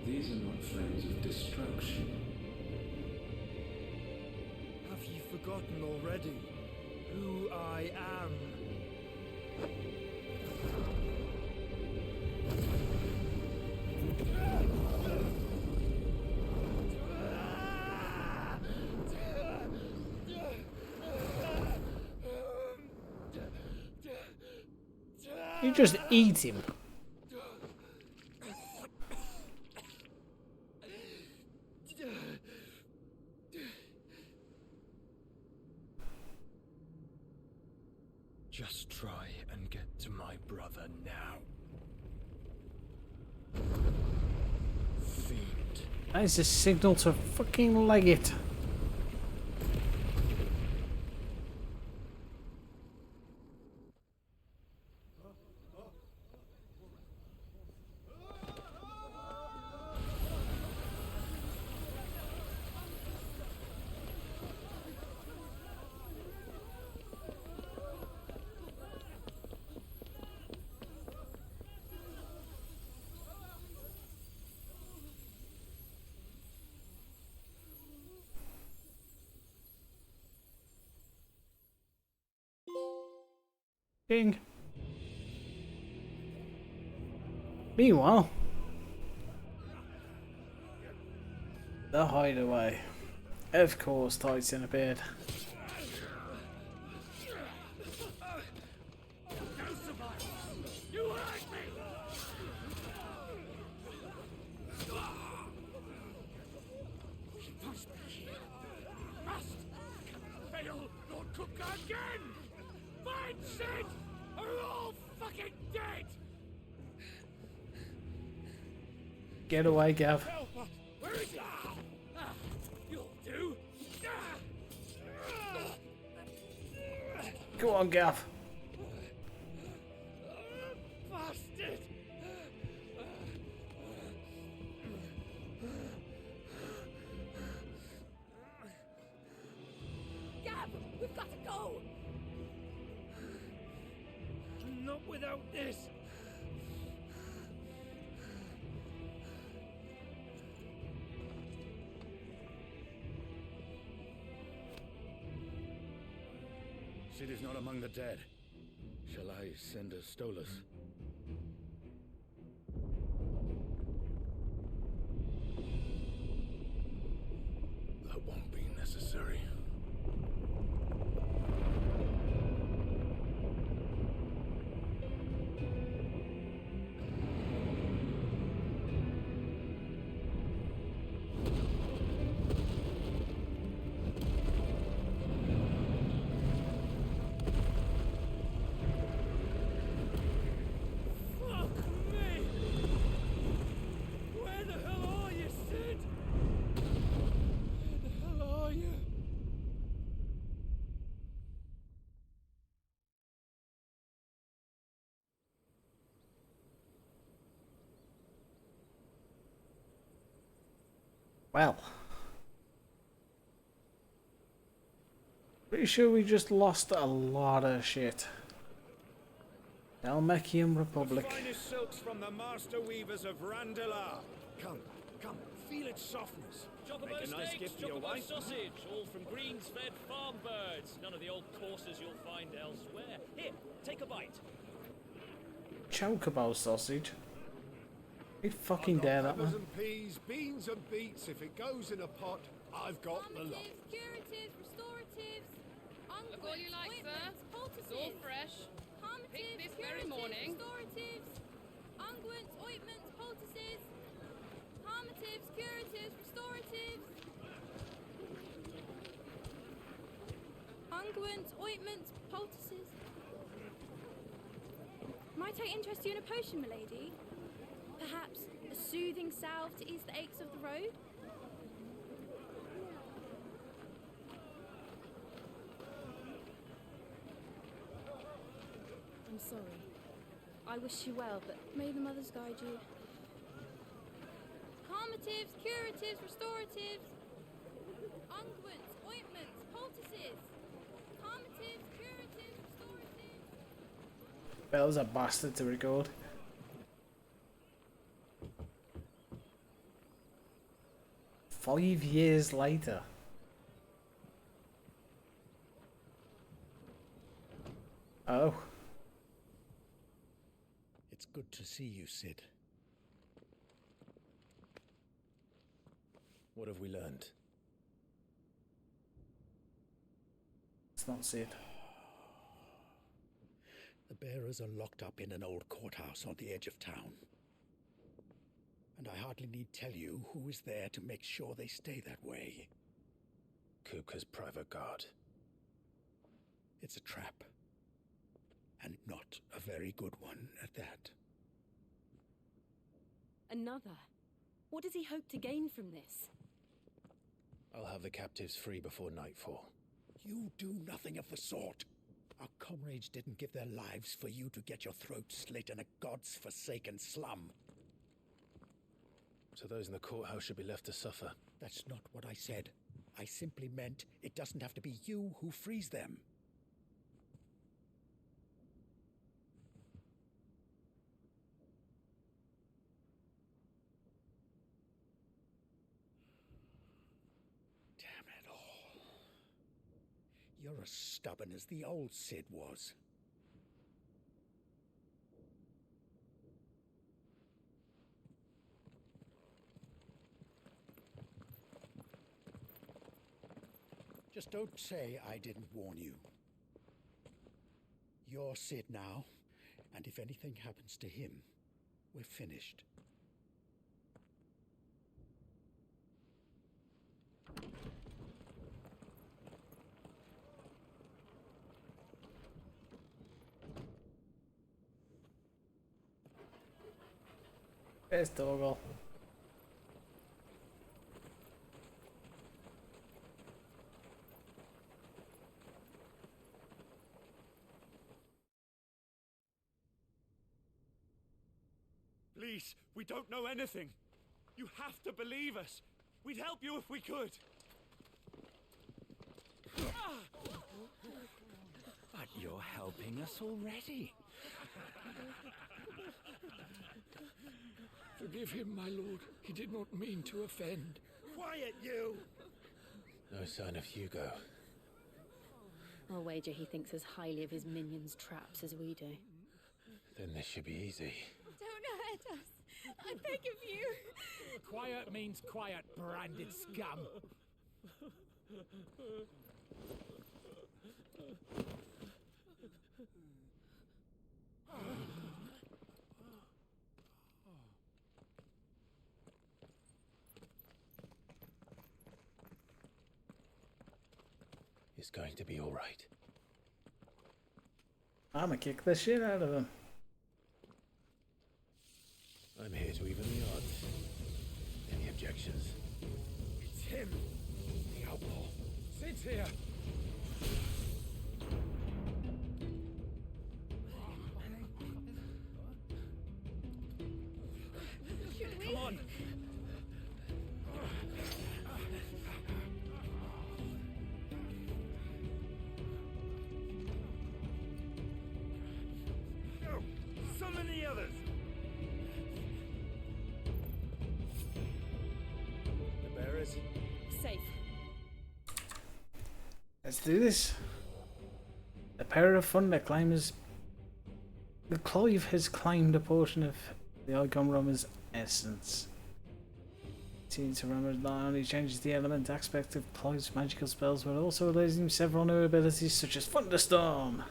These are not flames of destruction. Have you forgotten already who I am? You just eat him. Just try and get to my brother now. Fiend. That is a signal to fucking leg it. Ding. Meanwhile, the hideaway. Of course, Titan appeared. Get away, Gav. Where is he? You'll do. Go on, Gav. Bastard! Gab, we've got to go. Not without this. Sid is not among the dead. Shall I send a Stolas? That won't be necessary. Well. Pretty sure we just lost a lot of shit. Dalmatian Republic. The finest silks from the master weavers of Randalar. Come, feel its softness. Chocobo Make a nice steaks, gift for your chocobo wife. sausage, all from greens-fed farm birds. None of the old courses you'll find elsewhere. Here, take a bite. Chocobo sausage. You fucking dare that, man. And peas, beans and beets. If it goes in a pot, I've got the lot. Curatives, restoratives, Look all you like, sir. It's all fresh. Picked this very morning. restoratives, unguents, ointments, poultices, palmatives, curatives, restoratives, unguents, ointments, poultices. Might I interest you in a potion, milady? Perhaps a soothing salve to ease the aches of the road? I'm sorry. I wish you well, but may the mothers guide you. Calmatives, curatives, restoratives. Unguents, ointments, poultices. Calmatives, curatives, restoratives. Bell's a bastard to record. Five years later. Oh. It's good to see you, Sid. What have we learned? It's not Sid. The bearers are locked up in an old courthouse on the edge of town. And I hardly need tell you who is there to make sure they stay that way. Kupka's private guard. It's a trap. And not a very good one at that. Another? What does he hope to gain from this? I'll have the captives free before nightfall. You do nothing of the sort. Our comrades didn't give their lives for you to get your throat slit in a god's forsaken slum. So those in the courthouse should be left to suffer. That's not what I said. I simply meant it doesn't have to be you who frees them. Damn it all. You're as stubborn as the old Sid was. Just don't say I didn't warn you. You're Sid now, and if anything happens to him, we're finished. There's Doggle. Please, we don't know anything. You have to believe us. We'd help you if we could. But you're helping us already. Forgive him, my lord. He did not mean to offend. Quiet, you! No sign of Hugo. I'll wager he thinks as highly of his minions' traps as we do. Then this should be easy. Don't hurt us. I beg of you. Quiet means quiet, branded scum. It's going to be all right. I'ma kick the shit out of him. I'm here to even the odds. Any objections? It's him, the outlaw. Sid's here. Should we? Come on. No, summon the others. The bearers? Safe. Let's do this. The Power of Thunder claims. The Clive has claimed a portion of the Icon Romer's essence. Teens Romer not only changes the element aspect of Clive's magical spells, but also allows him several new abilities such as Thunderstorm.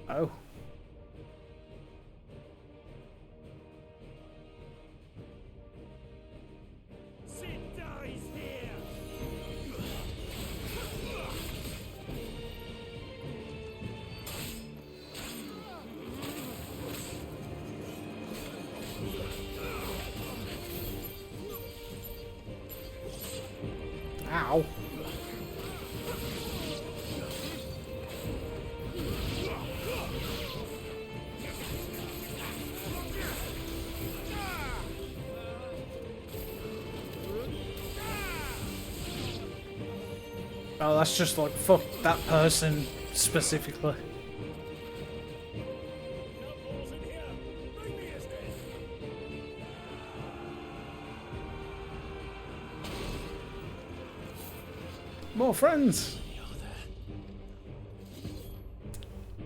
Oh. Sid dies here. Ow. Oh, that's just like, fuck that person specifically. More friends!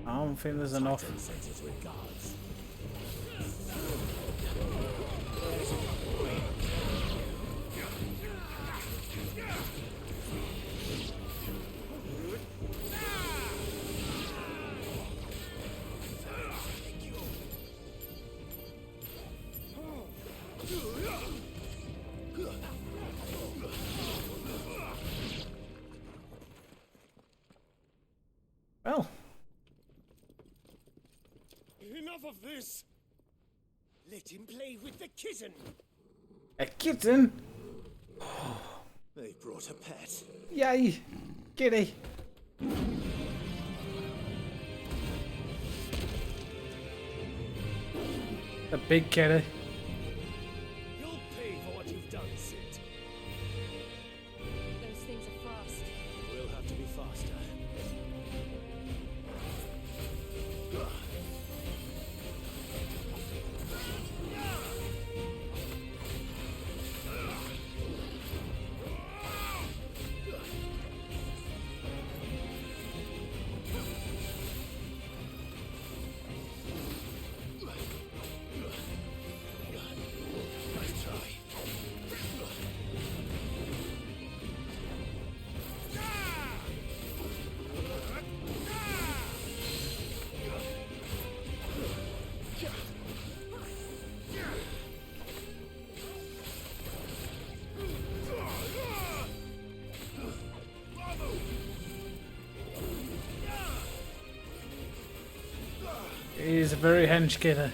I don't think there's enough. Well. Enough of this! Let him play with the kitten! A kitten? They brought a pet. Yay! Kitty! A big kitty. You'll pay for what you've done, Sid. Those things are fast. We'll have to be faster. He's a very hench kitty.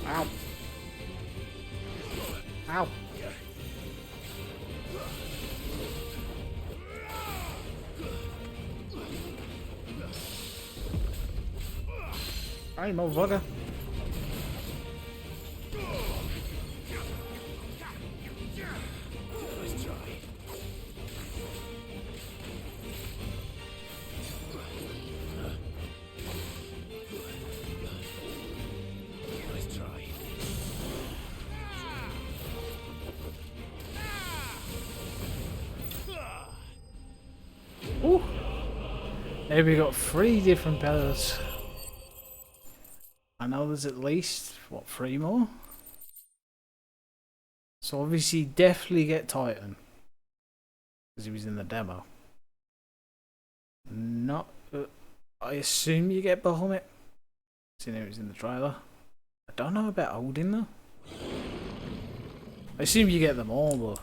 Ow. Ow. Hey, motherfucker. Nice try. Nice try. Ooh. Maybe we got 3 different pillars. I know there's at least, what, 3 more? So obviously definitely get Titan. Because he was in the demo. Not... I assume you get Bahamut. Seeing it was in the trailer. I don't know about Odin though. I assume you get them all, but...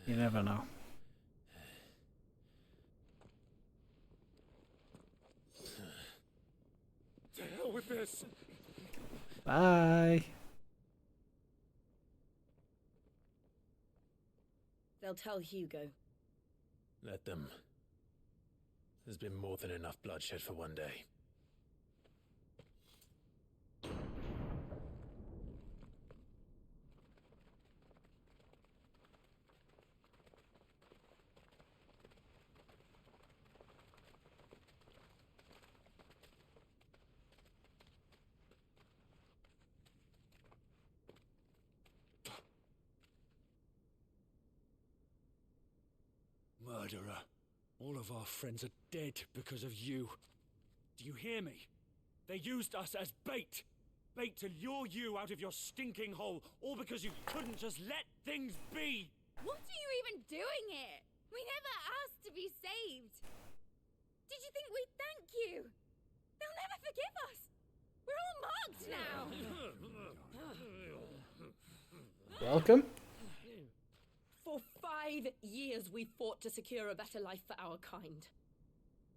you never know. To hell with this! Bye. They'll tell Hugo. Let them. There's been more than enough bloodshed for one day. Murderer. All of our friends are dead because of you. Do you hear me? They used us as bait. Bait to lure you out of your stinking hole, all because you couldn't just let things be. What are you even doing here? We never asked to be saved. Did you think we'd thank you? They'll never forgive us. We're all marked now. Welcome. For 5 years we fought to secure a better life for our kind.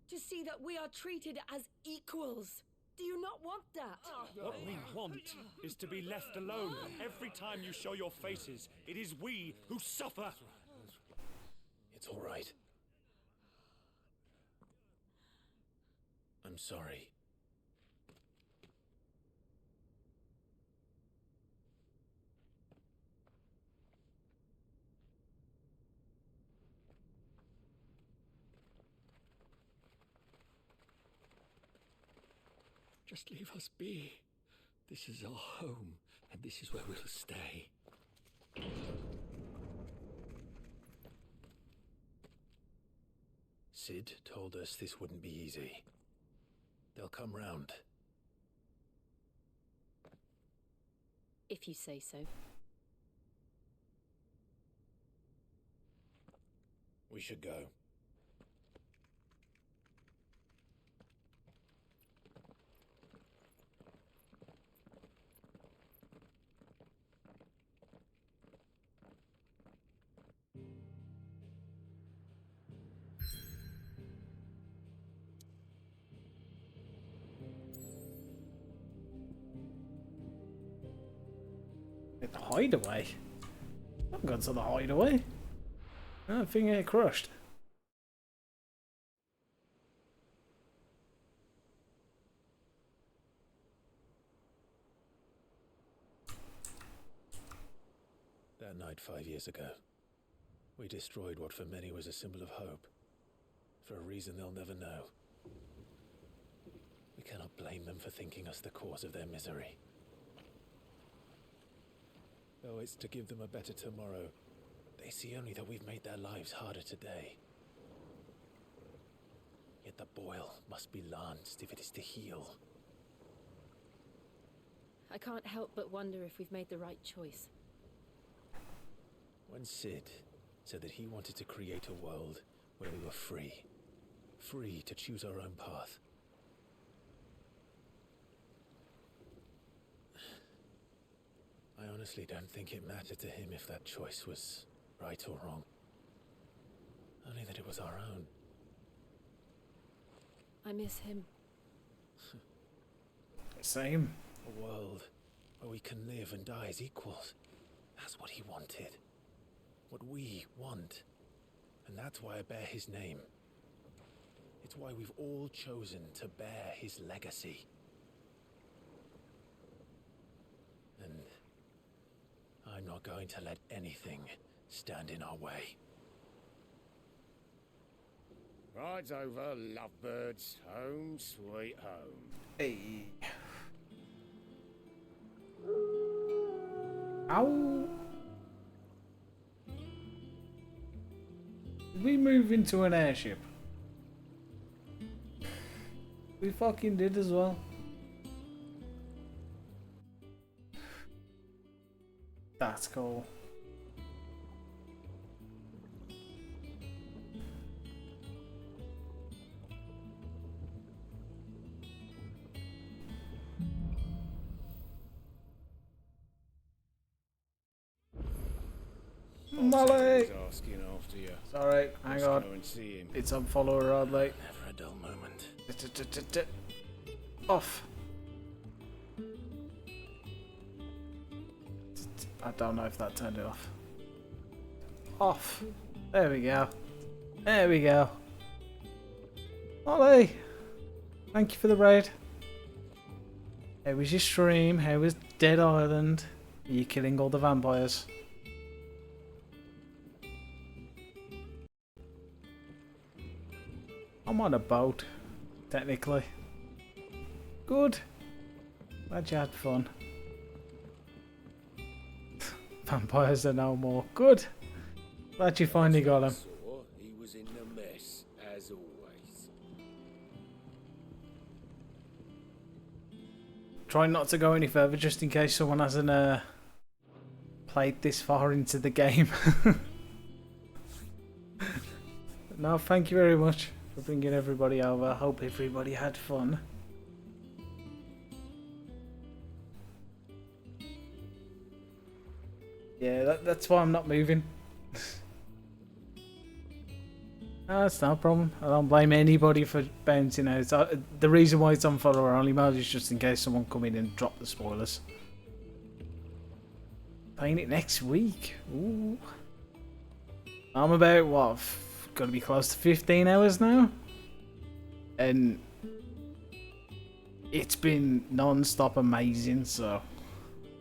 To see that we are treated as equals. Do you not want that? What we want is to be left alone. Every time you show your faces, it is we who suffer. It's all right. I'm sorry. Just leave us be. This is our home, and this is where we'll stay. Sid told us this wouldn't be easy. They'll come round. If you say so. We should go. The hideaway? I've gone to the hideaway. I think it crushed. That night 5 years ago, we destroyed what for many was a symbol of hope. For a reason they'll never know. We cannot blame them for thinking us the cause of their misery. Though it's to give them a better tomorrow, they see only that we've made their lives harder today. Yet the boil must be lanced if it is to heal. I can't help but wonder if we've made the right choice. When Sid said that he wanted to create a world where we were free to choose our own path, I honestly don't think it mattered to him if that choice was right or wrong. Only that it was our own. I miss him. Same. A world where we can live and die as equals. That's what he wanted. What we want. And that's why I bear his name. It's why we've all chosen to bear his legacy. And I'm not going to let anything stand in our way. Ride's over, lovebirds. Home sweet home. Hey. Ow. Did we move into an airship? We fucking did as well. That's cool. Molly! Asking after you. Sorry, hang on. Go and see him. It's on follower rod, mate. Never a dull moment. Off. I don't know if that turned it off. Off. There we go. There we go. Ollie! Thank you for the raid. How was your stream? How was Dead Island? Are you killing all the vampires? I'm on a boat, technically. Good. Glad you had fun. Vampires are no more. Good. Glad you finally got him. He was in a mess, as always. Try not to go any further just in case someone hasn't played this far into the game. No, thank you very much for bringing everybody over. I hope everybody had fun. Yeah, that's why I'm not moving. That's no problem. I don't blame anybody for bouncing out. The reason why it's on follower only mode is just in case someone come in and drop the spoilers. Playing it next week. Ooh. I'm about, what, gotta be close to 15 hours now? And it's been non-stop amazing, so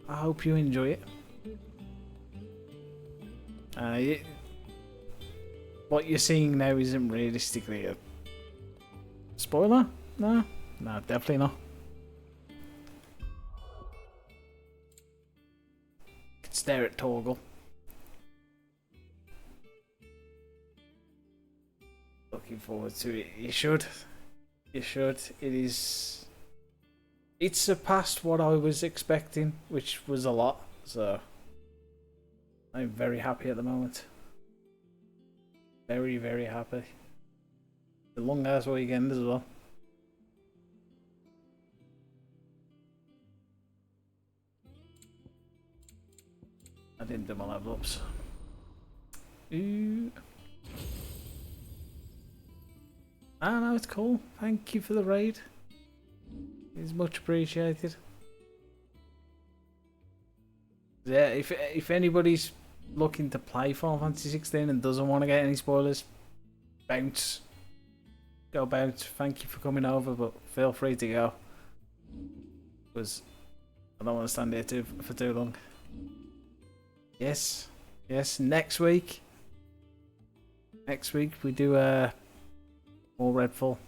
I hope you enjoy it. What you're seeing now isn't realistically a spoiler? No, definitely not. You can stare at Torgal. Looking forward to it. You should. You should. It's surpassed what I was expecting, which was a lot. So I'm very happy at the moment. Very, very happy. The long ass weekend as well. I didn't do my level ups. Ooh. Ah, no, it's cool. Thank you for the raid. It's much appreciated. Yeah, if anybody's looking to play Final Fantasy 16 and doesn't want to get any spoilers, bounce. Go bounce. Thank you for coming over, but feel free to go. Because I don't want to stand here for too long. Yes. Yes, next week. Next week we do more Redfall.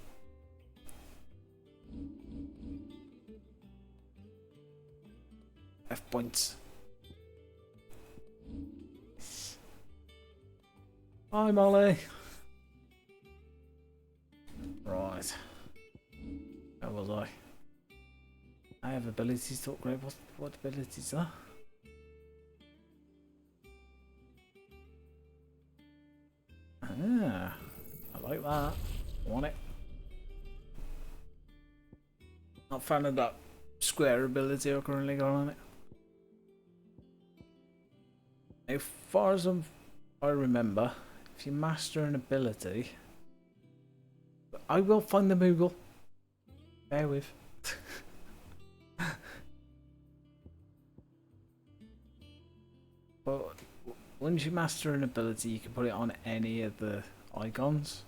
F points. Hi Molly. Right. How was I? I have abilities to upgrade. What abilities are? Ah, I like that. Want it? Not fan of that square ability I've currently got on it. As far as I remember, if you master an ability, I will find the Moogle. Bear with. But once you master an ability, you can put it on any of the icons.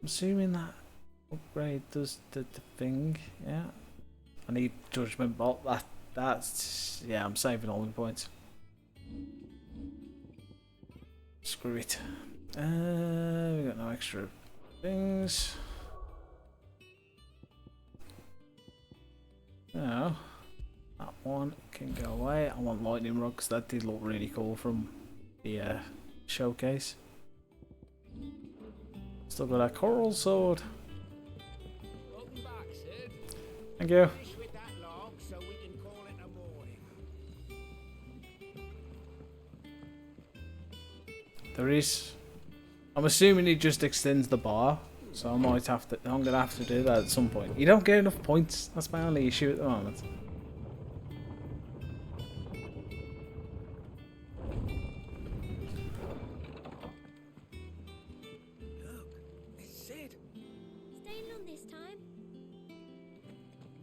I'm assuming that upgrade does the thing. Yeah. I need Judgment Bolt. That's yeah. I'm saving all the points. Screw it. We got no extra things. No. That one can go away. I want lightning rod because that did look really cool from the showcase. Still got a coral sword. Welcome back, Sid. Thank you. Finish with that log so we can call it a morning. There is. I'm assuming it just extends the bar, so I might have to. I'm gonna have to do that at some point. You don't get enough points. That's my only issue at the moment. Sid. Staying on this time?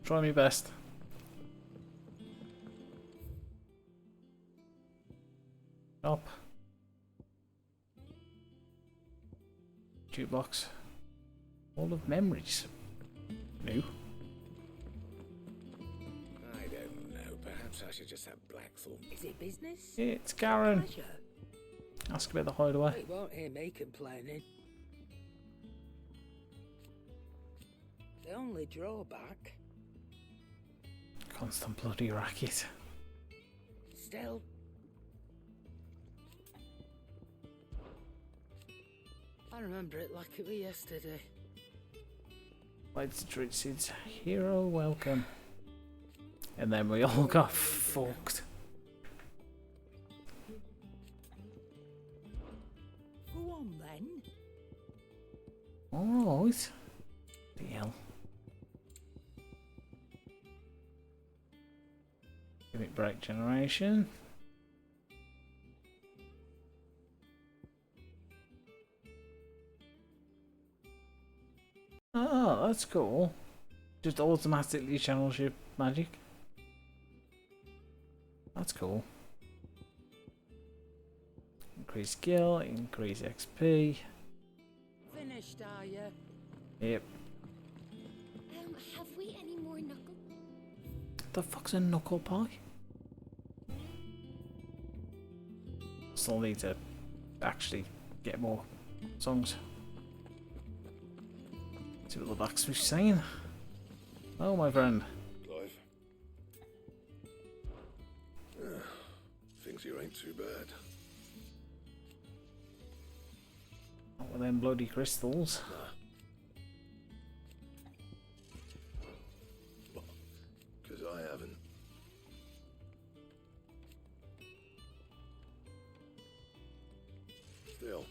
Try my best. Up. Jukebox. All of memories. New. I don't know. Perhaps I should just have Blackthorn. Is it business? It's Karen. Pleasure. Ask about the hideaway. You won't hear me complaining. The only drawback. Constant bloody racket. Still. I remember it like it was yesterday. Let's treat Sid's hero welcome. And then we all got fucked. Go on then. Alright. The hell. Gimmick break generation. Oh, that's cool. Just automatically channels your magic. That's cool. Increase skill, increase XP. Finished, are you? Yep. Have we any more knuckle? The fuck's a knuckle pie? Still need to actually get more songs. See what the blacksmith's saying. Oh, my friend. Clive. Thinks you ain't too bad. Not with them bloody crystals. Because I haven't. Still.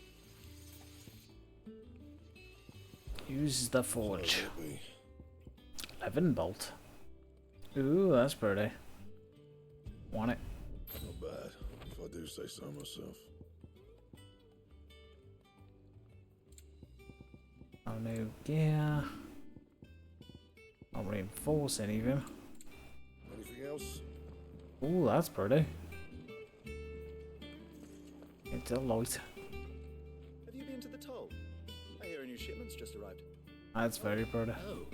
Use the forge. So it would be. 11 bolt. Ooh, that's pretty. Want it? Not bad, if I do say so myself. Oh, no gear. Not reinforce any of him. Anything else? Ooh, that's pretty. It's a light. Have you been to the toll? I hear a new shipment's just arrived. That's very pretty. Oh,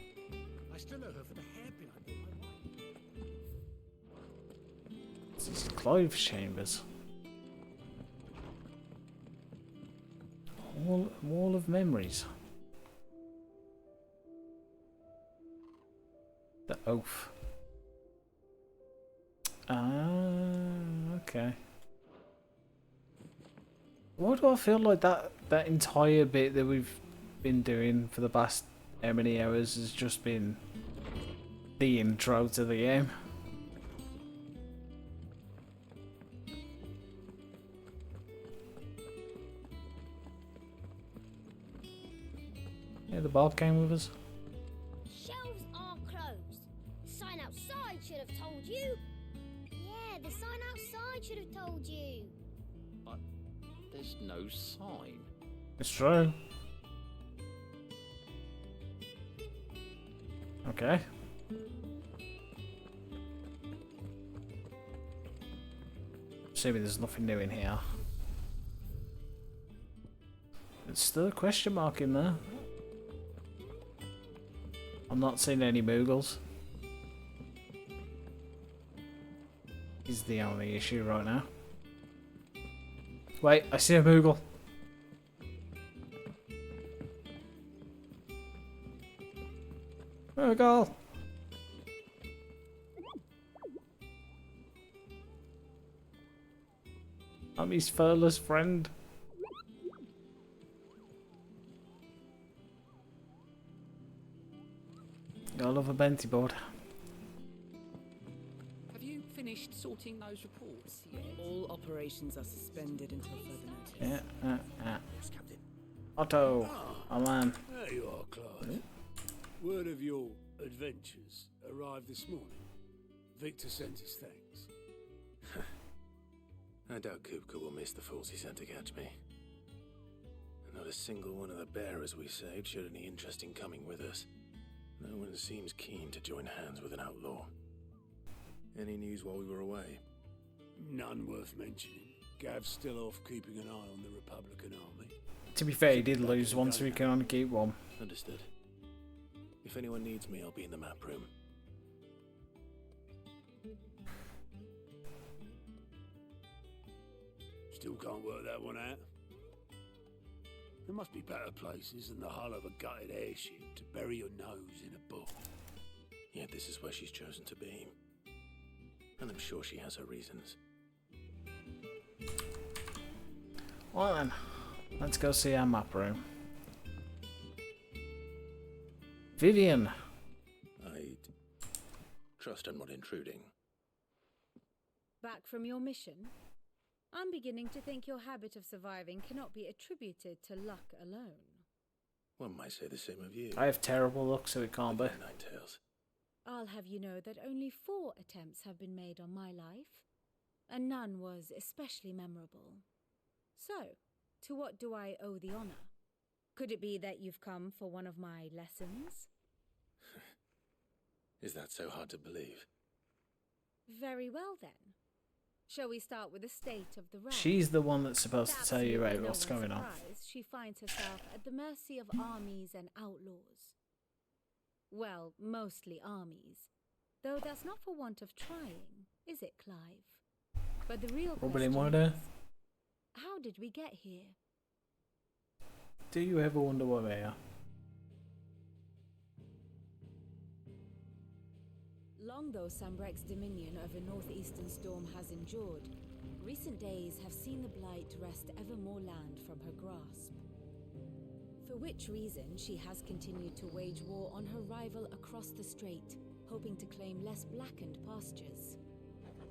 I still owe her for the hairpin I bought my wife. This is Clive's chambers. Wall of memories. The oath. Ah, okay. Why do I feel like that entire bit that we've been doing for the past how many hours has just been the intro to the game? Yeah, the Bob came with us. Shelves are closed. The sign outside should have told you. Yeah, the sign outside should have told you. But there's no sign. It's true. Okay. Assuming there's nothing new in here. There's still a question mark in there. I'm not seeing any Moogles. Is the only issue right now. Wait, I see a Moogle. Moogle! I'm his furless friend. I love a Benty board. Have you finished sorting those reports yet? All operations are suspended until further notice. Yeah. Otto, oh man. There you are, Clive. Word of your adventures arrived this morning. Victor sent his thanks. I doubt Kupka will miss the fools he sent to catch me. And not a single one of the bearers we saved showed any interest in coming with us. No one seems keen to join hands with an outlaw. Any news while we were away? None worth mentioning. Gav's still off keeping an eye on the Republican army. To be fair, he did lose one, so he can only keep one. Understood. If anyone needs me, I'll be in the map room. Still can't work that one out. There must be better places than the hull of a gutted airship to bury your nose in a book. Yet this is where she's chosen to be. And I'm sure she has her reasons. Well then, let's go see our map room. Vivian! I'd trust I'm not intruding. Back from your mission? I'm beginning to think your habit of surviving cannot be attributed to luck alone. One might say the same of you. I have terrible luck, so it can't be. Ninetales. I'll have you know that only 4 attempts have been made on my life, and none was especially memorable. So, to what do I owe the honor? Could it be that you've come for one of my lessons? Is that so hard to believe? Very well then. Shall we start with the state of the realm? She's the one that's supposed to tell you about what's going on. She finds herself at the mercy of armies and outlaws. Well, mostly armies. Though that's not for want of trying, is it, Clive? But the real question is, how did we get here? Do you ever wonder why they are? Long though Sambrek's dominion over northeastern Storm has endured, recent days have seen the Blight wrest ever more land from her grasp. For which reason she has continued to wage war on her rival across the strait, hoping to claim less blackened pastures.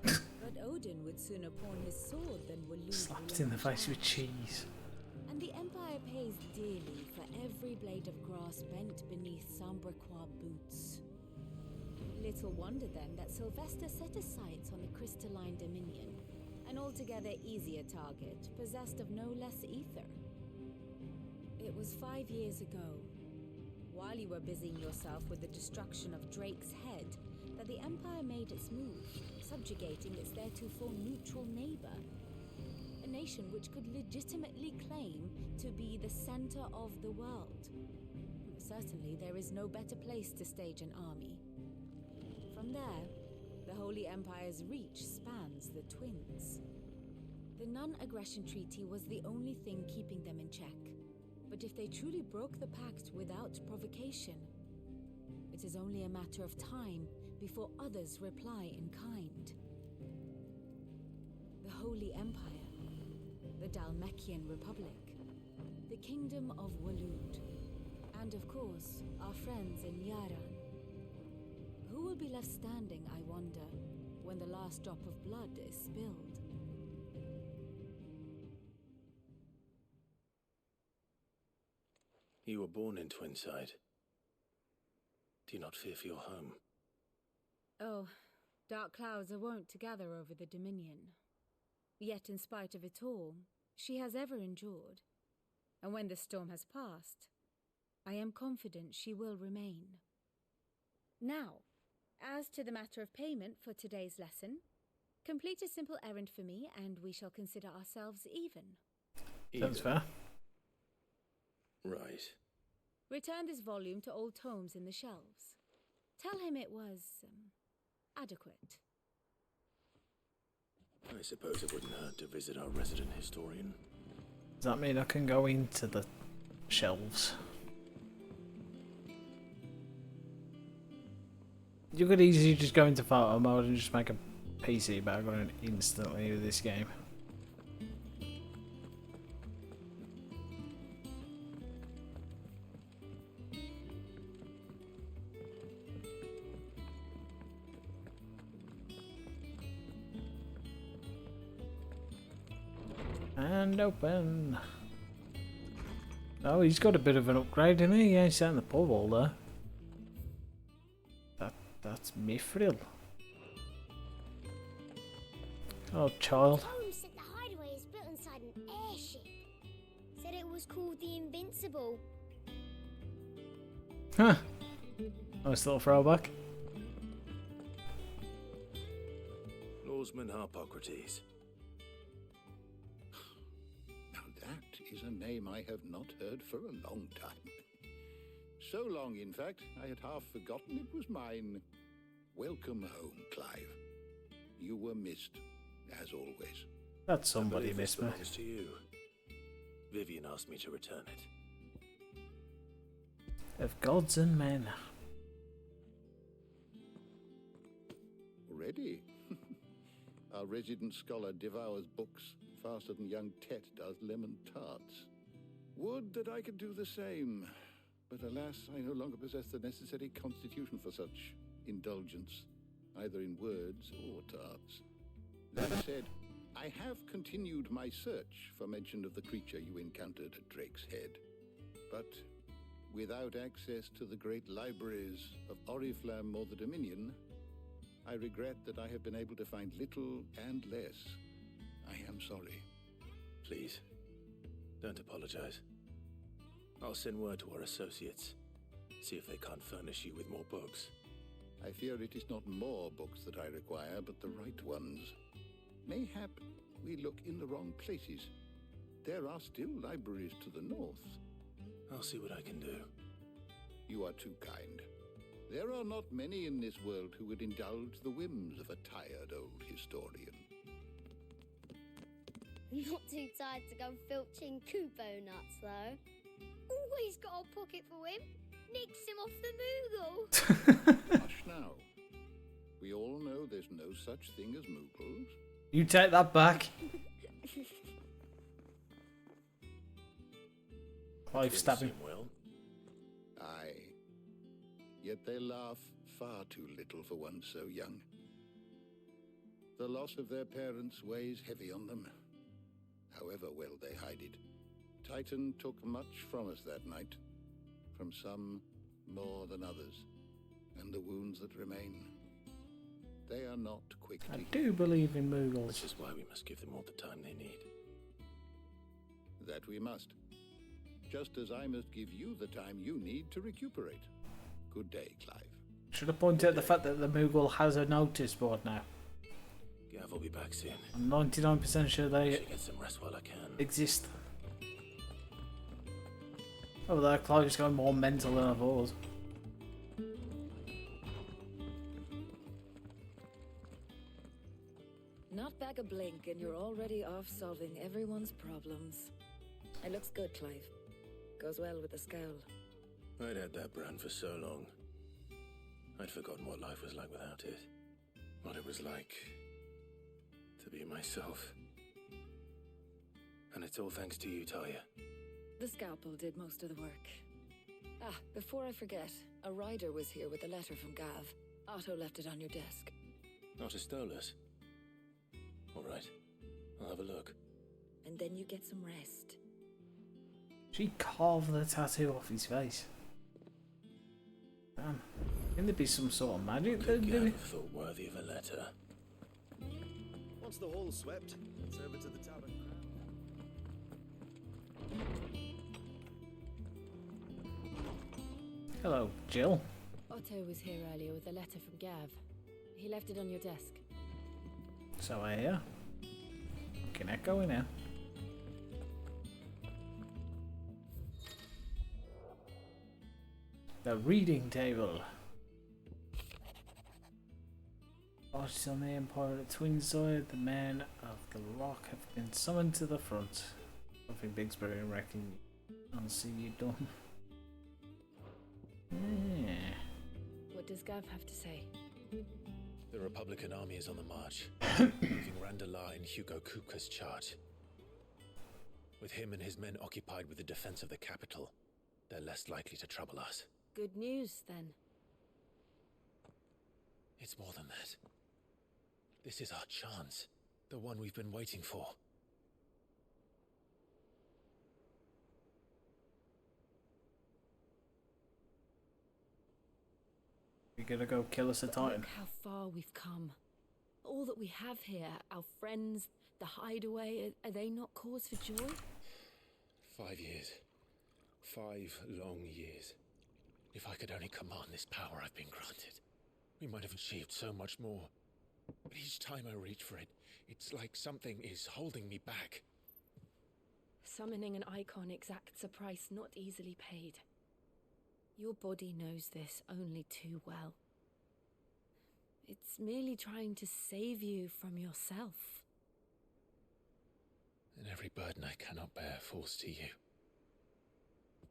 But Odin would sooner pawn his sword than Waloed Slapped in the face with cheese. And the Empire pays dearly for every blade of grass bent beneath Sambrequois boots. Little wonder then that Sylvester set his sights on the crystalline dominion, an altogether easier target, possessed of no less ether. It was 5 years ago, while you were busying yourself with the destruction of Drake's head, that the Empire made its move, subjugating its theretofore neutral neighbor. A nation which could legitimately claim to be the center of the world. Certainly there is no better place to stage an army. From there, the Holy Empire's reach spans the Twins. The non-aggression treaty was the only thing keeping them in check. But if they truly broke the pact without provocation, it is only a matter of time before others reply in kind. The Holy Empire, the Dalmekian Republic, the Kingdom of Waloed, and of course, our friends in Yaran. Who will be left standing, I wonder, when the last drop of blood is spilled? You were born in Twinside. Do you not fear for your home? Oh, dark clouds are wont to gather over the Dominion. Yet in spite of it all, she has ever endured. And when the storm has passed, I am confident she will remain. Now, as to the matter of payment for today's lesson, complete a simple errand for me and we shall consider ourselves even. Sounds fair. Right. Return this volume to old tomes in the shelves. Tell him it was adequate. I suppose it wouldn't hurt to visit our resident historian. Does that mean I can go into the shelves? You could easily just go into photo mode and just make a PC background instantly with this game. And open. Oh, he's got a bit of an upgrade in he? Yeah, he's out in the pub all there. That's Mithril. Oh, child. Holmes said the hideaway is built inside an airship. Said it was called the Invincible. Huh. Nice little throwback. Lawsman Harpocrates. Now that is a name I have not heard for a long time. So long, in fact, I had half forgotten it was mine. Welcome home, Clive. You were missed, as always. That somebody missed me. To you. Vivian asked me to return it. Of gods and men. Already? Our resident scholar devours books faster than young Tet does lemon tarts. Would that I could do the same. But alas, I no longer possess the necessary constitution for such indulgence, either in words or tarts. That said, I have continued my search for mention of the creature you encountered at Drake's Head. But without access to the great libraries of Oriflamme or the Dominion, I regret that I have been able to find little and less. I am sorry. Please, don't apologize. I'll send word to our associates. See if they can't furnish you with more books. I fear it is not more books that I require, but the right ones. Mayhap we look in the wrong places. There are still libraries to the north. I'll see what I can do. You are too kind. There are not many in this world who would indulge the whims of a tired old historian. Not too tired to go filching Kubo nuts, though. Always got a pocket for him. Nicks him off the Moogle. Hush now. We all know there's no such thing as Moogles. You take that back. Clive stabbing. Well, Aye. Yet they laugh far too little for one so young. The loss of their parents weighs heavy on them, however well they hide it. Titan took much from us that night, from some more than others, and the wounds that remain, they are not quick to I do believe in Moogles. which is why we must give them all the time they need. That we must. Just as I must give you the time you need to recuperate. Good day, Clive. Should have pointed out the fact that the Moogle has a notice board now. Gav will be back soon. I'm 99% sure I they should get some rest while I can. exist. Oh, that Clive's going more mental than I thought. Not back a blink and you're already off solving everyone's problems. It looks good, Clive. Goes well with the scowl. I'd had that brand for so long. I'd forgotten what life was like without it. What it was like to be myself. And it's all thanks to you, Talia. The scalpel did most of the work. Ah, before I forget, a rider was here with a letter from Gav. Otto left it on your desk. Otto stole us. All right, I'll have a look. And then you get some rest. She carved the tattoo off his face. Damn. Can there be some sort of magic there? Gav have thought worthy of a letter. Once the hall's swept, it's over to the tavern crowd. Hello, Jill. Otto was here earlier with a letter from Gav. He left it on your desk. So I hear. Can echo in here. The reading table. Archers on the Empire at the Twin Side, the men of the Rock have been summoned to the front. Nothing Bigsbury and reckon I'll see you done. Yeah. What does Gav have to say? The Republican army is on the march, leaving Randalar in Hugo Kupka's charge. With him and his men occupied with the defense of the capital, they're less likely to trouble us. Good news, then. It's more than that. This is our chance, the one we've been waiting for. You're gonna go kill us a Titan. Look how far we've come. All that we have here, our friends, the hideaway, are they not cause for joy? 5 years. 5 long years. If I could only command this power I've been granted, we might have achieved so much more. But each time I reach for it, it's like something is holding me back. Summoning an icon exacts a price not easily paid. Your body knows this only too well. It's merely trying to save you from yourself. And every burden I cannot bear falls to you.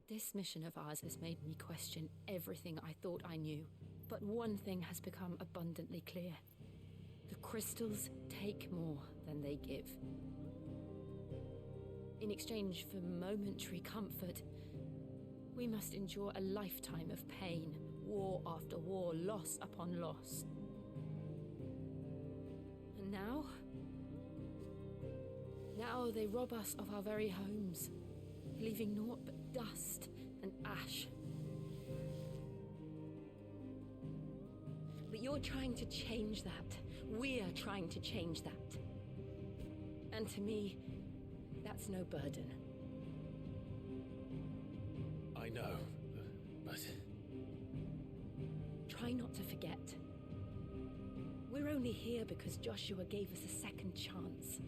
This mission of ours has made me question everything I thought I knew. But one thing has become abundantly clear. The crystals take more than they give. In exchange for momentary comfort, we must endure a lifetime of pain, war after war, loss upon loss. And now they rob us of our very homes, leaving naught but dust and ash. But you're trying to change that. We're trying to change that. And to me, that's no burden. try not to forget. We're only here because Joshua gave us a second chance.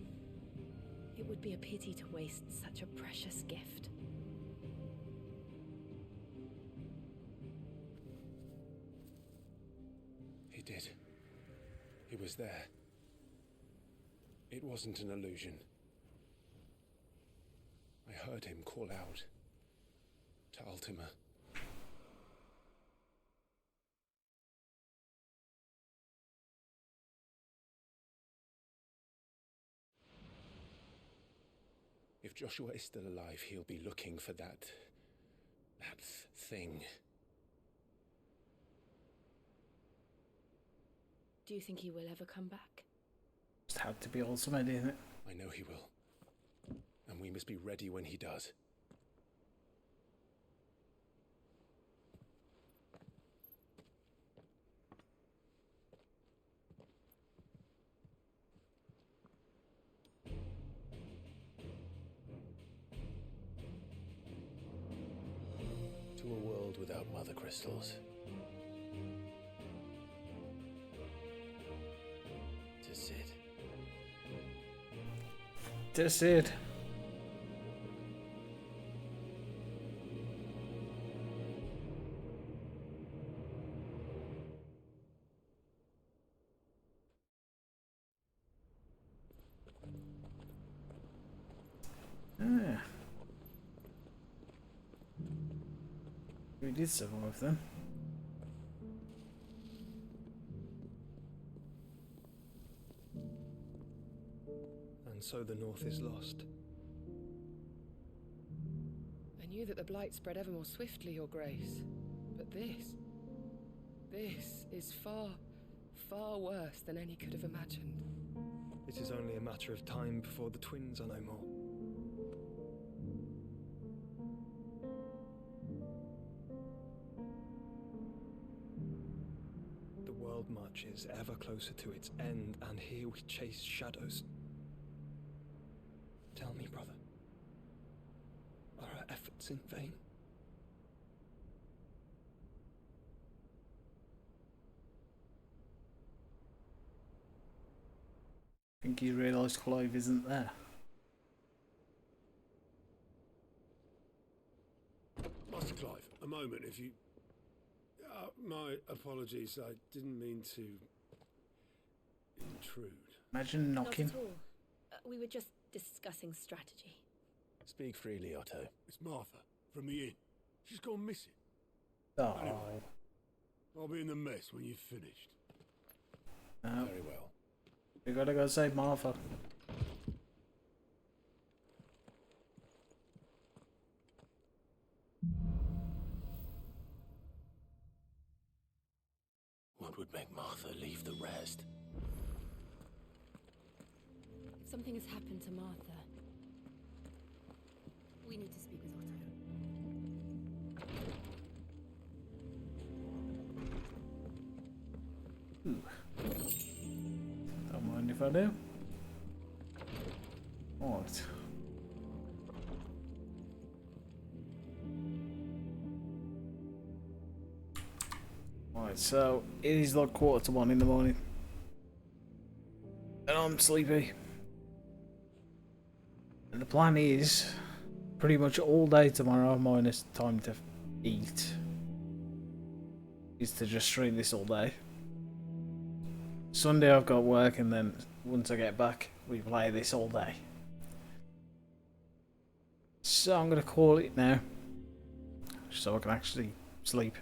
It would be a pity to waste such a precious gift. He did. He was there. It wasn't an illusion. I heard him call out to Ultima. If Joshua is still alive, he'll be looking for that thing. Do you think he will ever come back? Just had to be Ultima, didn't it? I know he will. And we must be ready when he does. To a world without mother crystals. To Sid. To Sid. Ah. We did survive then. And so the North is lost. I knew that the blight spread ever more swiftly, Your Grace. But this is far, far worse than any could have imagined. It is only a matter of time before the twins are no more. The world marches ever closer to its end, and here we chase shadows. Tell me, brother, are our efforts in vain? I think you realise Clive isn't there. Master Clive, a moment, if you... my apologies, I didn't mean to intrude. Imagine knocking. Not at all. We were just discussing strategy. Speak freely, Otto. It's Martha, from the inn. She's gone missing. Oh. Anyway, I'll be in the mess when you've finished. Very well. We gotta go save Martha. What would make Martha leave the rest? Something has happened to Martha. We need to speak with Otto. Ooh. Don't mind if I do. What? Right, so it is like 1:45 in the morning. And I'm sleepy. And the plan is pretty much all day tomorrow, minus time to eat, is to just stream this all day. Sunday I've got work, and then once I get back we play this all day. So I'm going to call it now, so I can actually sleep.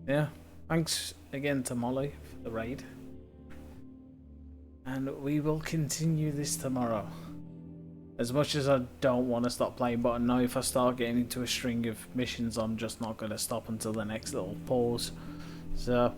Yeah, thanks again to Molly for the raid. And we will continue this tomorrow. As much as I don't want to stop playing, but I know if I start getting into a string of missions, I'm just not going to stop until the next little pause. So,